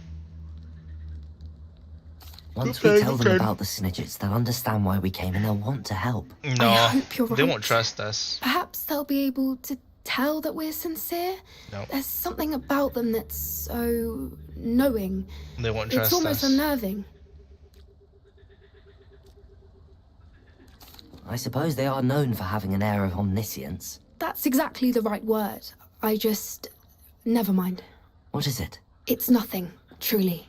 [SPEAKER 4] Once we tell them about the Snidgets, they'll understand why we came and they'll want to help.
[SPEAKER 1] No,
[SPEAKER 5] I hope you're right.
[SPEAKER 1] They won't trust us.
[SPEAKER 5] Perhaps they'll be able to tell that we're sincere.
[SPEAKER 1] No.
[SPEAKER 5] There's something about them that's so knowing.
[SPEAKER 1] They won't trust us.
[SPEAKER 5] It's almost unnerving.
[SPEAKER 4] I suppose they are known for having an air of omniscience.
[SPEAKER 5] That's exactly the right word. I just... Never mind.
[SPEAKER 4] What is it?
[SPEAKER 5] It's nothing, truly.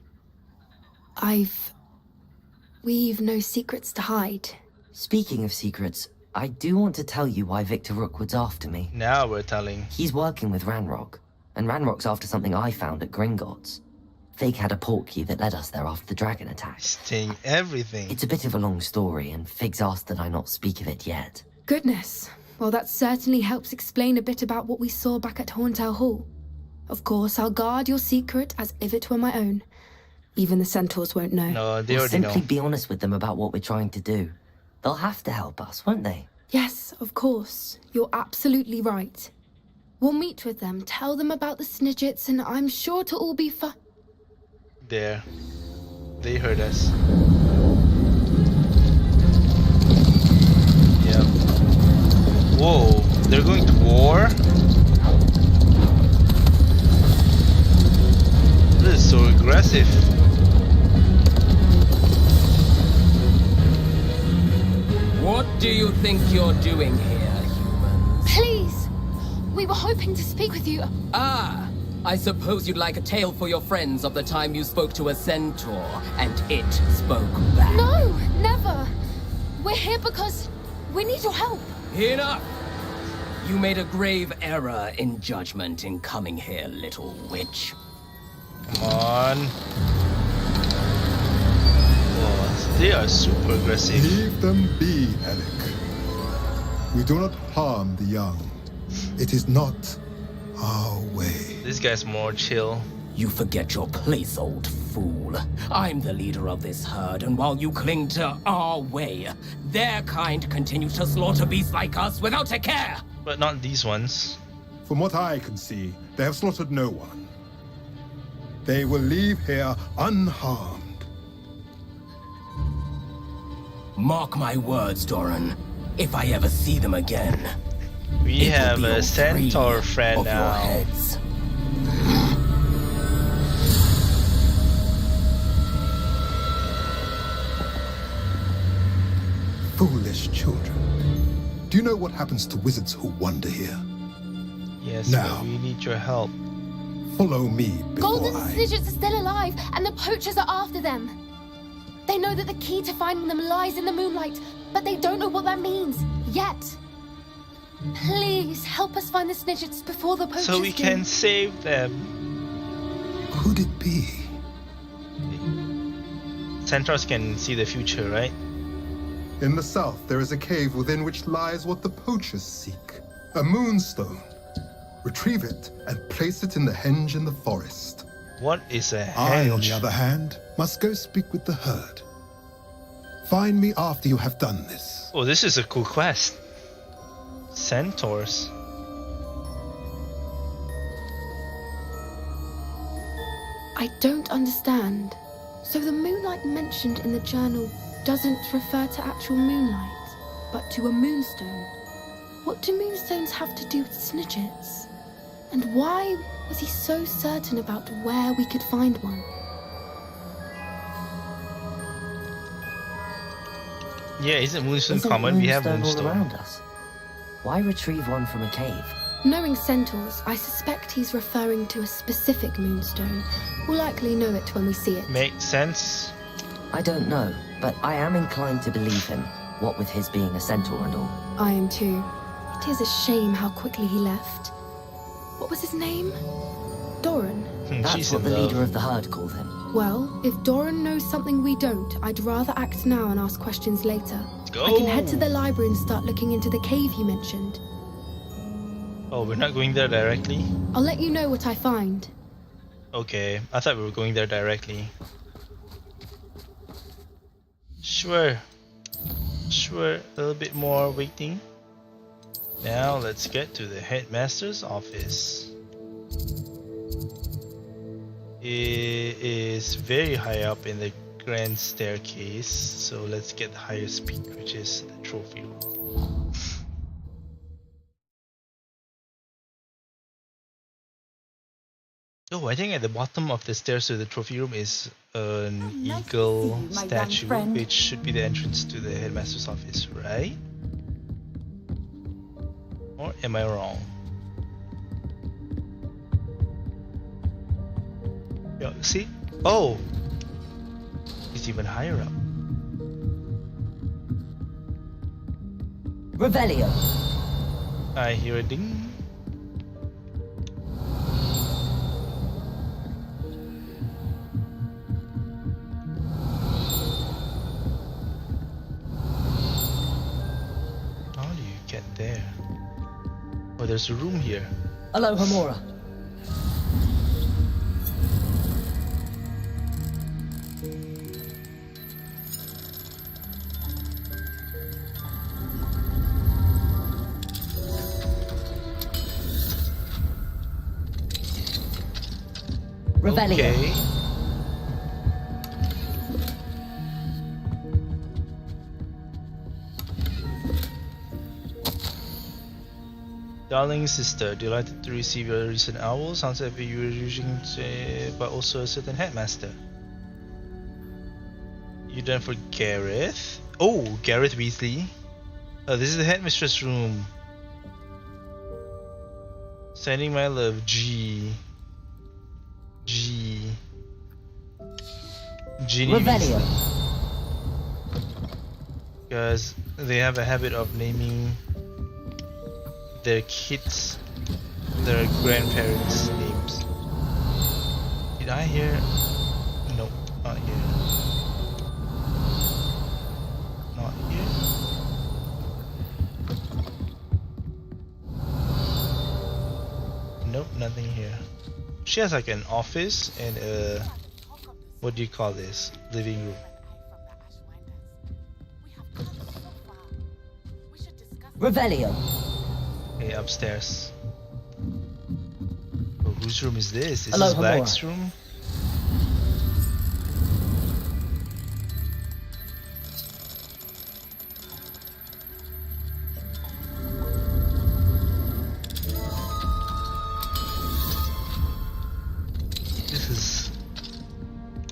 [SPEAKER 5] We've no secrets to hide.
[SPEAKER 4] Speaking of secrets, I do want to tell you why Victor Rookwood's after me.
[SPEAKER 1] Now we're telling.
[SPEAKER 4] He's working with Ranrock, and Ranrock's after something I found at Gringotts. Fig had a portkey that led us there after the dragon attack.
[SPEAKER 1] Sting everything.
[SPEAKER 4] It's a bit of a long story, and Fig's asked that I not speak of it yet.
[SPEAKER 5] Goodness. Well, that certainly helps explain a bit about what we saw back at Horntail Hall. Of course, I'll guard your secret as if it were my own. Even the centaurs won't know.
[SPEAKER 1] No, they already know.
[SPEAKER 4] Simply be honest with them about what we're trying to do. They'll have to help us, won't they?
[SPEAKER 5] Yes, of course. You're absolutely right. We'll meet with them, tell them about the Snidgets, and I'm sure to all be fine.
[SPEAKER 1] There. They heard us. Yep. Whoa, they're going to war? This is so aggressive.
[SPEAKER 9] What do you think you're doing here, humans?
[SPEAKER 5] Please! We were hoping to speak with you.
[SPEAKER 9] Ah! I suppose you'd like a tale for your friends of the time you spoke to a centaur, and it spoke back.
[SPEAKER 5] No! Never! We're here because we need your help.
[SPEAKER 9] Enough! You made a grave error in judgment in coming here, little witch.
[SPEAKER 1] Come on. Oh, they are super aggressive.
[SPEAKER 7] Leave them be, Alec. We do not harm the young. It is not our way.
[SPEAKER 1] This guy's more chill.
[SPEAKER 9] You forget your place, old fool. I'm the leader of this herd, and while you cling to our way, their kind continue to slaughter beasts like us without a care.
[SPEAKER 1] But not these ones.
[SPEAKER 7] From what I can see, they have slaughtered no one. They will leave here unharmed.
[SPEAKER 9] Mark my words, Doran. If I ever see them again,
[SPEAKER 1] we have a centaur friend now.
[SPEAKER 7] Foolish children. Do you know what happens to wizards who wander here?
[SPEAKER 1] Yes,
[SPEAKER 7] now,
[SPEAKER 1] but we need your help.
[SPEAKER 7] Follow me before
[SPEAKER 5] Golden Snidgets are still alive, and the poachers are after them. They know that the key to finding them lies in the moonlight, but they don't know what that means, yet. Please help us find the Snidgets before the poachers
[SPEAKER 1] so we
[SPEAKER 5] do.
[SPEAKER 1] can save them.
[SPEAKER 7] Could it be?
[SPEAKER 1] Centaurs can see the future, right?
[SPEAKER 7] In the south, there is a cave within which lies what the poachers seek. A moonstone. Retrieve it and place it in the henge in the forest.
[SPEAKER 1] What is a henge?
[SPEAKER 7] I, on the other hand, must go speak with the herd. Find me after you have done this.
[SPEAKER 1] Oh, this is a cool quest. Centaurs.
[SPEAKER 5] I don't understand. So the moonlight mentioned in the journal doesn't refer to actual moonlight, but to a moonstone. What do moonstones have to do with Snidgets? And why was he so certain about where we could find one?
[SPEAKER 1] Yeah, isn't moonstone common? We have moonstone
[SPEAKER 4] all around us. Why retrieve one from a cave?
[SPEAKER 5] Knowing centaurs, I suspect he's referring to a specific moonstone. We'll likely know it when we see it.
[SPEAKER 1] Makes sense.
[SPEAKER 4] I don't know, but I am inclined to believe him, what with his being a centaur and all.
[SPEAKER 5] I am too. It is a shame how quickly he left. What was his name? Doran?
[SPEAKER 4] That's what the leader of the herd called him.
[SPEAKER 5] Well, if Doran knows something we don't, I'd rather act now and ask questions later.
[SPEAKER 1] Go.
[SPEAKER 5] I can head to the library and start looking into the cave you mentioned.
[SPEAKER 1] Oh, we're not going there directly?
[SPEAKER 5] I'll let you know what I find.
[SPEAKER 1] Okay, I thought we were going there directly. Sure. Sure, a little bit more waiting. Now let's get to the headmaster's office. It is very high up in the grand staircase, so let's get the highest peak, which is the trophy room. Oh, I think at the bottom of the stairs to the trophy room is an eagle statue, which should be the entrance to the headmaster's office, right? Or am I wrong? Yo, see? Oh! It's even higher up.
[SPEAKER 4] Revelio.
[SPEAKER 1] I hear a ding. How do you get there? Oh, there's a room here.
[SPEAKER 4] Hello, Hamura. Revelio.
[SPEAKER 1] Okay. Darling sister, delighted to receive your recent owl. Sounds like you were using, but also a certain headmaster. You done for Gareth? Oh, Gareth Weasley. Oh, this is the headmistress room. Sending my love, G. Ginny
[SPEAKER 4] Revelio.
[SPEAKER 1] Because they have a habit of naming their kids their grandparents' names. Did I hear? No, not here. Not here. Nope, nothing here. She has like an office and a, what do you call this? Living room.
[SPEAKER 4] Revelio.
[SPEAKER 1] Okay, upstairs. Oh, whose room is this? Is
[SPEAKER 4] Hello,
[SPEAKER 1] this Black's
[SPEAKER 4] Hamura.
[SPEAKER 1] room? This is...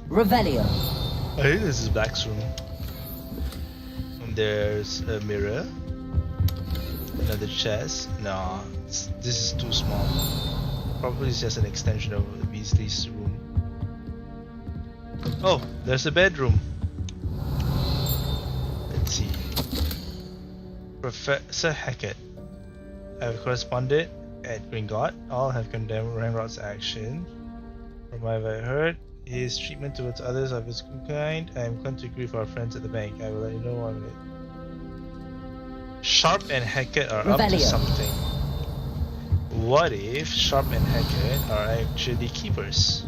[SPEAKER 4] Revelio.
[SPEAKER 1] I think this is Black's room. And there's a mirror. Another chest. No, this is too small. Probably it's just an extension of Weasley's room. Oh, there's a bedroom. Let's see. Professor Hackett. I have corresponded at Gringotts. All have condemned Ranrock's action. From what I've heard, his treatment towards others of his kind, I am going to agree for our friends at the bank. I will let you know one of it. Sharp and Hackett are up to something. What if Sharp and Hackett are actually keepers?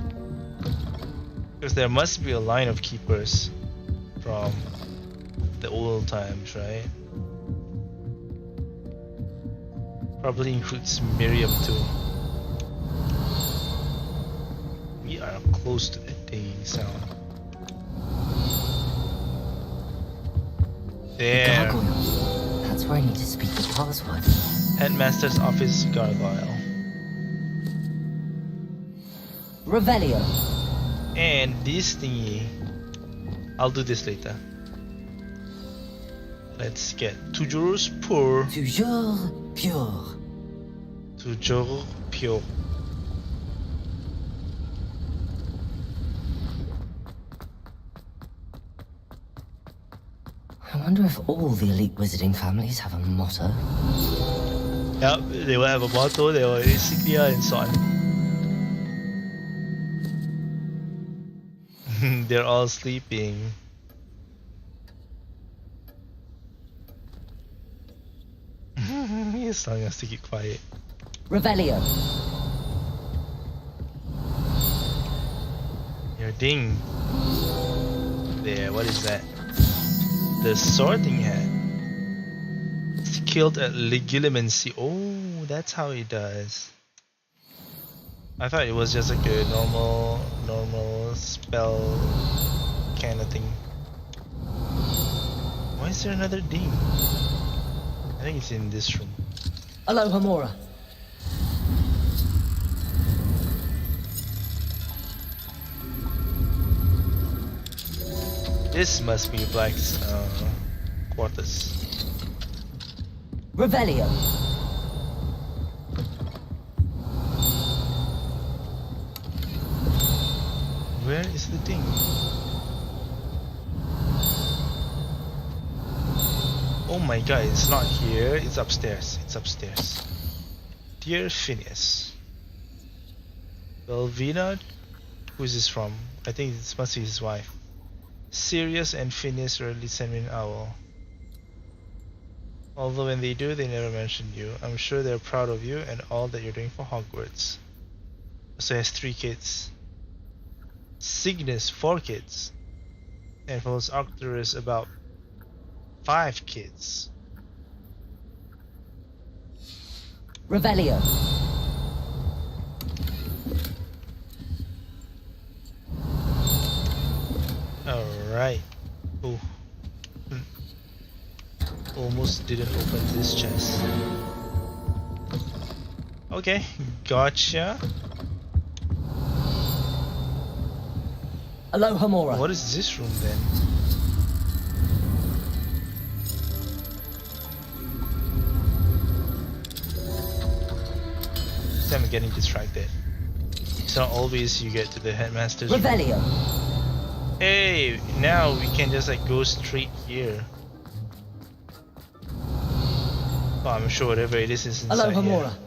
[SPEAKER 1] Because there must be a line of keepers from the old times, right? Probably includes Miriam too. We are close to that dinging sound. There.
[SPEAKER 4] That's where I need to speak with Parswood.
[SPEAKER 1] Headmaster's office, Gargoyle.
[SPEAKER 4] Revelio.
[SPEAKER 1] And this thingy, I'll do this later. Let's get toujours pur.
[SPEAKER 4] Toujours pure.
[SPEAKER 1] Toujours pure.
[SPEAKER 4] I wonder if all the elite wizarding families have a motto.
[SPEAKER 1] Yep, they will have a motto, they will insignia and so on. They're all sleeping. He's telling us to keep quiet.
[SPEAKER 4] Revelio.
[SPEAKER 1] Your ding. There, what is that? The Sorting Hat. Skilled at Legilimency. Oh, that's how it does. I thought it was just like a normal spell kind of thing. Why is there another ding? I think it's in this room.
[SPEAKER 4] Alohomora.
[SPEAKER 1] This must be Black's quarters.
[SPEAKER 4] Revelio.
[SPEAKER 1] Where is the thing? Oh my god, it's not here, it's upstairs. It's upstairs. Dear Phineas. Belvina? Who is this from? I think this must be his wife. Sirius and Phineas rarely send me an owl. Although when they do, they never mention you. I'm sure they're proud of you and all that you're doing for Hogwarts. So he has 3 kids. Cygnus, 4 kids. And follows Arcturus about 5 kids.
[SPEAKER 4] Revelio.
[SPEAKER 1] Alright. Oh. Almost didn't open this chest. Okay, gotcha.
[SPEAKER 4] Alohomora.
[SPEAKER 1] What is this room then? I'm getting distracted. It's not always you get to the headmaster's room.
[SPEAKER 4] Revelio.
[SPEAKER 1] Hey, now we can just like go straight here. Oh, I'm sure whatever it is inside
[SPEAKER 4] Alohomora.
[SPEAKER 1] here.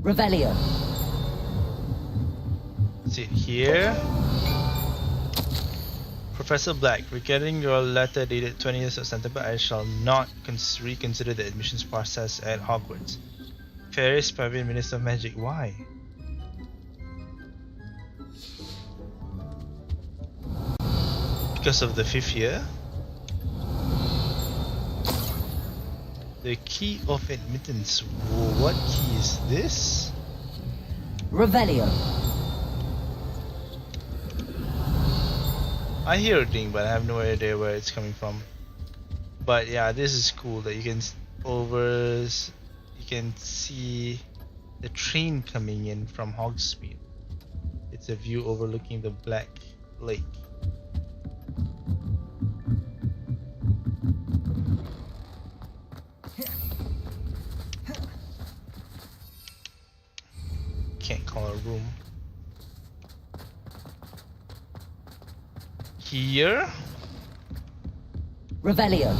[SPEAKER 4] Revelio.
[SPEAKER 1] See here. Professor Black, regarding your letter dated 20th of September, I shall not reconsider the admissions process at Hogwarts. Ferris, Private Minister of Magic, why? Because of the 5th year? The key of admittance. What key is this?
[SPEAKER 4] Revelio.
[SPEAKER 1] I hear a ding, but I have no idea where it's coming from. But yeah, this is cool that you can see the train coming in from Hogsmeade. It's a view overlooking the Black Lake. can't call a room. Here?
[SPEAKER 4] Revelio.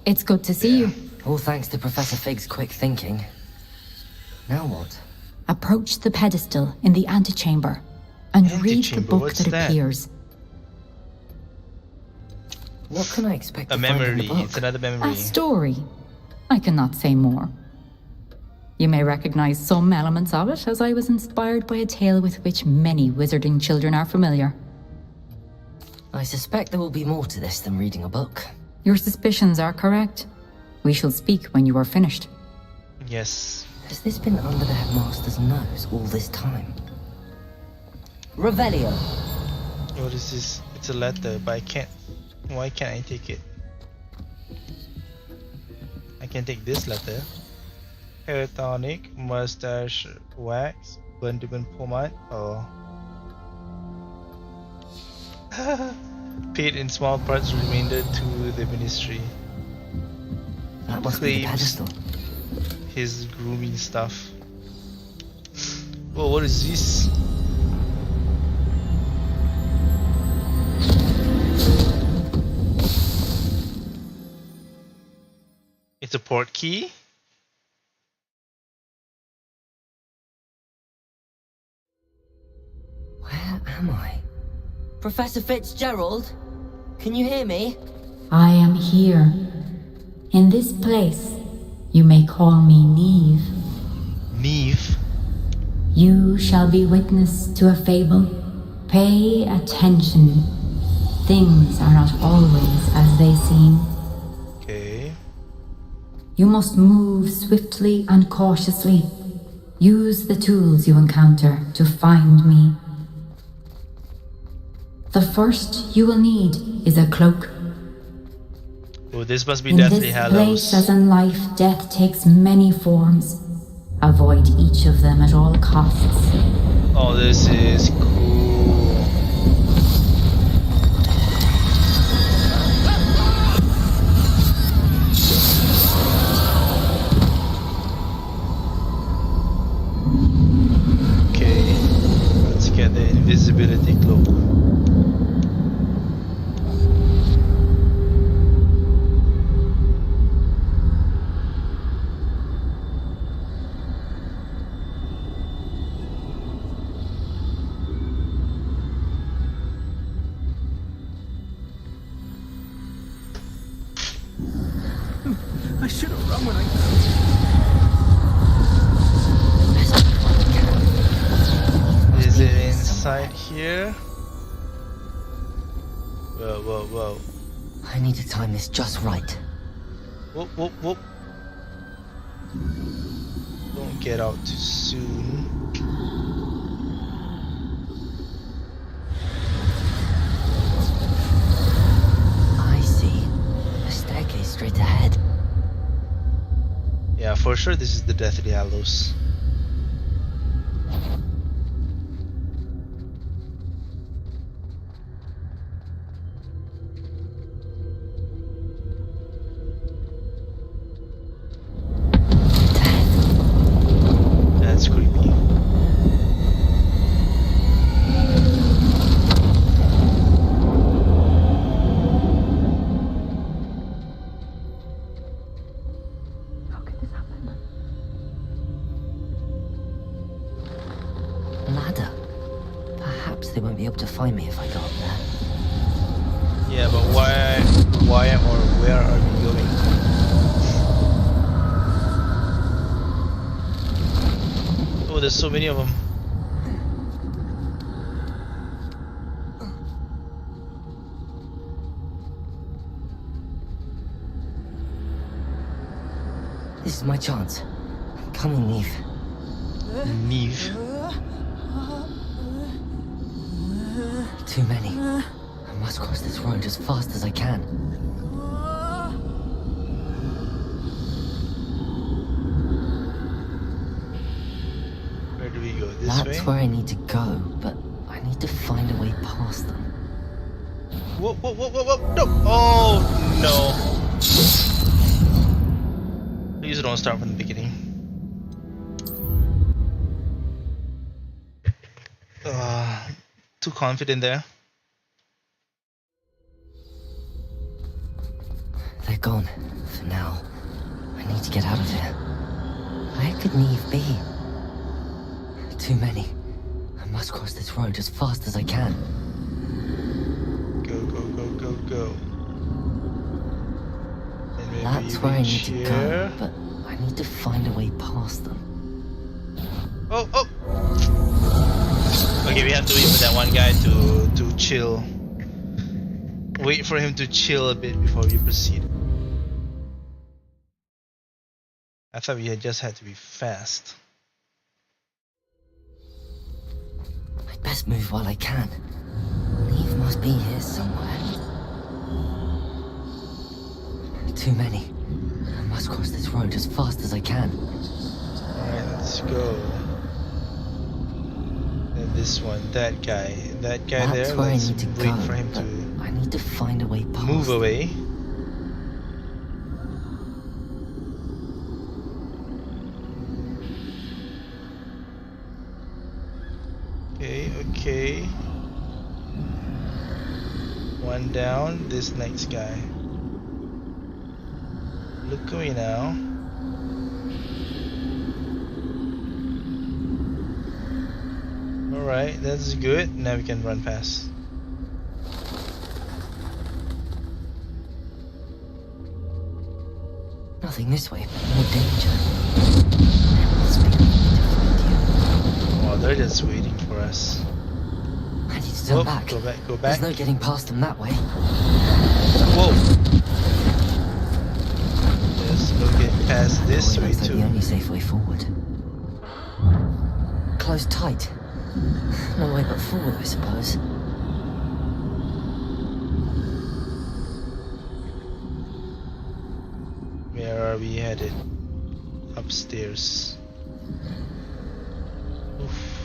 [SPEAKER 15] It's good to see you.
[SPEAKER 4] All thanks to Professor Fig's quick thinking. Now what?
[SPEAKER 15] Approach the pedestal in the antechamber and read the book
[SPEAKER 1] What's
[SPEAKER 15] that
[SPEAKER 1] that?
[SPEAKER 15] appears.
[SPEAKER 4] What can I expect
[SPEAKER 1] A
[SPEAKER 4] to find in
[SPEAKER 1] memory.
[SPEAKER 4] the book?
[SPEAKER 1] It's another memory.
[SPEAKER 15] A story. I cannot say more. You may recognize some elements of it, as I was inspired by a tale with which many wizarding children are familiar.
[SPEAKER 4] I suspect there will be more to this than reading a book.
[SPEAKER 15] Your suspicions are correct. We shall speak when you are finished.
[SPEAKER 1] Yes.
[SPEAKER 4] Has this been under the headmaster's nose all this time? Revelio.
[SPEAKER 1] What is this? It's a letter, but I can't. Why can't I take it? I can take this letter. Hair tonic, mustache wax, Bundaman pomade. Oh. Paid in small parts remainder to the ministry.
[SPEAKER 4] That must be the
[SPEAKER 1] Claims
[SPEAKER 4] pedestal.
[SPEAKER 1] his grooming stuff. Whoa, what is this? It's a port key.
[SPEAKER 4] Where am I? Professor Fitzgerald? Can you hear me?
[SPEAKER 15] I am here. In this place, you may call me Neve.
[SPEAKER 1] Neve?
[SPEAKER 15] You shall be witness to a fable. Pay attention. Things are not always as they seem.
[SPEAKER 1] Okay.
[SPEAKER 15] You must move swiftly and cautiously. Use the tools you encounter to find me. The first you will need is a cloak.
[SPEAKER 1] Oh, this must be
[SPEAKER 15] In
[SPEAKER 1] Deathly
[SPEAKER 15] this
[SPEAKER 1] Hallows.
[SPEAKER 15] place, as in life, death takes many forms. Avoid each of them at all costs.
[SPEAKER 1] Oh, this is cool. Okay, let's get the invisibility cloak.
[SPEAKER 19] I should have run when I...
[SPEAKER 1] Is it inside here? Whoa, whoa, whoa.
[SPEAKER 4] I need to time this just right.
[SPEAKER 1] Whoop, whoop, whoop. Don't get out too soon.
[SPEAKER 4] I see. A staircase straight ahead.
[SPEAKER 1] Yeah, for sure this is the Deathly Hallows. That's creepy.
[SPEAKER 4] Ladder. Perhaps they won't be able to find me if I go up there.
[SPEAKER 1] Yeah, but why or where are we going? Oh, there's so many of them.
[SPEAKER 4] This is my chance. Come on, Neve.
[SPEAKER 1] Neve.
[SPEAKER 4] Too many. I must cross this road as fast as I can.
[SPEAKER 1] Where do we go? This
[SPEAKER 4] That's
[SPEAKER 1] way?
[SPEAKER 4] where I need to go, but I need to find a way past them.
[SPEAKER 1] Whoa, whoa, whoa, whoa, whoa, no! Oh, no. Please don't start from the beginning. too confident there.
[SPEAKER 4] They're gone, for now. I need to get out of here. Where could Neve be? Too many. I must cross this road as fast as I can.
[SPEAKER 1] Go, go, go, go, go.
[SPEAKER 4] That's where I need to go, but I need to find a way past them.
[SPEAKER 1] Oh, oh! Okay, we have to wait for that one guy to chill. Wait for him to chill a bit before we proceed. I thought we just had to be fast.
[SPEAKER 4] I'd best move while I can. Neve must be here somewhere. Too many. I must cross this road as fast as I can.
[SPEAKER 1] Alright, let's go. And this one, that guy
[SPEAKER 4] That's
[SPEAKER 1] there,
[SPEAKER 4] where
[SPEAKER 1] let's
[SPEAKER 4] I need to
[SPEAKER 1] wait
[SPEAKER 4] go,
[SPEAKER 1] for him to
[SPEAKER 4] I need to find a way past.
[SPEAKER 1] move away. Okay. One down, this next guy. Look away now. Alright, that's good. Now we can run past.
[SPEAKER 4] Nothing this way, but more danger.
[SPEAKER 1] Oh, they're just waiting for us.
[SPEAKER 4] I need to turn back.
[SPEAKER 1] Go back, go back.
[SPEAKER 4] There's no getting past them that way.
[SPEAKER 1] Whoa! Let's go get past this way
[SPEAKER 4] Looks like
[SPEAKER 1] too.
[SPEAKER 4] the only safe way forward. Closed tight. No way but forward, I suppose.
[SPEAKER 1] Where are we headed? Upstairs. Oof.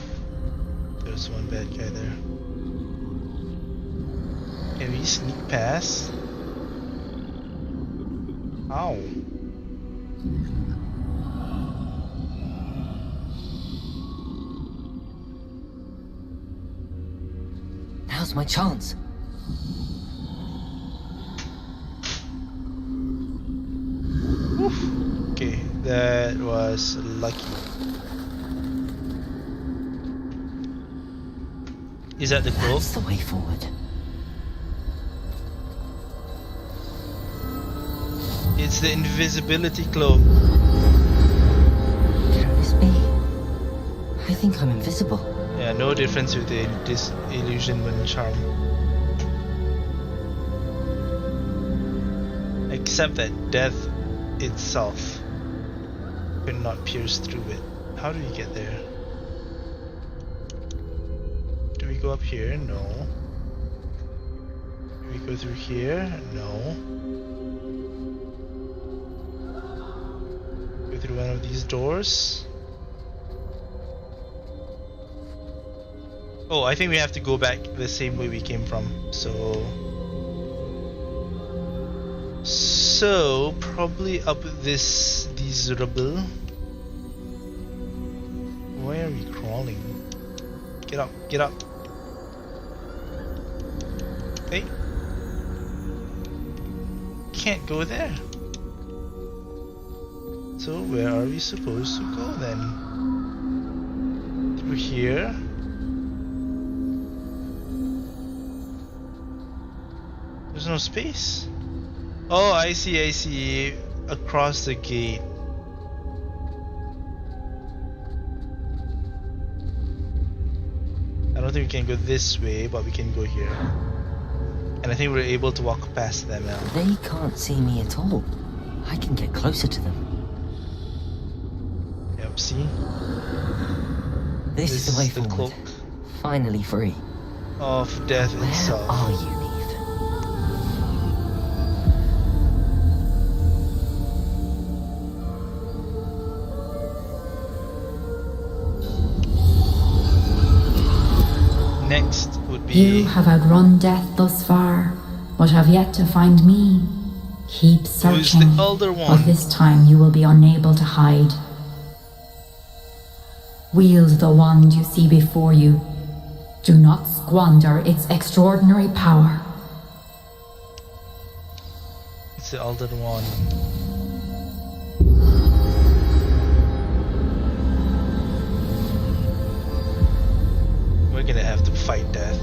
[SPEAKER 1] There's one bad guy there. Can we sneak past? Ow.
[SPEAKER 4] Now's my chance.
[SPEAKER 1] Okay, that was lucky. Is that the cloak?
[SPEAKER 4] That's the way forward.
[SPEAKER 1] It's the invisibility cloak.
[SPEAKER 4] Can this be? I think I'm invisible.
[SPEAKER 1] Yeah, no difference with the disillusionment charm. Except that death itself could not pierce through it. How do we get there? Do we go up here? No. Do we go through here? No. Go through one of these doors? Oh, I think we have to go back the same way we came from. So probably up these rubble. Why are we crawling? Get up, get up. Hey. Can't go there. So where are we supposed to go then? Through here? There's no space. Oh, I see. Across the gate. I don't think we can go this way, but we can go here. And I think we're able to walk past them now.
[SPEAKER 4] They can't see me at all. I can get closer to them.
[SPEAKER 1] Yep, see?
[SPEAKER 4] This is the way forward.
[SPEAKER 1] Cloak
[SPEAKER 4] Finally free.
[SPEAKER 1] of death itself.
[SPEAKER 4] Where are you, Neve?
[SPEAKER 1] Next would be...
[SPEAKER 15] You have outrun death thus far, but have yet to find me. Keep searching,
[SPEAKER 1] the Elder One?
[SPEAKER 15] but this time you will be unable to hide. Wield the wand you see before you. Do not squander its extraordinary power.
[SPEAKER 1] It's the Elden One. We're gonna have to fight death.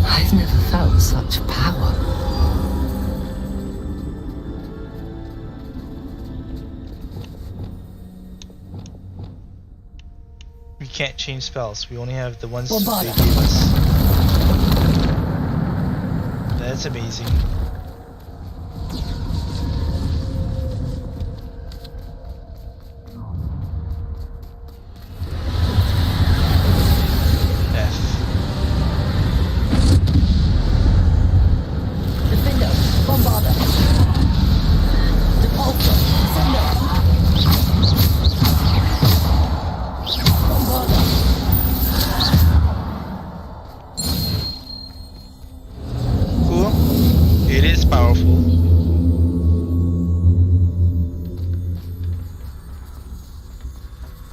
[SPEAKER 4] I've never felt such power.
[SPEAKER 1] We can't change spells. We only have the ones
[SPEAKER 2] Well,
[SPEAKER 1] they gave us. That's amazing.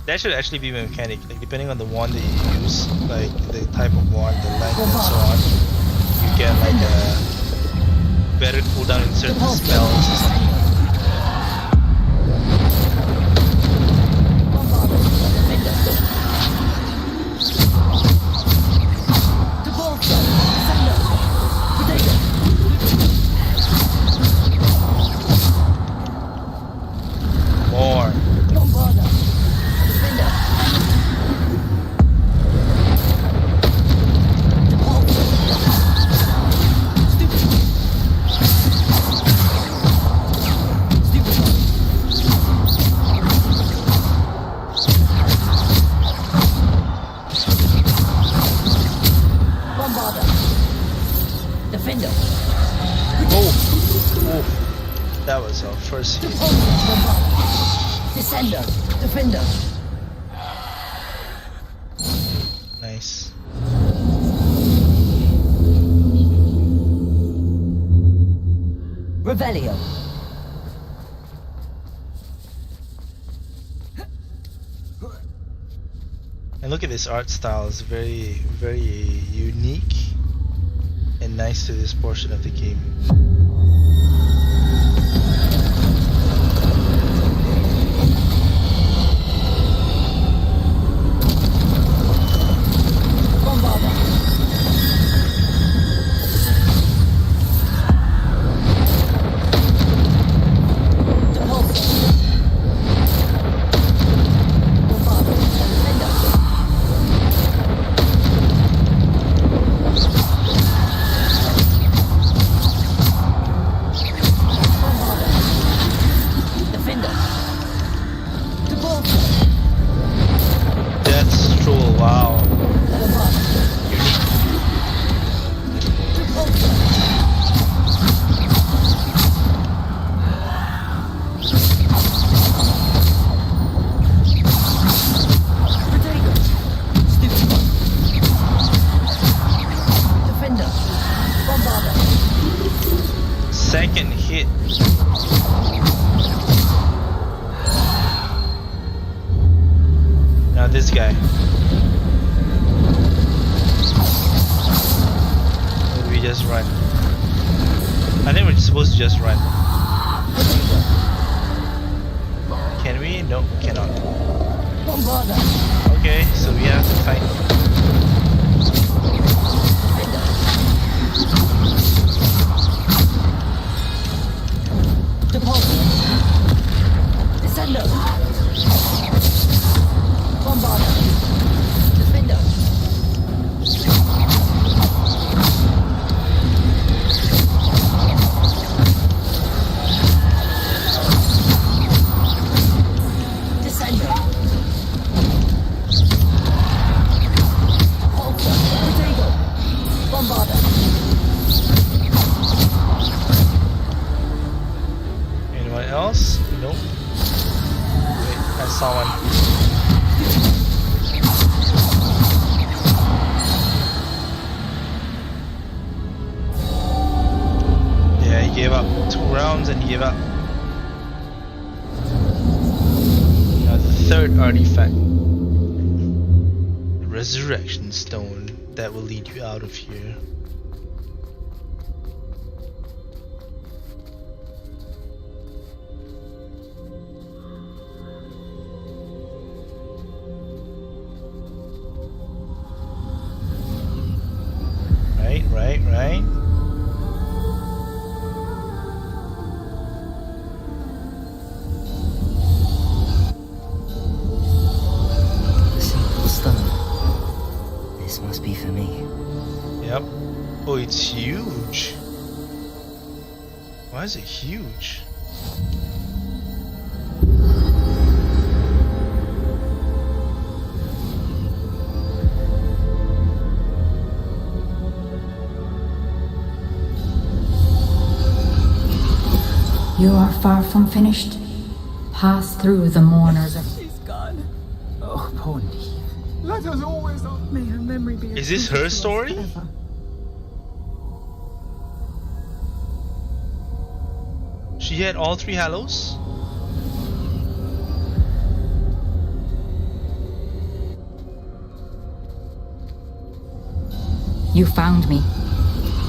[SPEAKER 1] That should actually be a mechanic, like depending on the wand that you use, like the type of wand, the length and so on, you get like a better cooldown in certain spells or something. More. That was our first hit.
[SPEAKER 2] Descender, defender.
[SPEAKER 1] Nice.
[SPEAKER 2] Revelio.
[SPEAKER 1] And look at this art style, it's very, very unique and nice to this portion of the game. Second hit. Now this guy. Or do we just run? I think we're supposed to just run. Can we? No, we cannot. Okay, so we have to fight.
[SPEAKER 2] Descender. Bombarder. Defender. Descender. Halter. Potato. Bombarder.
[SPEAKER 1] Anyone else? Nope. Wait, I saw one. Yeah, he gave up. 2 rounds and he gave up. Now the third artifact. resurrection stone that will lead you out of here. Right.
[SPEAKER 4] Simple stone. This must be for me.
[SPEAKER 1] Yep. Oh, it's huge. Why is it huge?
[SPEAKER 15] You are far from finished. Pass through the mourners of...
[SPEAKER 6] She's gone.
[SPEAKER 17] Oh, poor Neve.
[SPEAKER 6] Let us always may her memory be.
[SPEAKER 1] Is this her story? She had all 3 Hallows?
[SPEAKER 15] You found me,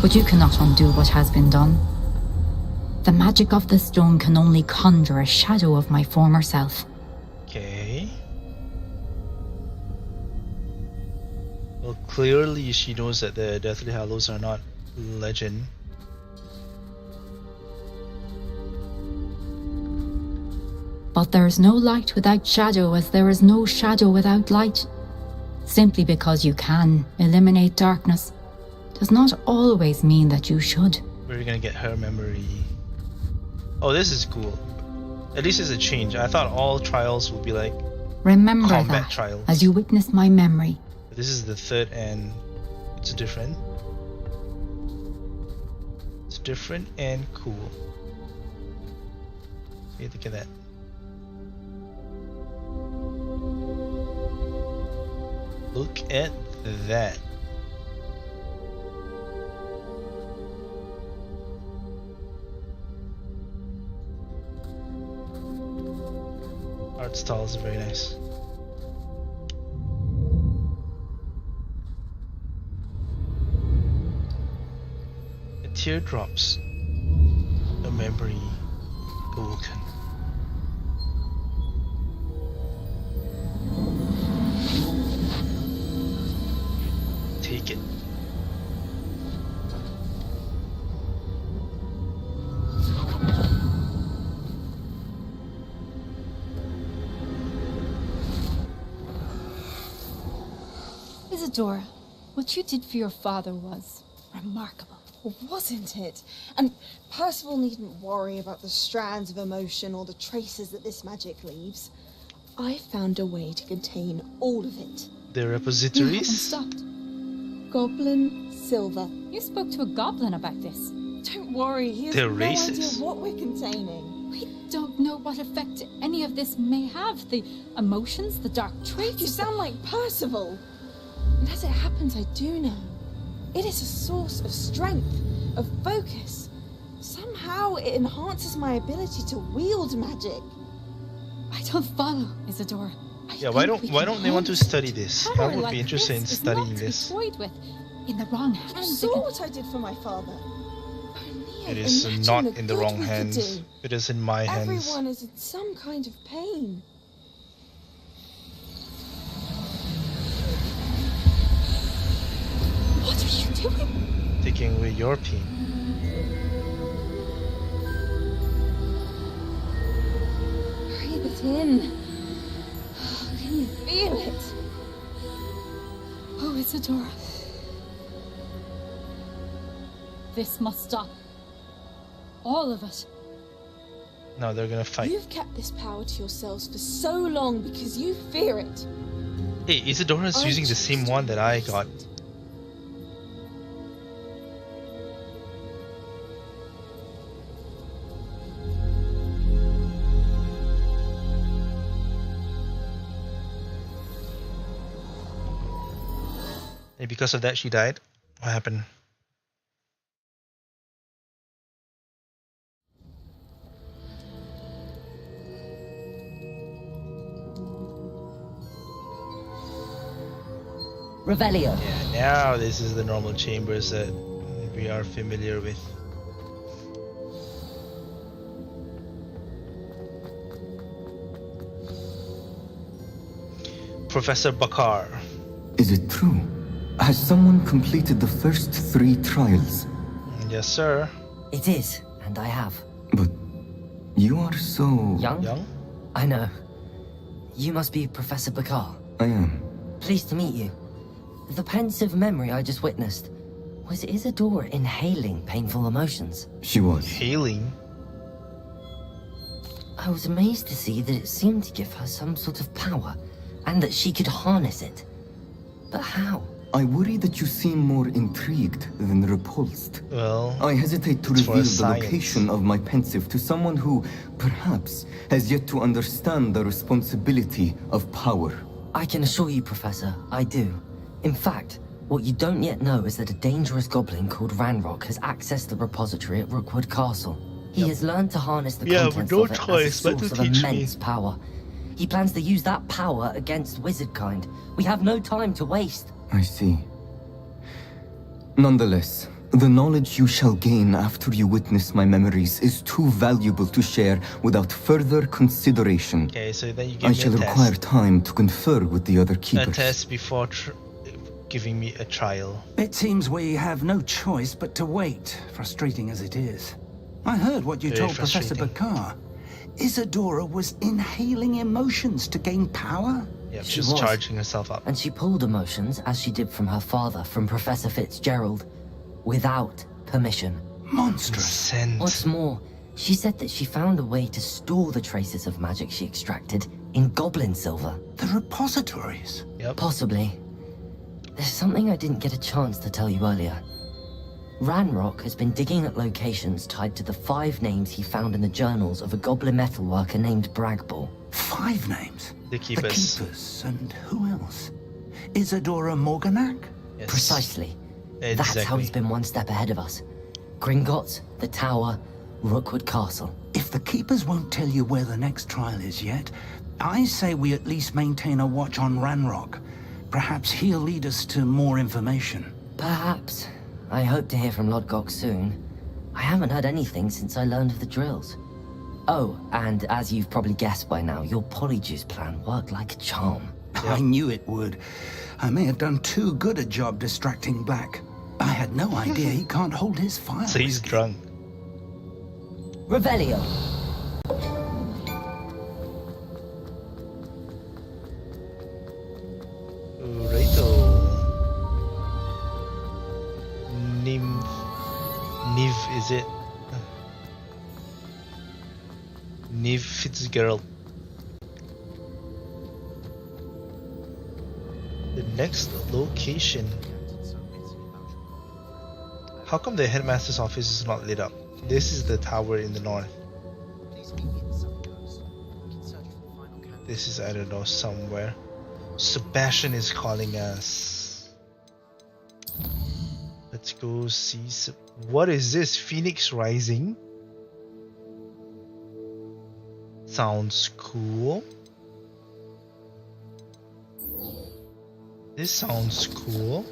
[SPEAKER 15] but you cannot undo what has been done. The magic of the stone can only conjure a shadow of my former self.
[SPEAKER 1] Okay. Well, clearly she knows that the Deathly Hallows are not legend.
[SPEAKER 15] But there is no light without shadow, as there is no shadow without light. Simply because you can eliminate darkness does not always mean that you should.
[SPEAKER 1] We're gonna get her memory. Oh, this is cool. At least it's a change. I thought all trials would be like
[SPEAKER 15] Remember
[SPEAKER 1] combat
[SPEAKER 15] that
[SPEAKER 1] trials.
[SPEAKER 15] as you witness my memory.
[SPEAKER 1] This is the 3rd and it's different. It's different and cool. Okay, look at that. Look at that. Art style is very nice. A teardrops, a memory awoken. Take it.
[SPEAKER 8] Isadora, what you did for your father was remarkable.
[SPEAKER 22] Well, wasn't it? And Percival needn't worry about the strands of emotion or the traces that this magic leaves. I found a way to contain all of it.
[SPEAKER 1] The
[SPEAKER 8] You haven't
[SPEAKER 1] repositories?
[SPEAKER 8] stopped.
[SPEAKER 22] Goblin Silver.
[SPEAKER 8] You spoke to a goblin about this.
[SPEAKER 22] Don't worry, he has
[SPEAKER 1] They're
[SPEAKER 22] no idea
[SPEAKER 1] racist.
[SPEAKER 22] what we're containing.
[SPEAKER 8] We don't know what effect any of this may have. The emotions, the dark traits.
[SPEAKER 22] You sound like Percival. And as it happens, I do know. It is a source of strength, of focus. Somehow it enhances my ability to wield magic.
[SPEAKER 8] I don't follow, Isadora.
[SPEAKER 1] Yeah, why don't they want to study this? I
[SPEAKER 8] Power
[SPEAKER 1] would
[SPEAKER 8] like
[SPEAKER 1] be interested in
[SPEAKER 8] this is
[SPEAKER 1] studying
[SPEAKER 8] not to be
[SPEAKER 1] this.
[SPEAKER 8] toyed with. In the wrong
[SPEAKER 22] You
[SPEAKER 8] hands.
[SPEAKER 22] saw what I did for my father.
[SPEAKER 1] It is
[SPEAKER 22] Imagine
[SPEAKER 1] not
[SPEAKER 22] the
[SPEAKER 1] in the
[SPEAKER 22] good
[SPEAKER 1] wrong
[SPEAKER 22] we could
[SPEAKER 1] hands.
[SPEAKER 22] do.
[SPEAKER 1] It is in my hands.
[SPEAKER 22] Everyone is in some kind of pain. What are you doing?
[SPEAKER 1] Taking away your pain.
[SPEAKER 22] Breathe it in. Can you feel it?
[SPEAKER 8] Oh, Isadora. This must stop. All of it.
[SPEAKER 1] Now they're gonna fight.
[SPEAKER 22] You've kept this power to yourselves for so long because you fear it.
[SPEAKER 1] Hey, Isadora's using the same one that I got. And because of that, she died. What happened?
[SPEAKER 4] Revelio.
[SPEAKER 1] Yeah, now this is the normal chambers that we are familiar with. Professor Bakar.
[SPEAKER 12] Is it true? Has someone completed the first 3 trials?
[SPEAKER 1] Yes, sir.
[SPEAKER 4] It is, and I have.
[SPEAKER 12] But you are so...
[SPEAKER 1] Young?
[SPEAKER 4] I know. You must be Professor Bakar.
[SPEAKER 12] I am.
[SPEAKER 4] Pleased to meet you. The pensive memory I just witnessed. Was Isadora inhaling painful emotions?
[SPEAKER 12] She was.
[SPEAKER 1] Inhaling?
[SPEAKER 4] I was amazed to see that it seemed to give her some sort of power, and that she could harness it. But how?
[SPEAKER 12] I worry that you seem more intrigued than repulsed.
[SPEAKER 1] Well,
[SPEAKER 12] I hesitate to reveal the location of my pensive to someone who, perhaps, has yet to understand the responsibility of power.
[SPEAKER 4] I can assure you, Professor, I do. In fact, what you don't yet know is that a dangerous goblin called Ranrock has accessed the repository at Rookwood Castle. He has learned to harness the contents of it as a source of immense power. He plans to use that power against wizardkind. We have no time to waste.
[SPEAKER 12] I see. Nonetheless, the knowledge you shall gain after you witness my memories is too valuable to share without further consideration.
[SPEAKER 1] Okay, so then you give me a test.
[SPEAKER 12] I shall require time to confer with the other keepers.
[SPEAKER 1] A test before giving me a trial.
[SPEAKER 19] It seems we have no choice but to wait, frustrating as it is. I heard what you told Professor Bakar. Isadora was inhaling emotions to gain power?
[SPEAKER 1] Yep, she was charging herself up.
[SPEAKER 4] And she pulled emotions, as she did from her father, from Professor Fitzgerald, without permission.
[SPEAKER 19] Monstrous.
[SPEAKER 4] What's more, she said that she found a way to store the traces of magic she extracted in goblin silver.
[SPEAKER 19] The repositories?
[SPEAKER 1] Yep.
[SPEAKER 4] Possibly. There's something I didn't get a chance to tell you earlier. Ranrock has been digging at locations tied to the 5 names he found in the journals of a goblin metalworker named Bragball.
[SPEAKER 19] 5 names?
[SPEAKER 1] The Keepers.
[SPEAKER 19] The Keepers, and who else? Isadora Morganac?
[SPEAKER 1] Yes.
[SPEAKER 4] Precisely.
[SPEAKER 1] Exactly.
[SPEAKER 4] That's how he's been one step ahead of us. Gringotts, the Tower, Rookwood Castle.
[SPEAKER 19] If the Keepers won't tell you where the next trial is yet, I say we at least maintain a watch on Ranrock. Perhaps he'll lead us to more information.
[SPEAKER 4] Perhaps. I hope to hear from Lodgok soon. I haven't heard anything since I learned of the drills. Oh, and as you've probably guessed by now, your Polyjuice plan worked like a charm.
[SPEAKER 19] I knew it would. I may have done too good a job distracting Black. I had no idea he can't hold his fire.
[SPEAKER 1] So he's drunk.
[SPEAKER 4] Revelio.
[SPEAKER 1] Righto. Niv, is it? Niv Fitzgerald. The next location. How come the headmaster's office is not lit up? This is the tower in the north. This is, I don't know, somewhere. Sebastian is calling us. Let's go see. What is this? Phoenix Rising? Sounds cool. This sounds cool.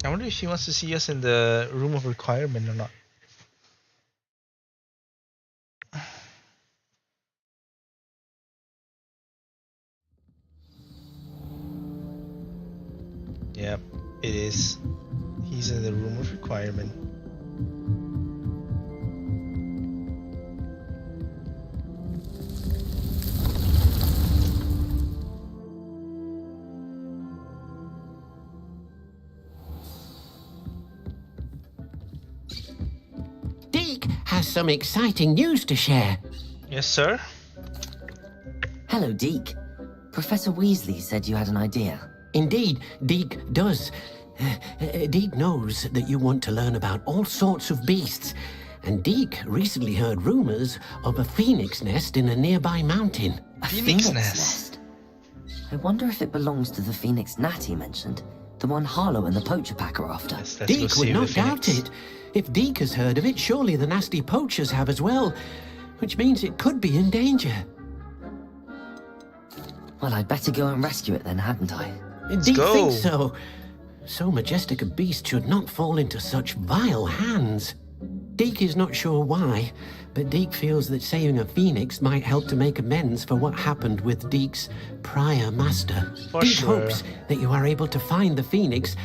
[SPEAKER 1] I wonder if she wants to see us in the room of requirement or not. Yep, it is. He's in the room of requirement.
[SPEAKER 16] Deek has some exciting news to share.
[SPEAKER 1] Yes, sir?
[SPEAKER 4] Hello, Deek. Professor Weasley said you had an idea.
[SPEAKER 16] Indeed, Deek does. Deek knows that you want to learn about all sorts of beasts, and Deek recently heard rumors of a phoenix nest in a nearby mountain.
[SPEAKER 4] A phoenix nest? I wonder if it belongs to the phoenix Nat he mentioned, the one Harlow and the Poacher Pack are after.
[SPEAKER 16] Deek would not doubt it. If Deek has heard of it, surely the nasty poachers have as well. which means it could be in danger.
[SPEAKER 4] Well, I'd better go and rescue it then, hadn't I?
[SPEAKER 16] Deek thinks so. So majestic a beast should not fall into such vile hands. Deek is not sure why, but Deek feels that saving a phoenix might help to make amends for what happened with Deek's prior master. Deek hopes that you are able to find the phoenix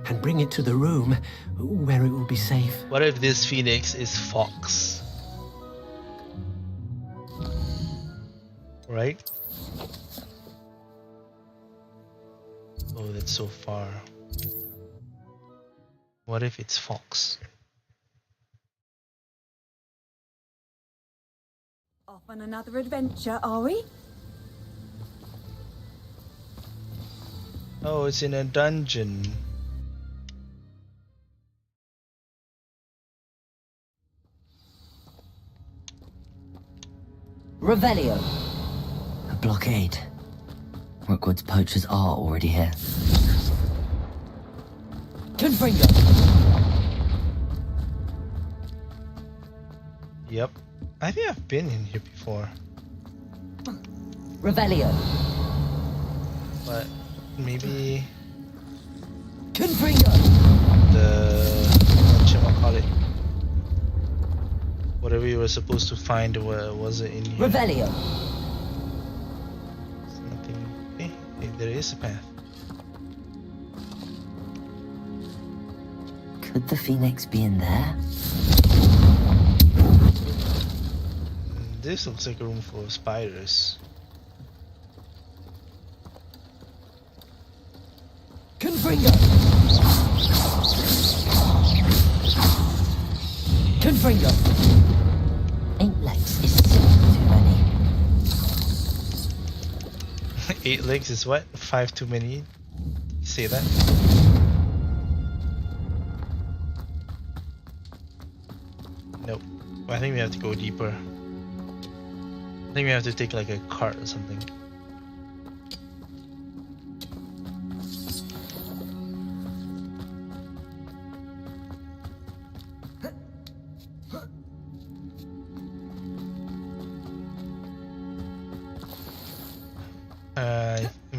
[SPEAKER 16] and bring it to the room where it will be safe.
[SPEAKER 1] What if this phoenix is Fox? Right? Oh, that's so far. What if it's Fox?
[SPEAKER 6] Off on another adventure, are we?
[SPEAKER 1] Oh, it's in a dungeon.
[SPEAKER 4] Revelio. A blockade. Rookwood's poachers are already here. Confringo.
[SPEAKER 1] Yep. I think I've been in here before.
[SPEAKER 4] Revelio.
[SPEAKER 1] But maybe
[SPEAKER 4] Confringo.
[SPEAKER 1] Whatchamacallit, whatever you were supposed to find, was it in here?
[SPEAKER 4] Revelio.
[SPEAKER 1] There's nothing. Hey, there is a path.
[SPEAKER 4] Could the phoenix be in there?
[SPEAKER 1] This looks like a room full of spiders.
[SPEAKER 4] Confringo. Confringo. 8 legs is simply too many.
[SPEAKER 1] 8 legs is what? 5 too many? You say that? Nope. I think we have to go deeper. I think we have to take like a cart or something.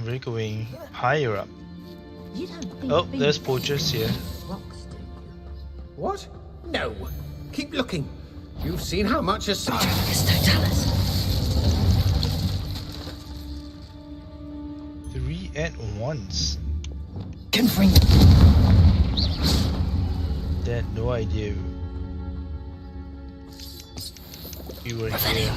[SPEAKER 1] We're going higher up. Oh, there's poachers here.
[SPEAKER 16] What? No. Keep looking. You've seen how much a sight.
[SPEAKER 4] Totalis.
[SPEAKER 1] 3 at once.
[SPEAKER 4] Confringo.
[SPEAKER 1] They had no idea we were here.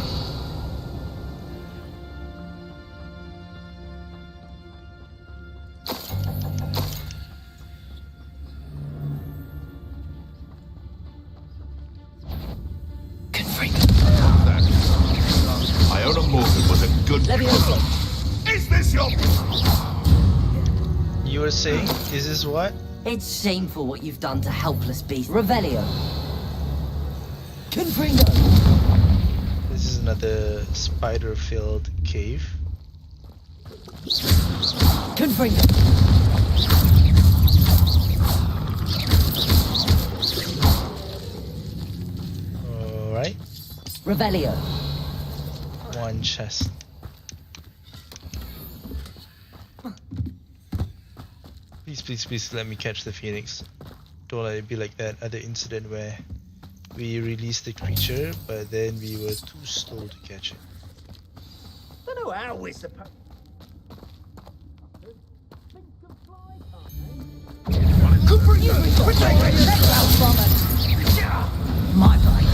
[SPEAKER 14] Iona Morgan was a good cook. Is this your...
[SPEAKER 1] You were saying, is this what?
[SPEAKER 4] It's shameful what you've done to helpless beasts. Revelio. Confringo.
[SPEAKER 1] This is another spider-filled cave.
[SPEAKER 4] Confringo.
[SPEAKER 1] Alright.
[SPEAKER 4] Revelio.
[SPEAKER 1] 1 chest. Please let me catch the phoenix. Don't let it be like that other incident where we released the creature, but then we were too slow to catch it.
[SPEAKER 16] I don't know how we're supposed.
[SPEAKER 6] My blade.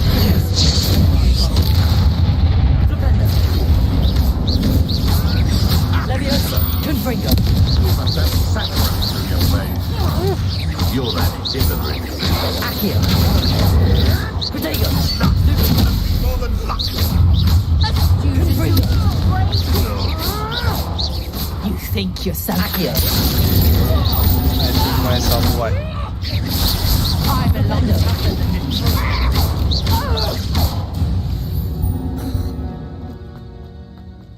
[SPEAKER 4] Leviosa. Confringo.
[SPEAKER 14] You're that immigrant.
[SPEAKER 4] Accio. Protego.
[SPEAKER 14] More than luck.
[SPEAKER 4] Confringo.
[SPEAKER 6] You think you're so
[SPEAKER 4] Accio.
[SPEAKER 1] I think myself what?
[SPEAKER 6] I'm a London.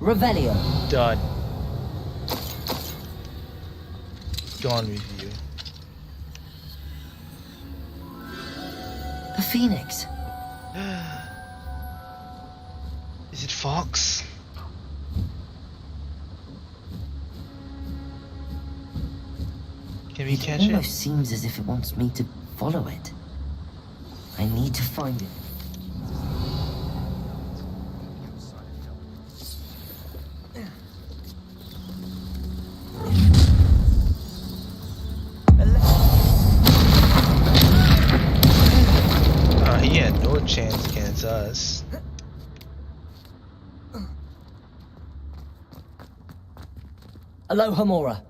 [SPEAKER 4] Revelio.
[SPEAKER 1] Done. Gone with you.
[SPEAKER 4] The phoenix.
[SPEAKER 1] fox. Can we catch it?
[SPEAKER 4] It almost seems as if it wants me to follow it. I need to find it.
[SPEAKER 1] He had no chance against us.
[SPEAKER 4] Aloha, Mora.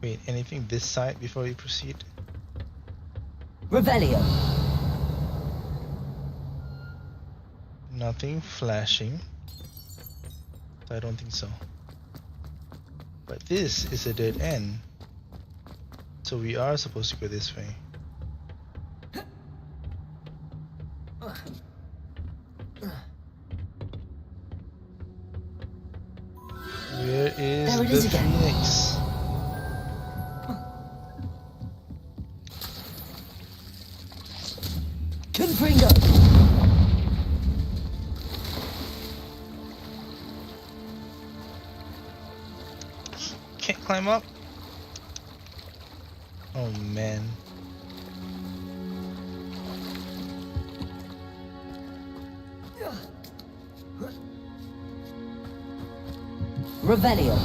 [SPEAKER 1] Wait, anything this side before we proceed?
[SPEAKER 4] Revelio.
[SPEAKER 1] Nothing flashing. I don't think so. But this is a dead end. So we are supposed to go this way. Where is the Phoenix?
[SPEAKER 4] Confringo.
[SPEAKER 1] Can't climb up. Oh man.
[SPEAKER 4] Revelio.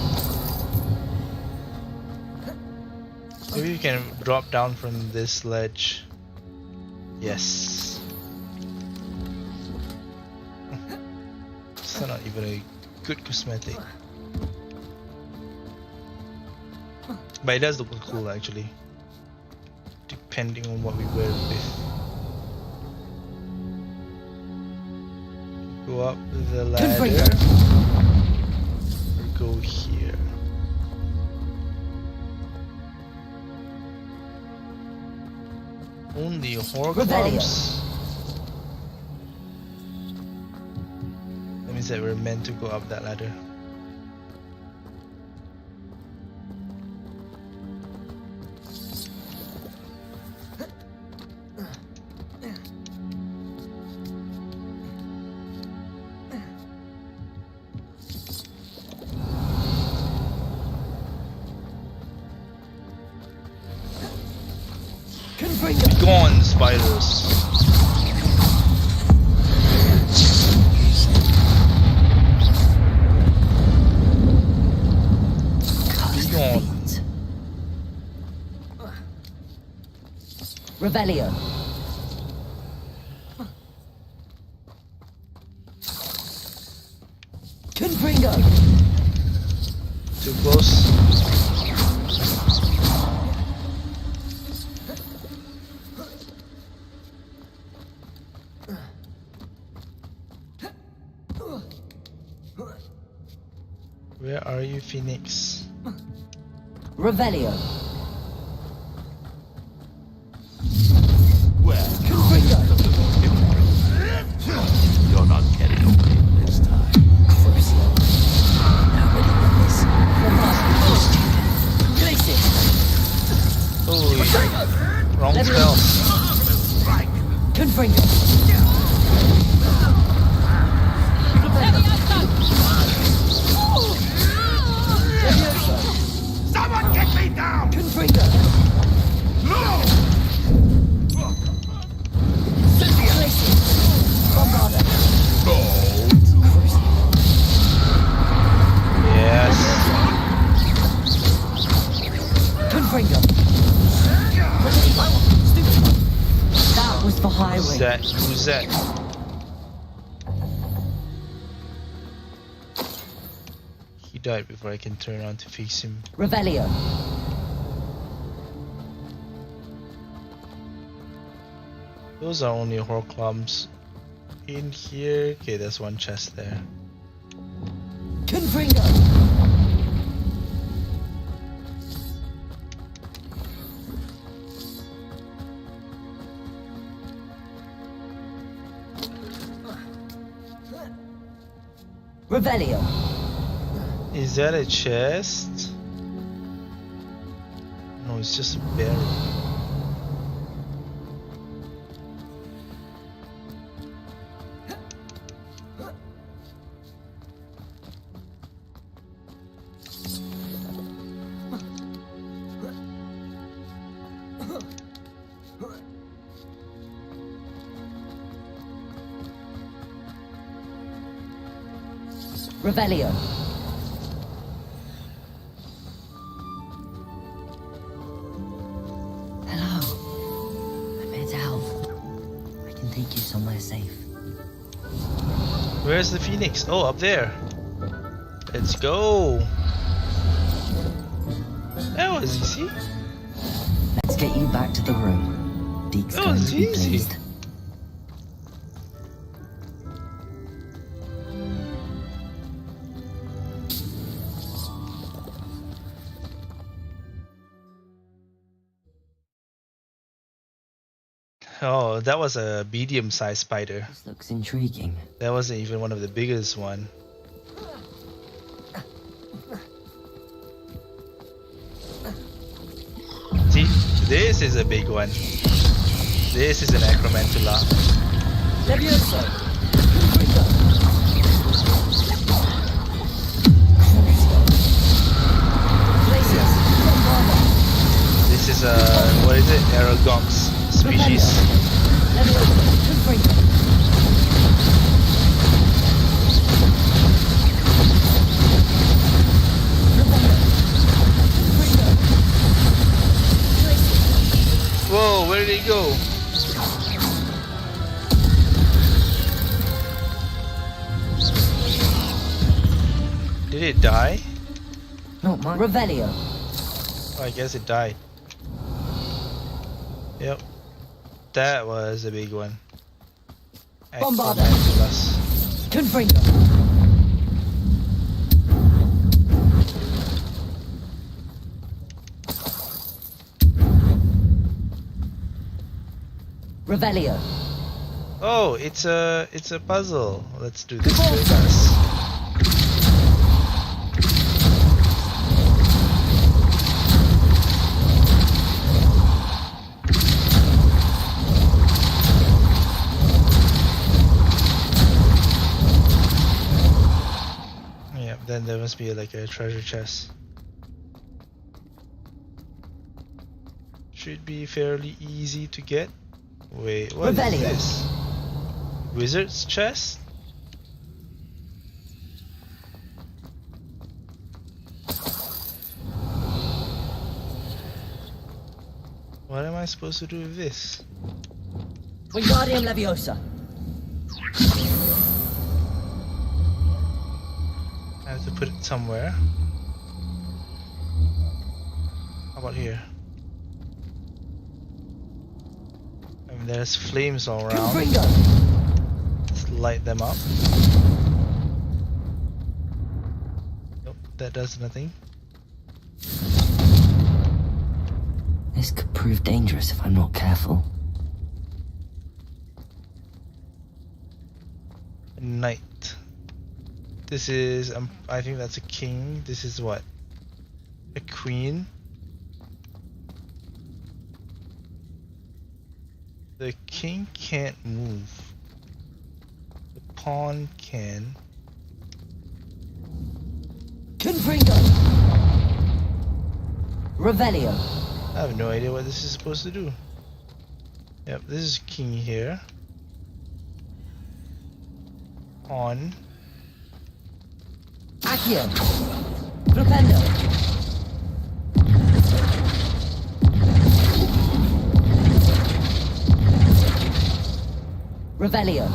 [SPEAKER 1] Maybe you can drop down from this ledge. Yes. It's not even a good cosmetic. But it does look cool actually. Depending on what we wear it with. Go up the ladder. Or go here. Only Horcrux. That means that we're meant to go up that ladder. Be gone, spiders. Be gone.
[SPEAKER 4] Revelio. Confringo.
[SPEAKER 1] Too close. Where are you, Phoenix?
[SPEAKER 4] Revelio.
[SPEAKER 21] Well, you're not getting away this time.
[SPEAKER 4] Crucio. Nobody with this. Place it.
[SPEAKER 1] Holy. Wrong spell.
[SPEAKER 4] Confringo.
[SPEAKER 14] Someone get me down!
[SPEAKER 4] Confringo.
[SPEAKER 14] No!
[SPEAKER 1] Yes.
[SPEAKER 4] Confringo. That was the highway.
[SPEAKER 1] Who's that? Who's that? He died before I can turn around to face him.
[SPEAKER 4] Revelio.
[SPEAKER 1] Those are only Horcrux. In here. Okay, there's one chest there.
[SPEAKER 4] Confringo. Revelio.
[SPEAKER 1] Is that a chest? No, it's just a barrel.
[SPEAKER 4] Revelio. Hello. I'm here to help. I can take you somewhere safe.
[SPEAKER 1] Where's the phoenix? Oh, up there. Let's go. That was easy.
[SPEAKER 4] Let's get you back to the room. Deke's going to be pleased.
[SPEAKER 1] Oh, that was a medium-sized spider.
[SPEAKER 4] This looks intriguing.
[SPEAKER 1] That wasn't even one of the biggest one. See, this is a big one. This is an Acromantula.
[SPEAKER 4] Levioso.
[SPEAKER 1] This is a, what is it? Aragox species. Whoa, where did he go? Did it die?
[SPEAKER 4] Not mine. Revelio.
[SPEAKER 1] Oh, I guess it died. Yep. That was a big one.
[SPEAKER 4] Bombarda. Confringo. Revelio.
[SPEAKER 1] Oh, it's a puzzle. Let's do this really fast. Yeah, then there must be like a treasure chest. Should be fairly easy to get. Wait, what is this? Wizard's chest? What am I supposed to do with this?
[SPEAKER 4] Wingardium Leviosa.
[SPEAKER 1] I have to put it somewhere. How about here? And there's flames all around. Let's light them up. Nope, that does nothing.
[SPEAKER 4] This could prove dangerous if I'm not careful.
[SPEAKER 1] Knight. This is, I think that's a king. This is what? A queen. The king can't move. The pawn can.
[SPEAKER 4] Confringo. Revelio.
[SPEAKER 1] I have no idea what this is supposed to do. Yep, this is king here. Pawn.
[SPEAKER 4] Accio. Flipendo. Revelio.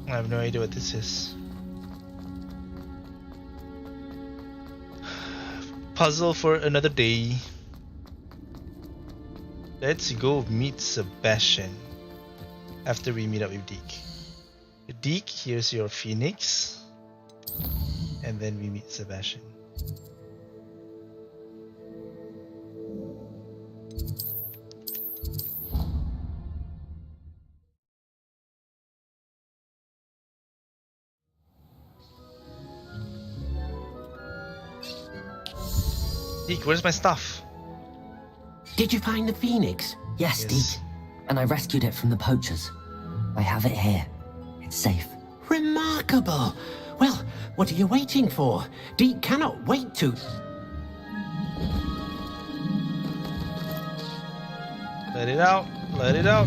[SPEAKER 1] I have no idea what this is. Puzzle for another day. Let's go meet Sebastian after we meet up with Deke. Deke, here's your phoenix. And then we meet Sebastian. Deke, where's my stuff?
[SPEAKER 16] Did you find the phoenix?
[SPEAKER 4] Yes, Deke. And I rescued it from the poachers. I have it here. It's safe.
[SPEAKER 16] Remarkable. Well, what are you waiting for? Deke cannot wait to...
[SPEAKER 1] Let it out. Let it out.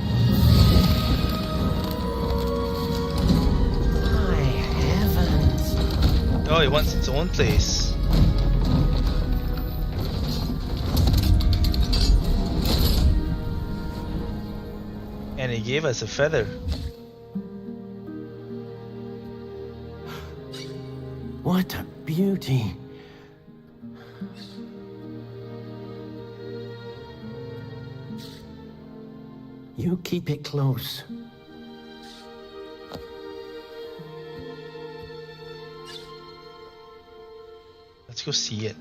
[SPEAKER 16] My heavens.
[SPEAKER 1] Oh, it wants its own place. And it gave us a feather.
[SPEAKER 16] What a beauty. You keep it close.
[SPEAKER 1] Let's go see it.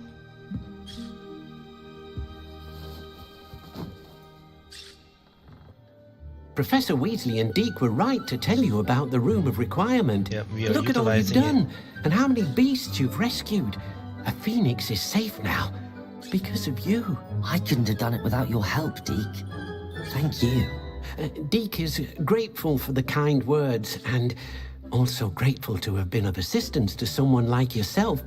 [SPEAKER 16] Professor Weasley and Deke were right to tell you about the Room of Requirement.
[SPEAKER 1] Yeah, we are
[SPEAKER 16] Look at all you've
[SPEAKER 1] utilizing
[SPEAKER 16] done, and how many beasts you've rescued. A phoenix is safe now, because of you.
[SPEAKER 4] I couldn't have done it without your help, Deke. Thank you.
[SPEAKER 16] Deke is grateful for the kind words, and also grateful to have been of assistance to someone like yourself.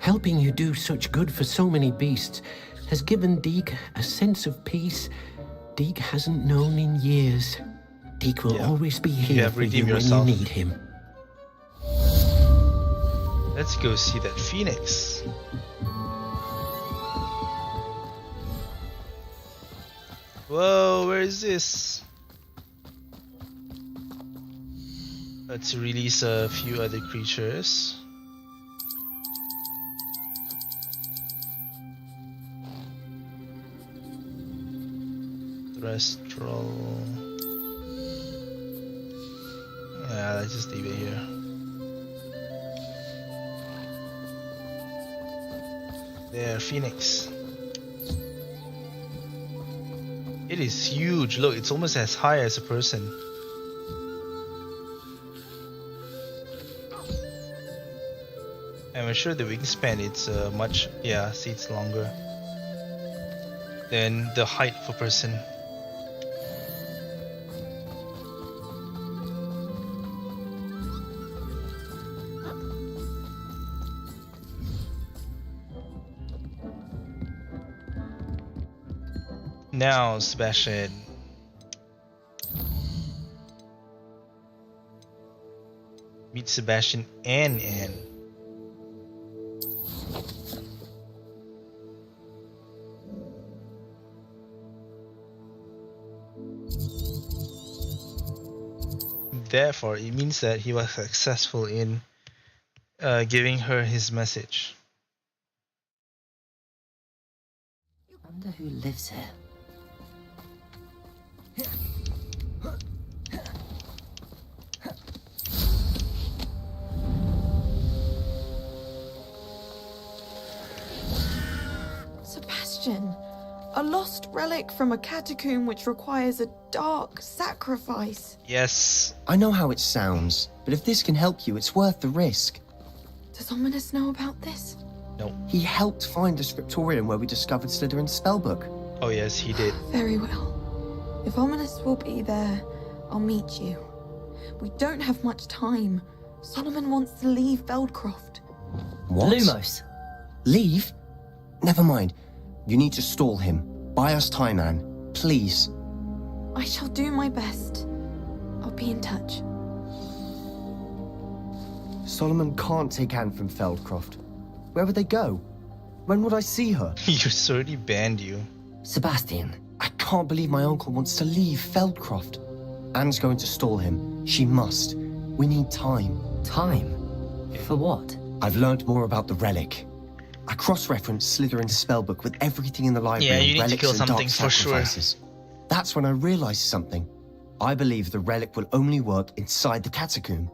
[SPEAKER 16] Helping you do such good for so many beasts has given Deke a sense of peace Deke hasn't known in years. Deke will always be here for you when you need him.
[SPEAKER 1] Let's go see that phoenix. Whoa, where is this? Let's release a few other creatures. Terrestrial. Yeah, let's just leave it here. There, phoenix. It is huge. Look, it's almost as high as a person. And I'm sure the wingspan it's much, yeah, see, it's longer than the height of a person. Now, Sebastian. Meet Sebastian and Anne. Therefore, it means that he was successful in giving her his message.
[SPEAKER 4] I wonder who lives here.
[SPEAKER 22] Sebastian, a lost relic from a catacomb which requires a dark sacrifice.
[SPEAKER 1] Yes.
[SPEAKER 3] I know how it sounds, but if this can help you, it's worth the risk.
[SPEAKER 22] Does Ominis know about this?
[SPEAKER 1] No.
[SPEAKER 3] He helped find the scriptorium where we discovered Slytherin's spellbook.
[SPEAKER 1] Oh yes, he did.
[SPEAKER 22] Very well. If Ominis will be there, I'll meet you. We don't have much time. Solomon wants to leave Feldcroft.
[SPEAKER 3] What?
[SPEAKER 4] Lumos.
[SPEAKER 3] Leave? Never mind. You need to stall him. Buy us time, Anne. Please.
[SPEAKER 22] I shall do my best. I'll be in touch.
[SPEAKER 3] Solomon can't take Anne from Feldcroft. Where would they go? When would I see her?
[SPEAKER 1] He's already banned you.
[SPEAKER 4] Sebastian.
[SPEAKER 3] I can't believe my uncle wants to leave Feldcroft. Anne's going to stall him. She must. We need time.
[SPEAKER 4] Time? For what?
[SPEAKER 3] I've learned more about the relic. I cross-referenced Slytherin's spellbook with everything in the library.
[SPEAKER 1] Yeah, you need
[SPEAKER 3] relics
[SPEAKER 1] to kill
[SPEAKER 3] and
[SPEAKER 1] something
[SPEAKER 3] dark
[SPEAKER 1] for sure.
[SPEAKER 3] sacrifices. That's when I realized something. I believe the relic will only work inside the catacomb.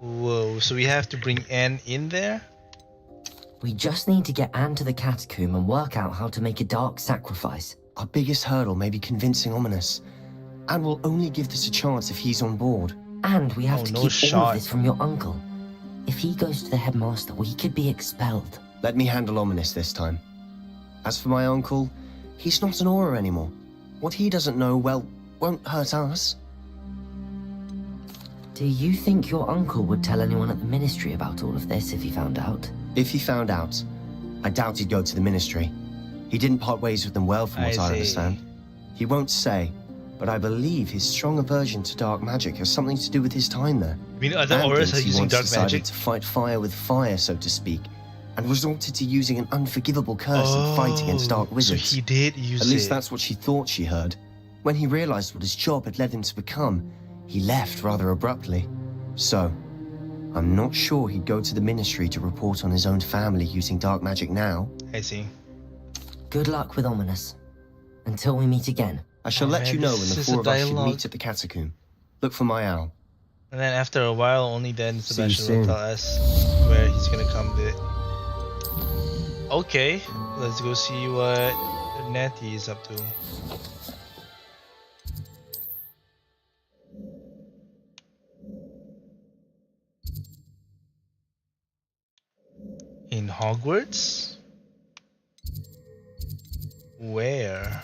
[SPEAKER 1] Whoa, so we have to bring Anne in there?
[SPEAKER 4] We just need to get Anne to the catacomb and work out how to make a dark sacrifice.
[SPEAKER 3] Our biggest hurdle may be convincing Ominis. Anne will only give this a chance if he's on board.
[SPEAKER 4] And we have to
[SPEAKER 1] no
[SPEAKER 4] keep all
[SPEAKER 1] shot.
[SPEAKER 4] of this from your uncle. If he goes to the headmaster, we could be expelled.
[SPEAKER 3] Let me handle Ominis this time. As for my uncle, he's not an Auror anymore. What he doesn't know, well, won't hurt us.
[SPEAKER 4] Do you think your uncle would tell anyone at the Ministry about all of this if he found out?
[SPEAKER 3] If he found out, I doubt he'd go to the Ministry. He didn't part ways with them well, from what I understand. He won't say, but I believe his strong aversion to dark magic has something to do with his time there.
[SPEAKER 1] I mean, other Aurors are using dark magic?
[SPEAKER 3] To fight fire with fire, so to speak, and resorted to using an unforgivable curse in fight against dark wizards.
[SPEAKER 1] So he did use it.
[SPEAKER 3] At least that's what she thought she heard. When he realized what his job had led him to become, he left rather abruptly. So, I'm not sure he'd go to the Ministry to report on his own family using dark magic now.
[SPEAKER 1] I see.
[SPEAKER 4] Good luck with Ominis. Until we meet again.
[SPEAKER 3] I shall let you know when the four of us should meet at the catacomb. Look for my owl.
[SPEAKER 1] And then after a while, only then Sebastian will tell us where he's gonna come with. Okay, let's go see what Natty is up to. In Hogwarts? Where?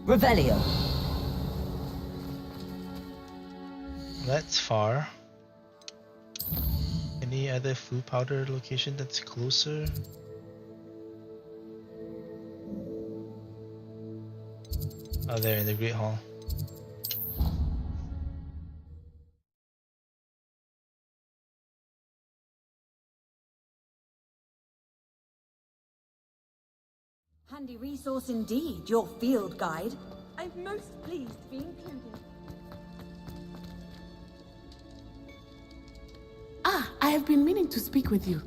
[SPEAKER 4] Revelio.
[SPEAKER 1] That's far. Any other food powder location that's closer? Oh, there in the Great Hall.
[SPEAKER 6] Handy resource indeed, your field guide. I'm most pleased to be included.
[SPEAKER 10] Ah, I have been meaning to speak with you.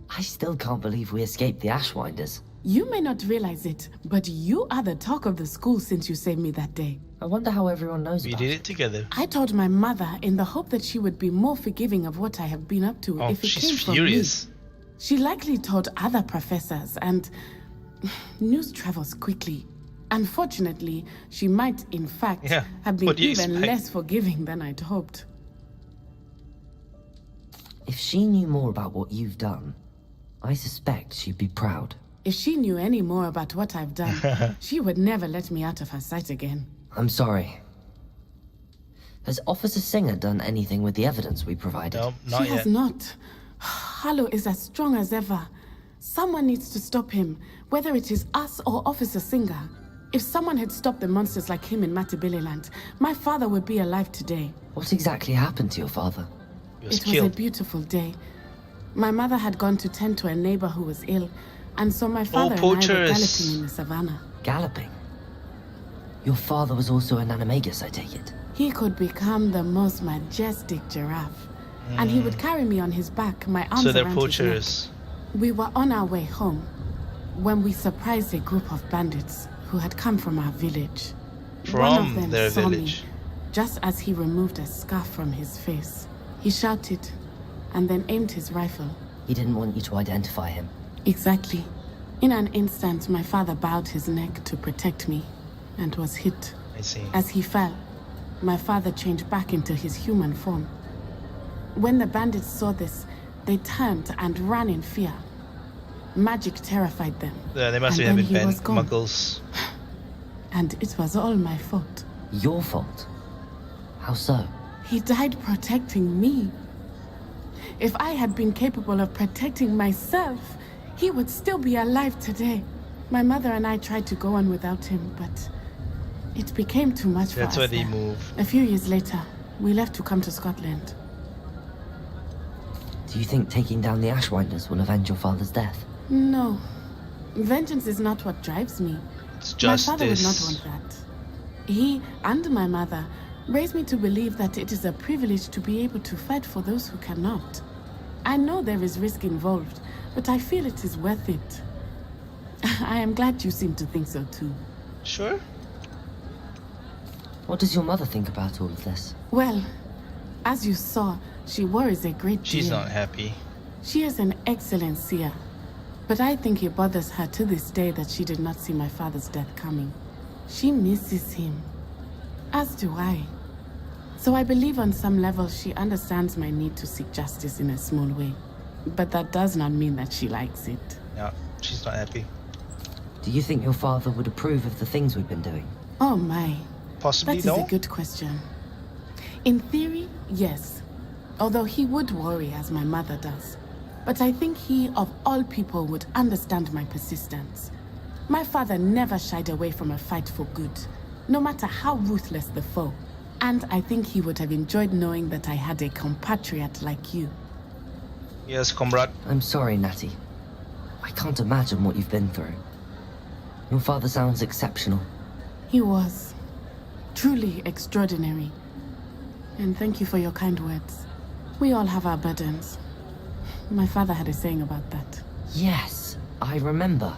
[SPEAKER 4] I still can't believe we escaped the Ashwinders.
[SPEAKER 10] You may not realize it, but you are the talk of the school since you saved me that day.
[SPEAKER 4] I wonder how everyone knows about it.
[SPEAKER 1] We did it together.
[SPEAKER 10] I told my mother in the hope that she would be more forgiving of what I have been up to if it came from me. She likely told other professors, and news travels quickly. Unfortunately, she might, in fact, have been even less forgiving than I'd hoped.
[SPEAKER 4] If she knew more about what you've done, I suspect she'd be proud.
[SPEAKER 10] If she knew any more about what I've done, she would never let me out of her sight again.
[SPEAKER 4] I'm sorry. Has Officer Singer done anything with the evidence we provided?
[SPEAKER 1] No, not
[SPEAKER 10] yet. She has not. Harlow is as strong as ever. Someone needs to stop him, whether it is us or Officer Singer. If someone had stopped the monsters like him in Matabeleland, my father would be alive today.
[SPEAKER 4] What exactly happened to your father?
[SPEAKER 10] It was a beautiful day. My mother had gone to tend to a neighbor who was ill, and so my father and I were galloping in the savannah.
[SPEAKER 4] Galloping? Your father was also an animagus, I take it?
[SPEAKER 10] He could become the most majestic giraffe. And he would carry me on his back, my arms around his neck. We were on our way home when we surprised a group of bandits who had come from our village. One of them saw me just as he removed a scarf from his face. He shouted and then aimed his rifle.
[SPEAKER 4] He didn't want you to identify him.
[SPEAKER 10] Exactly. In an instant, my father bowed his neck to protect me and was hit.
[SPEAKER 1] I see.
[SPEAKER 10] As he fell, my father changed back into his human form. When the bandits saw this, they turned and ran in fear. Magic terrified them.
[SPEAKER 1] Yeah, they must have been muggles.
[SPEAKER 10] And it was all my fault.
[SPEAKER 4] Your fault? How so?
[SPEAKER 10] He died protecting me. If I had been capable of protecting myself, he would still be alive today. My mother and I tried to go on without him, but it became too much for us.
[SPEAKER 1] That's why they moved.
[SPEAKER 10] A few years later, we left to come to Scotland.
[SPEAKER 4] Do you think taking down the Ashwinders will avenge your father's death?
[SPEAKER 10] No. Vengeance is not what drives me.
[SPEAKER 1] It's justice.
[SPEAKER 10] My father would not want that. He and my mother raised me to believe that it is a privilege to be able to fight for those who cannot. I know there is risk involved, but I feel it is worth it. I am glad you seem to think so too.
[SPEAKER 1] Sure.
[SPEAKER 4] What does your mother think about all of this?
[SPEAKER 10] Well, as you saw, she worries a great deal.
[SPEAKER 1] She's not happy.
[SPEAKER 10] She is an excellent seer. But I think it bothers her to this day that she did not see my father's death coming. She misses him. As do I. So I believe on some level she understands my need to seek justice in a small way. But that does not mean that she likes it.
[SPEAKER 1] Yeah, she's not happy.
[SPEAKER 4] Do you think your father would approve of the things we've been doing?
[SPEAKER 10] Oh my.
[SPEAKER 1] Possibly,
[SPEAKER 10] That is a good question. In theory, yes. Although he would worry as my mother does. But I think he, of all people, would understand my persistence. My father never shied away from a fight for good, no matter how ruthless the foe. And I think he would have enjoyed knowing that I had a compatriot like you.
[SPEAKER 1] Yes, comrade.
[SPEAKER 4] I'm sorry, Natty. I can't imagine what you've been through. Your father sounds exceptional.
[SPEAKER 10] He was. Truly extraordinary. And thank you for your kind words. We all have our burdens. My father had a saying about that.
[SPEAKER 4] Yes, I remember.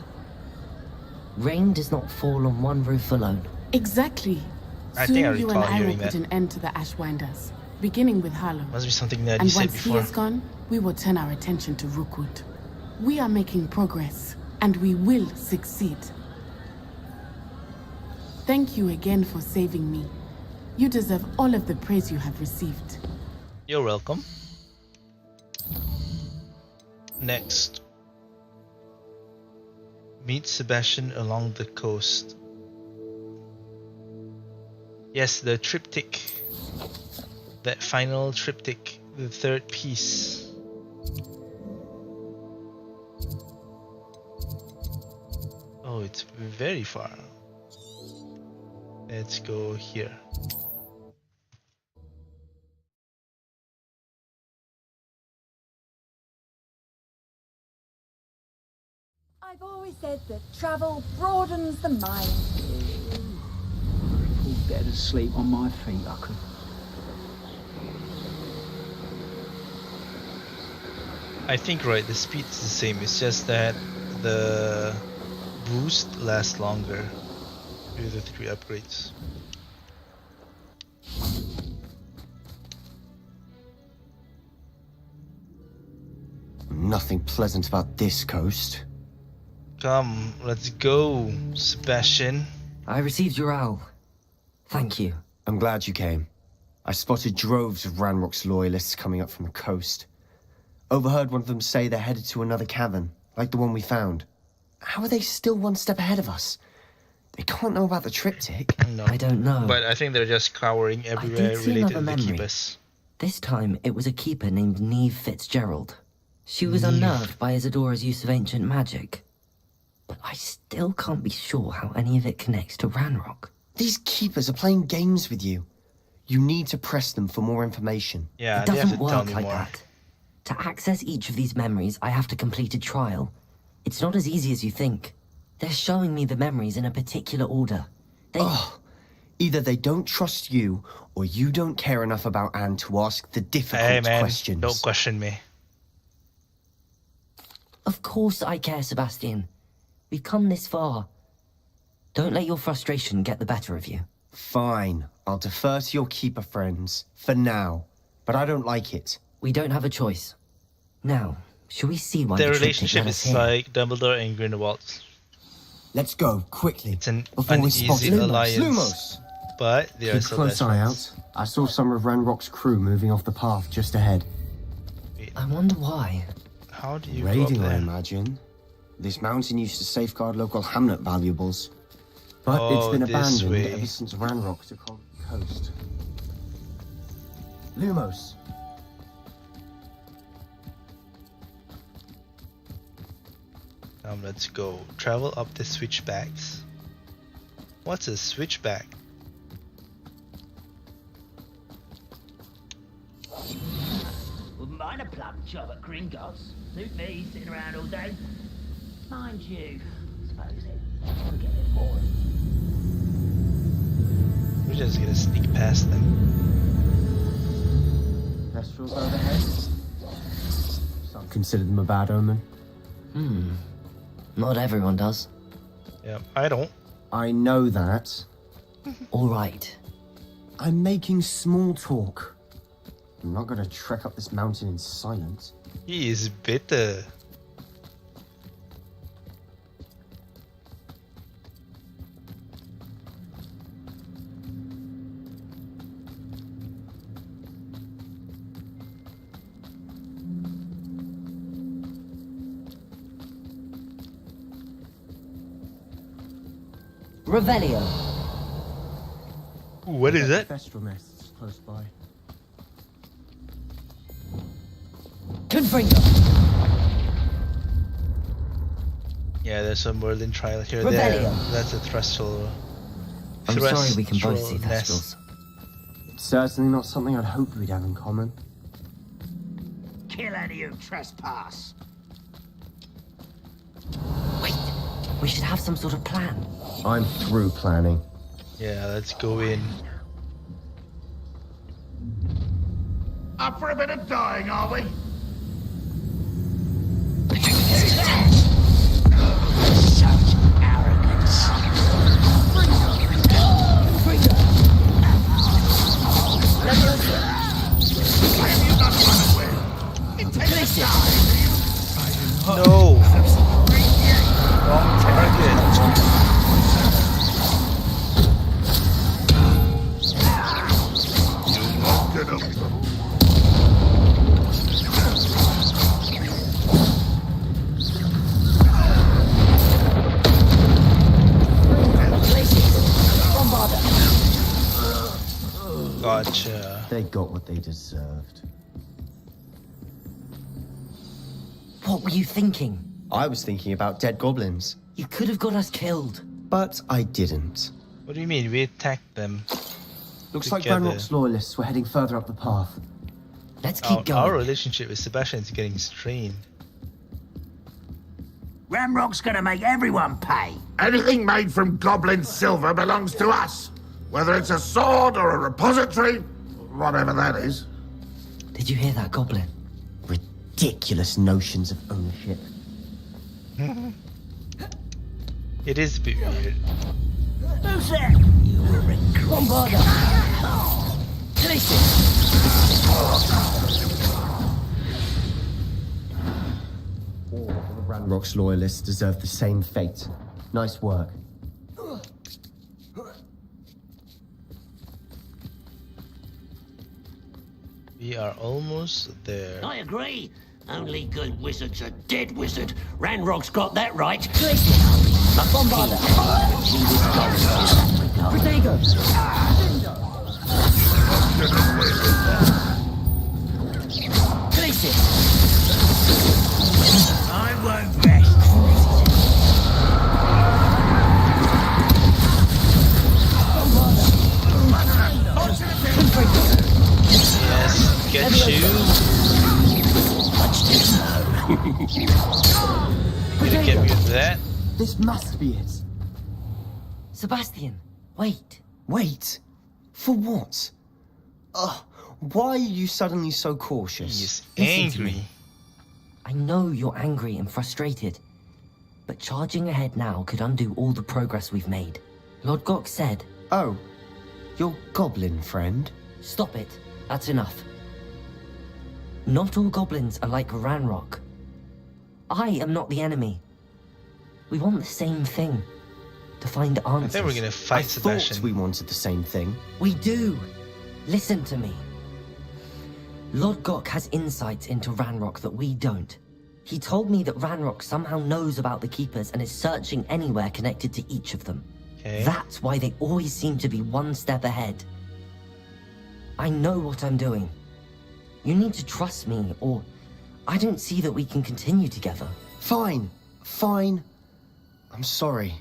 [SPEAKER 4] Rain does not fall on one roof alone.
[SPEAKER 10] Exactly.
[SPEAKER 1] I
[SPEAKER 10] Soon
[SPEAKER 1] think I
[SPEAKER 10] you and
[SPEAKER 1] recall
[SPEAKER 10] I will
[SPEAKER 1] hearing
[SPEAKER 10] put
[SPEAKER 1] that.
[SPEAKER 10] an end to the Ashwinders, beginning with Harlow.
[SPEAKER 1] Must be something that you
[SPEAKER 10] And
[SPEAKER 1] said
[SPEAKER 10] once
[SPEAKER 1] before.
[SPEAKER 10] he is gone, we will turn our attention to Rookwood. We are making progress, and we will succeed. Thank you again for saving me. You deserve all of the praise you have received.
[SPEAKER 1] You're welcome. Next. Meet Sebastian along the coast. Yes, the triptych. That final triptych, the third piece. Oh, it's very far. Let's go here.
[SPEAKER 11] I've always said that travel broadens the mind.
[SPEAKER 18] Fall dead asleep on my feet, I could.
[SPEAKER 1] I think right, the speed is the same. It's just that the boost lasts longer with the 3 upgrades.
[SPEAKER 3] Nothing pleasant about this coast.
[SPEAKER 1] Come, let's go, Sebastian.
[SPEAKER 4] I received your owl. Thank you.
[SPEAKER 3] I'm glad you came. I spotted droves of Ranrock's loyalists coming up from the coast. Overheard one of them say they're headed to another cavern, like the one we found. How are they still one step ahead of us? They can't know about the triptych.
[SPEAKER 1] No.
[SPEAKER 4] I don't know.
[SPEAKER 1] But I think they're just cowering everywhere related to the
[SPEAKER 4] memory.
[SPEAKER 1] keepers.
[SPEAKER 4] This time, it was a keeper named Neve Fitzgerald. She was unnerved by Isadora's use of ancient magic. But I still can't be sure how any of it connects to Ranrock.
[SPEAKER 3] These keepers are playing games with you. You need to press them for more information.
[SPEAKER 1] Yeah,
[SPEAKER 4] It
[SPEAKER 1] they have
[SPEAKER 4] doesn't
[SPEAKER 1] to tell
[SPEAKER 4] work
[SPEAKER 1] me
[SPEAKER 4] like
[SPEAKER 1] more.
[SPEAKER 4] that. To access each of these memories, I have to complete a trial. It's not as easy as you think. They're showing me the memories in a particular order.
[SPEAKER 3] Either they don't trust you, or you don't care enough about Anne to ask the difficult
[SPEAKER 1] Hey man,
[SPEAKER 3] questions.
[SPEAKER 1] don't question me.
[SPEAKER 4] Of course I care, Sebastian. We've come this far. Don't let your frustration get the better of you.
[SPEAKER 3] Fine, I'll defer to your keeper friends, for now. But I don't like it.
[SPEAKER 4] We don't have a choice. Now, shall we see why
[SPEAKER 1] Their
[SPEAKER 4] the triptych
[SPEAKER 1] relationship
[SPEAKER 4] led us
[SPEAKER 1] is
[SPEAKER 4] here?
[SPEAKER 1] like Dumbledore and Grindelwald.
[SPEAKER 3] Let's go, quickly.
[SPEAKER 1] It's an
[SPEAKER 3] Before we spot
[SPEAKER 1] uneasy alliance.
[SPEAKER 3] Lumos!
[SPEAKER 1] But they are
[SPEAKER 3] Keep a
[SPEAKER 1] still
[SPEAKER 3] close
[SPEAKER 1] best
[SPEAKER 3] eye
[SPEAKER 1] friends.
[SPEAKER 3] out. I saw some of Ranrock's crew moving off the path just ahead.
[SPEAKER 4] I wonder why.
[SPEAKER 1] How do you
[SPEAKER 3] Raiding,
[SPEAKER 1] go up
[SPEAKER 3] I
[SPEAKER 1] there?
[SPEAKER 3] imagine. This mountain used to safeguard local hamlet valuables. But it's
[SPEAKER 1] Oh,
[SPEAKER 3] been
[SPEAKER 1] this
[SPEAKER 3] abandoned
[SPEAKER 1] way.
[SPEAKER 3] ever since Ranrock took on the coast. Lumos.
[SPEAKER 1] Let's go. Travel up the switchbacks. What's a switchback?
[SPEAKER 23] Wouldn't mind a plum job at Gringotts. Suit me, sitting around all day. Mind you, suppose it could get a bit boring.
[SPEAKER 1] We're just gonna sneak past them.
[SPEAKER 3] Kestrels overhead. Some consider them a bad omen.
[SPEAKER 4] Not everyone does.
[SPEAKER 1] Yeah, I don't.
[SPEAKER 3] I know that.
[SPEAKER 4] All right.
[SPEAKER 3] I'm making small talk. I'm not gonna trek up this mountain in silence.
[SPEAKER 1] He is bitter.
[SPEAKER 4] Revelio.
[SPEAKER 1] What is it?
[SPEAKER 3] Thestral nests close by.
[SPEAKER 4] Confringo.
[SPEAKER 1] Yeah, there's a Merlin trial here.
[SPEAKER 4] Revelio.
[SPEAKER 1] There. That's a Thestral.
[SPEAKER 4] I'm sorry we can both see
[SPEAKER 1] nest.
[SPEAKER 4] Thestrals.
[SPEAKER 3] It's certainly not something I'd hoped we'd have in common.
[SPEAKER 23] Kill any who trespass.
[SPEAKER 4] Wait, we should have some sort of plan.
[SPEAKER 3] I'm through planning.
[SPEAKER 1] Yeah, let's go in.
[SPEAKER 14] Up for a bit of dying, are we?
[SPEAKER 23] Such arrogance.
[SPEAKER 1] No! Wrong target. Gotcha.
[SPEAKER 3] They got what they deserved.
[SPEAKER 4] What were you thinking?
[SPEAKER 3] I was thinking about dead goblins.
[SPEAKER 4] You could have got us killed.
[SPEAKER 3] But I didn't.
[SPEAKER 1] What do you mean? We attacked them.
[SPEAKER 3] Looks like
[SPEAKER 1] together.
[SPEAKER 3] Ranrock's loyalists were heading further up the path.
[SPEAKER 4] Let's keep going.
[SPEAKER 1] Our relationship with Sebastian is getting strained.
[SPEAKER 23] Ranrock's gonna make everyone pay.
[SPEAKER 14] Anything made from goblin silver belongs to us. Whether it's a sword or a repository, whatever that is.
[SPEAKER 4] Did you hear that, Goblin?
[SPEAKER 3] Ridiculous notions of ownership.
[SPEAKER 1] It is a bit weird.
[SPEAKER 23] Who's that? You will regret.
[SPEAKER 4] Bombarda.
[SPEAKER 3] All of Ranrock's loyalists deserve the same fate. Nice work.
[SPEAKER 1] We are almost there.
[SPEAKER 16] I agree. Only good wizard's a dead wizard. Ranrock's got that right.
[SPEAKER 4] Bombarda. Protego.
[SPEAKER 23] I won't rest.
[SPEAKER 1] Yes, get you.
[SPEAKER 16] Much too slow.
[SPEAKER 1] Gonna get me with that.
[SPEAKER 3] This must be it.
[SPEAKER 4] Sebastian, wait.
[SPEAKER 3] Wait? For what? Why are you suddenly so cautious?
[SPEAKER 1] He's angry.
[SPEAKER 4] I know you're angry and frustrated, but charging ahead now could undo all the progress we've made. Lodgok said...
[SPEAKER 3] Oh, your goblin friend?
[SPEAKER 4] Stop it. That's enough. Not all goblins are like Ranrock. I am not the enemy. We want the same thing. To find answers.
[SPEAKER 1] I think we're gonna fight Sebastian.
[SPEAKER 3] Thought we wanted the same thing.
[SPEAKER 4] We do. Listen to me. Lodgok has insights into Ranrock that we don't. He told me that Ranrock somehow knows about the Keepers and is searching anywhere connected to each of them.
[SPEAKER 1] Okay.
[SPEAKER 4] That's why they always seem to be one step ahead. I know what I'm doing. You need to trust me, or I don't see that we can continue together.
[SPEAKER 3] Fine. Fine. I'm sorry.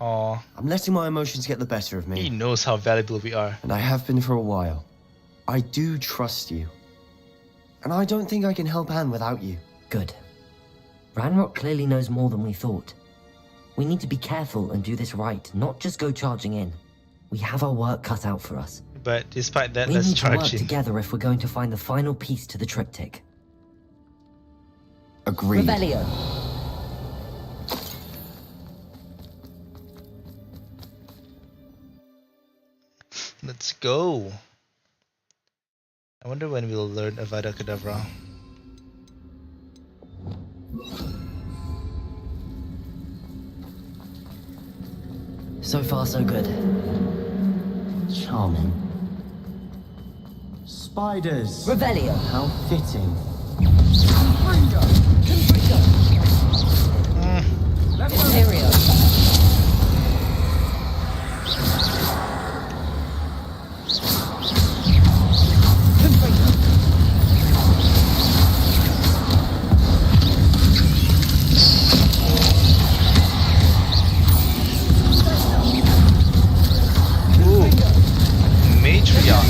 [SPEAKER 1] Aw.
[SPEAKER 3] I'm letting my emotions get the better of me.
[SPEAKER 1] He knows how valuable we are.
[SPEAKER 3] And I have been for a while. I do trust you. And I don't think I can help Anne without you.
[SPEAKER 4] Good. Ranrock clearly knows more than we thought. We need to be careful and do this right, not just go charging in. We have our work cut out for us.
[SPEAKER 1] But despite that,
[SPEAKER 4] We
[SPEAKER 1] let's
[SPEAKER 4] need to work
[SPEAKER 1] charge in.
[SPEAKER 4] together if we're going to find the final piece to the triptych.
[SPEAKER 3] Agreed.
[SPEAKER 4] Revelio.
[SPEAKER 1] Let's go. I wonder when we'll learn Avada Kedavra.
[SPEAKER 4] So far, so good.
[SPEAKER 3] Charming. Spiders.
[SPEAKER 4] Revelio.
[SPEAKER 3] How fitting.
[SPEAKER 4] Imperio.
[SPEAKER 1] Patreon.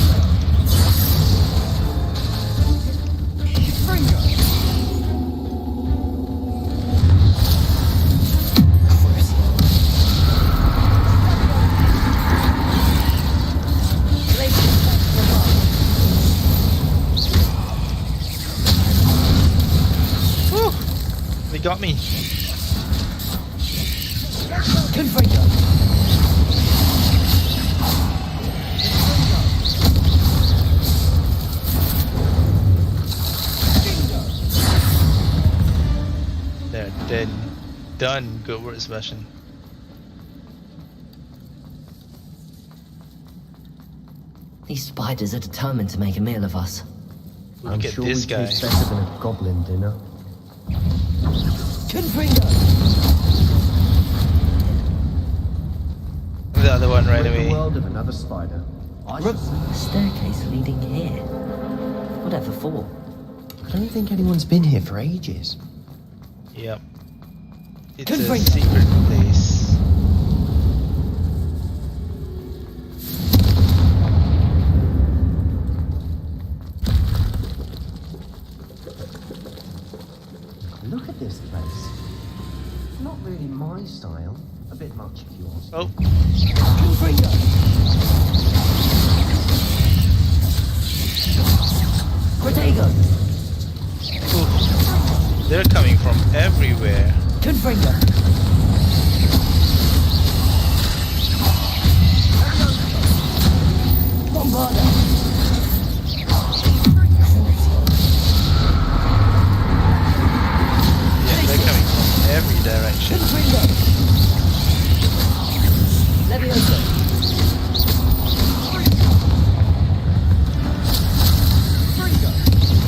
[SPEAKER 1] Woo! They got me. They're dead. Done. Good work, Sebastian.
[SPEAKER 4] These spiders are determined to make a meal of us.
[SPEAKER 3] I'm
[SPEAKER 1] Look at
[SPEAKER 3] sure
[SPEAKER 1] this
[SPEAKER 3] we
[SPEAKER 1] guy.
[SPEAKER 3] taste better than a goblin dinner.
[SPEAKER 1] The other one right
[SPEAKER 3] Rid
[SPEAKER 1] away.
[SPEAKER 3] the world of another spider.
[SPEAKER 4] A staircase leading here. Whatever for?
[SPEAKER 3] I don't think anyone's been here for ages.
[SPEAKER 1] Yep. It's a secret place.
[SPEAKER 3] Look at this place. Not really my style. A bit much if you ask.
[SPEAKER 1] Oh.
[SPEAKER 4] Protego!
[SPEAKER 1] Ooh. They're coming from everywhere.
[SPEAKER 4] Confringo! Bombarda!
[SPEAKER 1] Yeah, they're coming from every direction.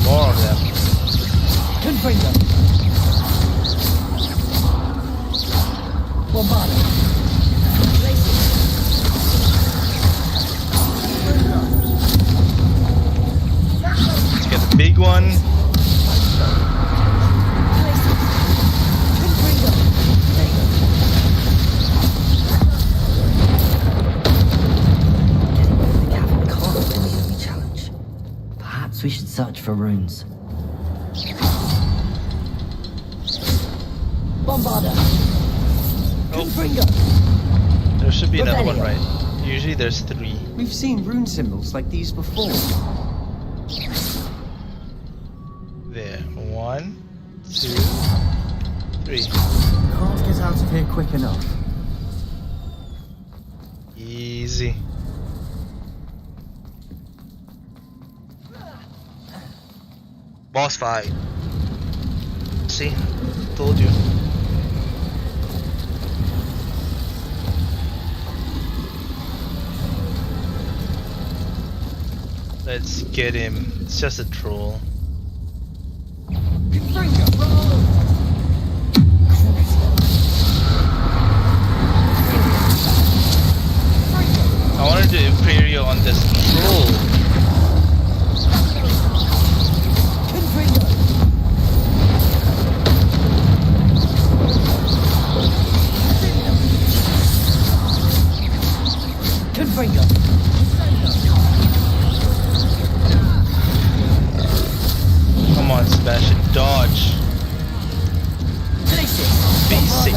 [SPEAKER 1] More of them. Let's get the big one.
[SPEAKER 4] We should search for runes. Bombarda!
[SPEAKER 1] Oh. There should be another one, right? Usually there's 3.
[SPEAKER 3] We've seen rune symbols like these before.
[SPEAKER 1] There. 1, 2, 3.
[SPEAKER 3] Can't get out of here quick enough.
[SPEAKER 1] Easy. Boss fight. See? Told you. Let's get him. It's just a troll. I wanted to Imperial on this troll. Come on, Sebastian, dodge. Basic.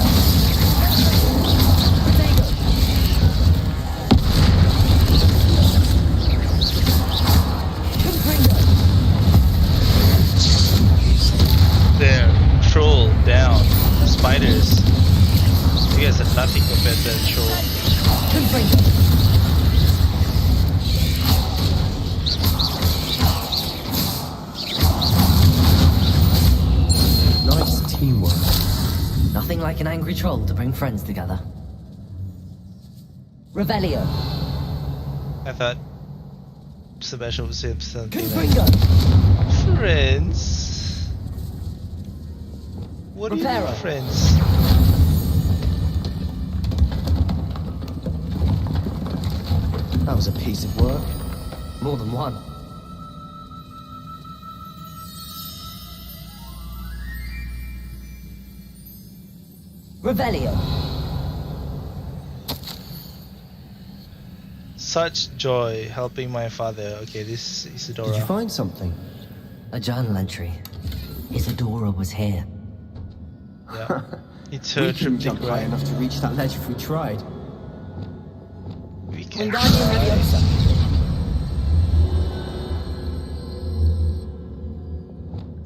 [SPEAKER 1] There, troll down. Spiders. You guys are nothing compared to that troll.
[SPEAKER 3] Teamwork.
[SPEAKER 4] Nothing like an angry troll to bring friends together. Revelio.
[SPEAKER 1] I thought Sebastian would say something like, friends? What do you mean, friends?
[SPEAKER 3] That was a piece of work.
[SPEAKER 4] More than one.
[SPEAKER 1] such joy helping my father. Okay, this is Isidora.
[SPEAKER 3] Did you find something?
[SPEAKER 4] A journal entry. Isidora was here.
[SPEAKER 1] Yeah. It's her
[SPEAKER 3] We couldn't
[SPEAKER 1] triptych,
[SPEAKER 3] jump high
[SPEAKER 1] right?
[SPEAKER 3] enough to reach that ledge if we tried.
[SPEAKER 1] We can.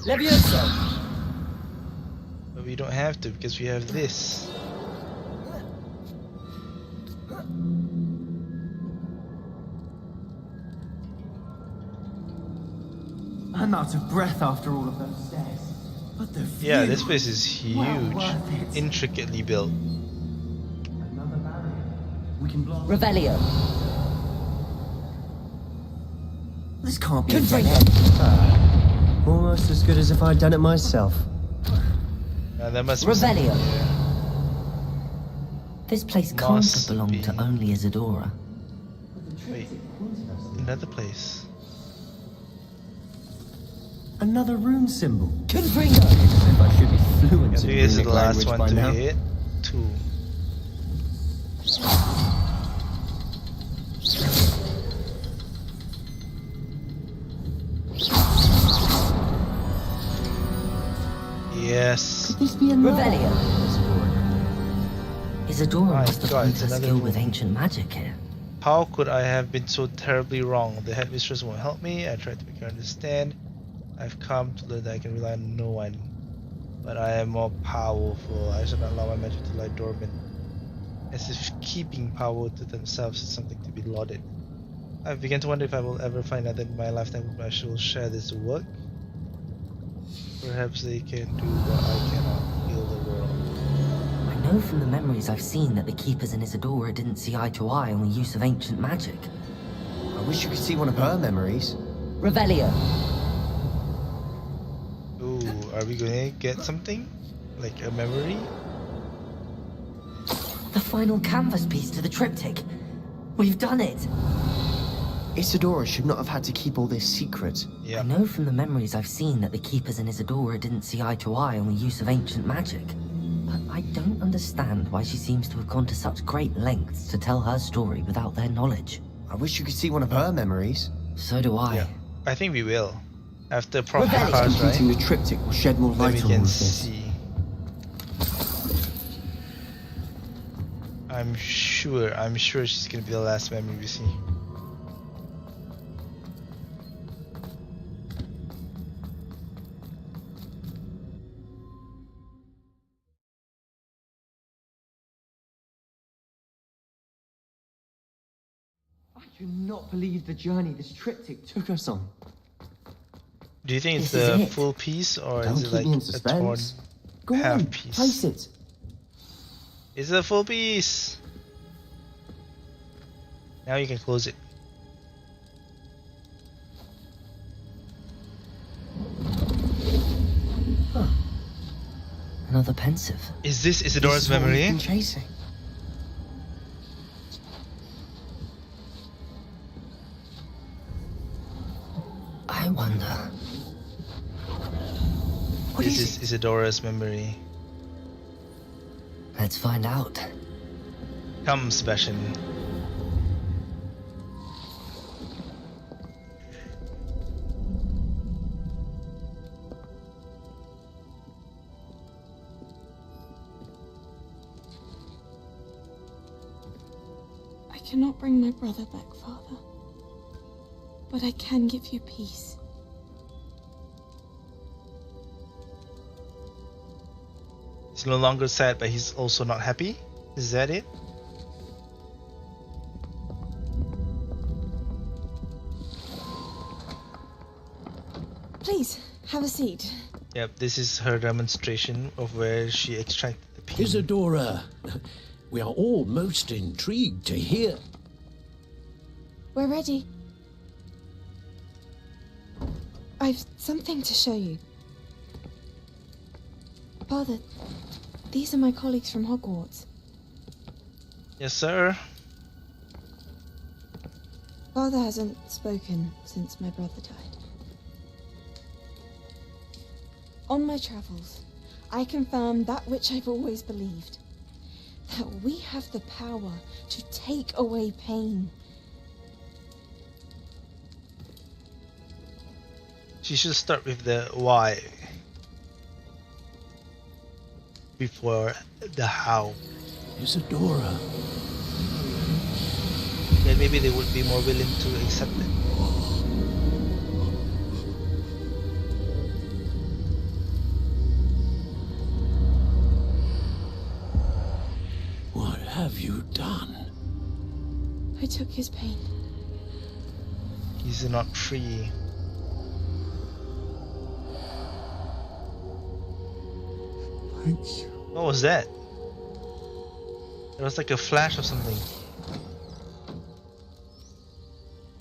[SPEAKER 6] Leviosa!
[SPEAKER 1] But we don't have to because we have this.
[SPEAKER 3] I'm out of breath after all of those stairs. But the view,
[SPEAKER 1] Yeah, this place is huge,
[SPEAKER 3] well worth it.
[SPEAKER 1] intricately built.
[SPEAKER 3] Another barrier. We can block.
[SPEAKER 4] Revelio.
[SPEAKER 3] This can't be a dead end. Almost as good as if I'd done it myself.
[SPEAKER 1] That must be
[SPEAKER 4] Revelio. This place can't
[SPEAKER 1] Must
[SPEAKER 4] have belonged to only Isidora.
[SPEAKER 1] Wait, another place.
[SPEAKER 3] Another rune symbol.
[SPEAKER 4] Confringo!
[SPEAKER 3] If I should be fluent
[SPEAKER 1] I think
[SPEAKER 3] in
[SPEAKER 1] this is
[SPEAKER 3] runic
[SPEAKER 1] the last
[SPEAKER 3] language
[SPEAKER 1] one
[SPEAKER 3] by
[SPEAKER 1] to
[SPEAKER 3] now.
[SPEAKER 1] hit. 2. Yes.
[SPEAKER 3] Could this be another?
[SPEAKER 4] Revelio. Isidora
[SPEAKER 1] My
[SPEAKER 4] must have
[SPEAKER 1] God,
[SPEAKER 4] honed
[SPEAKER 1] it's
[SPEAKER 4] her
[SPEAKER 1] another
[SPEAKER 4] skill
[SPEAKER 1] one.
[SPEAKER 4] with ancient magic here.
[SPEAKER 1] How could I have been so terribly wrong? The headmistress won't help me. I tried to make her understand. I've come to learn that I can rely on no one. But I am more powerful. I should not allow my magic to lie dormant. As if keeping power to themselves is something to be lauded. I began to wonder if I will ever find out that in my lifetime I shall share this work. Perhaps they can do what I cannot, heal the world.
[SPEAKER 4] I know from the memories I've seen that the Keepers and Isidora didn't see eye to eye on the use of ancient magic.
[SPEAKER 3] I wish you could see one of her memories.
[SPEAKER 4] Revelio.
[SPEAKER 1] Ooh, are we gonna get something? Like a memory?
[SPEAKER 4] The final canvas piece to the triptych. We've done it.
[SPEAKER 3] Isidora should not have had to keep all this secret.
[SPEAKER 1] Yeah.
[SPEAKER 4] I know from the memories I've seen that the Keepers and Isidora didn't see eye to eye on the use of ancient magic. But I don't understand why she seems to have gone to such great lengths to tell her story without their knowledge.
[SPEAKER 3] I wish you could see one of her memories.
[SPEAKER 4] So do I.
[SPEAKER 1] Yeah. I think we will. After proper
[SPEAKER 3] Perhaps
[SPEAKER 1] cards, right?
[SPEAKER 3] completing the triptych will shed more
[SPEAKER 1] Then we
[SPEAKER 3] light on all
[SPEAKER 1] can
[SPEAKER 3] of this.
[SPEAKER 1] see. I'm sure she's gonna be the last memory we see.
[SPEAKER 3] I cannot believe the journey this triptych took us on.
[SPEAKER 1] Do you think it's
[SPEAKER 3] This is
[SPEAKER 1] the
[SPEAKER 3] it.
[SPEAKER 1] full piece or
[SPEAKER 3] Don't
[SPEAKER 1] is it
[SPEAKER 3] keep
[SPEAKER 1] like
[SPEAKER 3] me in
[SPEAKER 1] a torn
[SPEAKER 3] suspense. Go
[SPEAKER 1] half
[SPEAKER 3] on,
[SPEAKER 1] piece?
[SPEAKER 3] place it.
[SPEAKER 1] Is it a full piece? Now you can close it.
[SPEAKER 4] Another pensive.
[SPEAKER 1] Is this Isidora's
[SPEAKER 3] This is what we've
[SPEAKER 1] memory?
[SPEAKER 3] been chasing.
[SPEAKER 4] I wonder.
[SPEAKER 3] What
[SPEAKER 1] This
[SPEAKER 3] is
[SPEAKER 1] is Isidora's memory.
[SPEAKER 4] Let's find out.
[SPEAKER 1] Come, Sebastian.
[SPEAKER 22] I cannot bring my brother back, Father. But I can give you peace.
[SPEAKER 1] He's no longer sad, but he's also not happy. Is that it?
[SPEAKER 22] Please, have a seat.
[SPEAKER 1] Yep, this is her demonstration of where she extracted the pin.
[SPEAKER 16] Isidora, we are all most intrigued to hear.
[SPEAKER 22] We're ready. I've something to show you. Father, these are my colleagues from Hogwarts.
[SPEAKER 1] Yes, sir.
[SPEAKER 22] Father hasn't spoken since my brother died. On my travels, I confirmed that which I've always believed. That we have the power to take away pain.
[SPEAKER 1] She should start with the why before the how.
[SPEAKER 16] Isadora.
[SPEAKER 1] Then maybe they would be more willing to accept it.
[SPEAKER 16] What have you done?
[SPEAKER 22] I took his pain.
[SPEAKER 1] He's not free.
[SPEAKER 7] Thank you.
[SPEAKER 1] What was that? It was like a flash or something.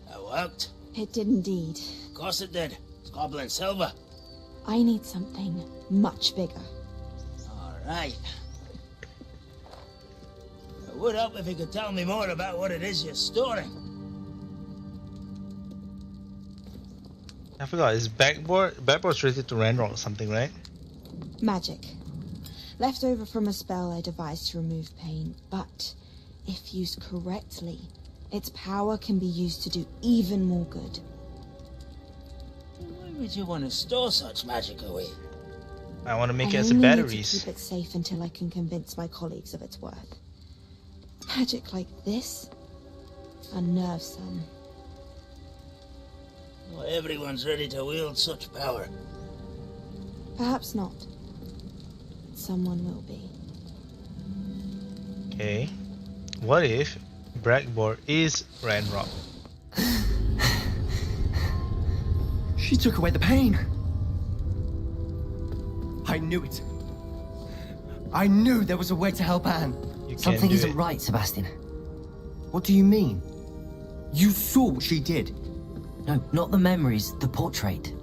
[SPEAKER 23] That worked.
[SPEAKER 22] It did indeed.
[SPEAKER 23] Of course it did. It's goblin silver.
[SPEAKER 22] I need something much bigger.
[SPEAKER 23] All right. It would help if you could tell me more about what it is you're storing.
[SPEAKER 1] I forgot. Is backboard's related to Ranrock or something, right?
[SPEAKER 22] Magic. Left over from a spell I devised to remove pain, but if used correctly, its power can be used to do even more good.
[SPEAKER 23] Why would you want to store such magic away?
[SPEAKER 1] I want to make it
[SPEAKER 22] I
[SPEAKER 1] as
[SPEAKER 22] only need to
[SPEAKER 1] batteries.
[SPEAKER 22] keep it safe until I can convince my colleagues of its worth. Magic like this unnerves some.
[SPEAKER 23] Not everyone's ready to wield such power.
[SPEAKER 22] Perhaps not. Someone will be.
[SPEAKER 1] Okay. What if Backboard is Ranrock?
[SPEAKER 3] She took away the pain. I knew it. I knew there was a way to help Anne.
[SPEAKER 4] Something isn't right, Sebastian.
[SPEAKER 3] What do you mean? You saw what she did.
[SPEAKER 4] No, not the memories, the portrait.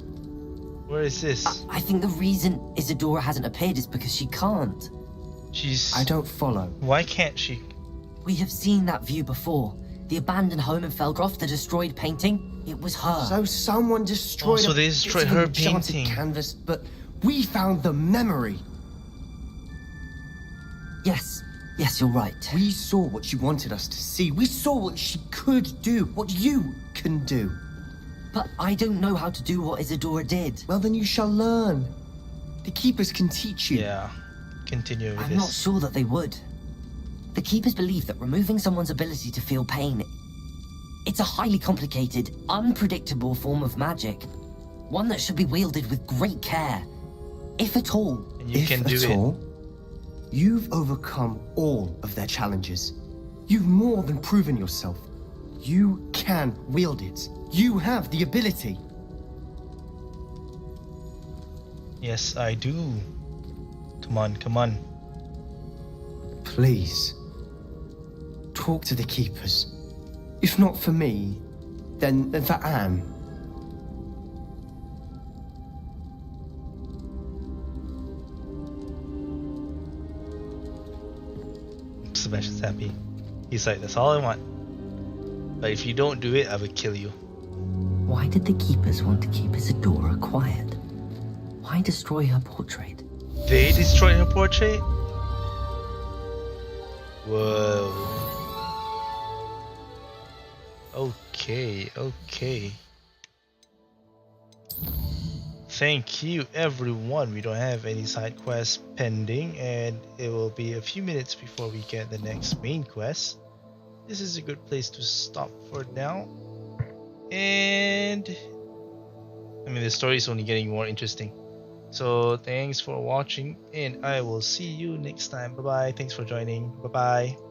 [SPEAKER 1] Where is this?
[SPEAKER 4] I think the reason Isadora hasn't appeared is because she can't.
[SPEAKER 3] I don't follow.
[SPEAKER 1] Why can't she?
[SPEAKER 4] We have seen that view before. The abandoned home in Felgroth, the destroyed painting. It was her.
[SPEAKER 3] So someone destroyed
[SPEAKER 1] so they destroyed her painting.
[SPEAKER 3] Canvas, but we found the memory.
[SPEAKER 4] Yes, you're right.
[SPEAKER 3] We saw what she wanted us to see. We saw what she could do, what you can do.
[SPEAKER 4] But I don't know how to do what Isadora did.
[SPEAKER 3] Well, then you shall learn. The Keepers can teach you.
[SPEAKER 1] Yeah, continue with
[SPEAKER 4] I'm
[SPEAKER 1] this.
[SPEAKER 4] not sure that they would. The Keepers believe that removing someone's ability to feel pain, it's a highly complicated, unpredictable form of magic. One that should be wielded with great care. If at all.
[SPEAKER 1] And you can do it.
[SPEAKER 3] You've overcome all of their challenges. You've more than proven yourself. You can wield it. You have the ability.
[SPEAKER 1] Yes, I do. Come on, come on.
[SPEAKER 3] Please. Talk to the Keepers. If not for me, then for Anne.
[SPEAKER 1] Sebastian's happy. He's like, that's all I want. But if you don't do it, I will kill you.
[SPEAKER 4] Why did the Keepers want to keep Isadora quiet? Why destroy her portrait?
[SPEAKER 1] They destroyed her portrait? Whoa. Okay. Thank you everyone. We don't have any side quests pending and it will be a few minutes before we get the next main quest. This is a good place to stop for now. And I mean the story is only getting more interesting. So thanks for watching and I will see you next time. Bye bye. Thanks for joining. Bye bye.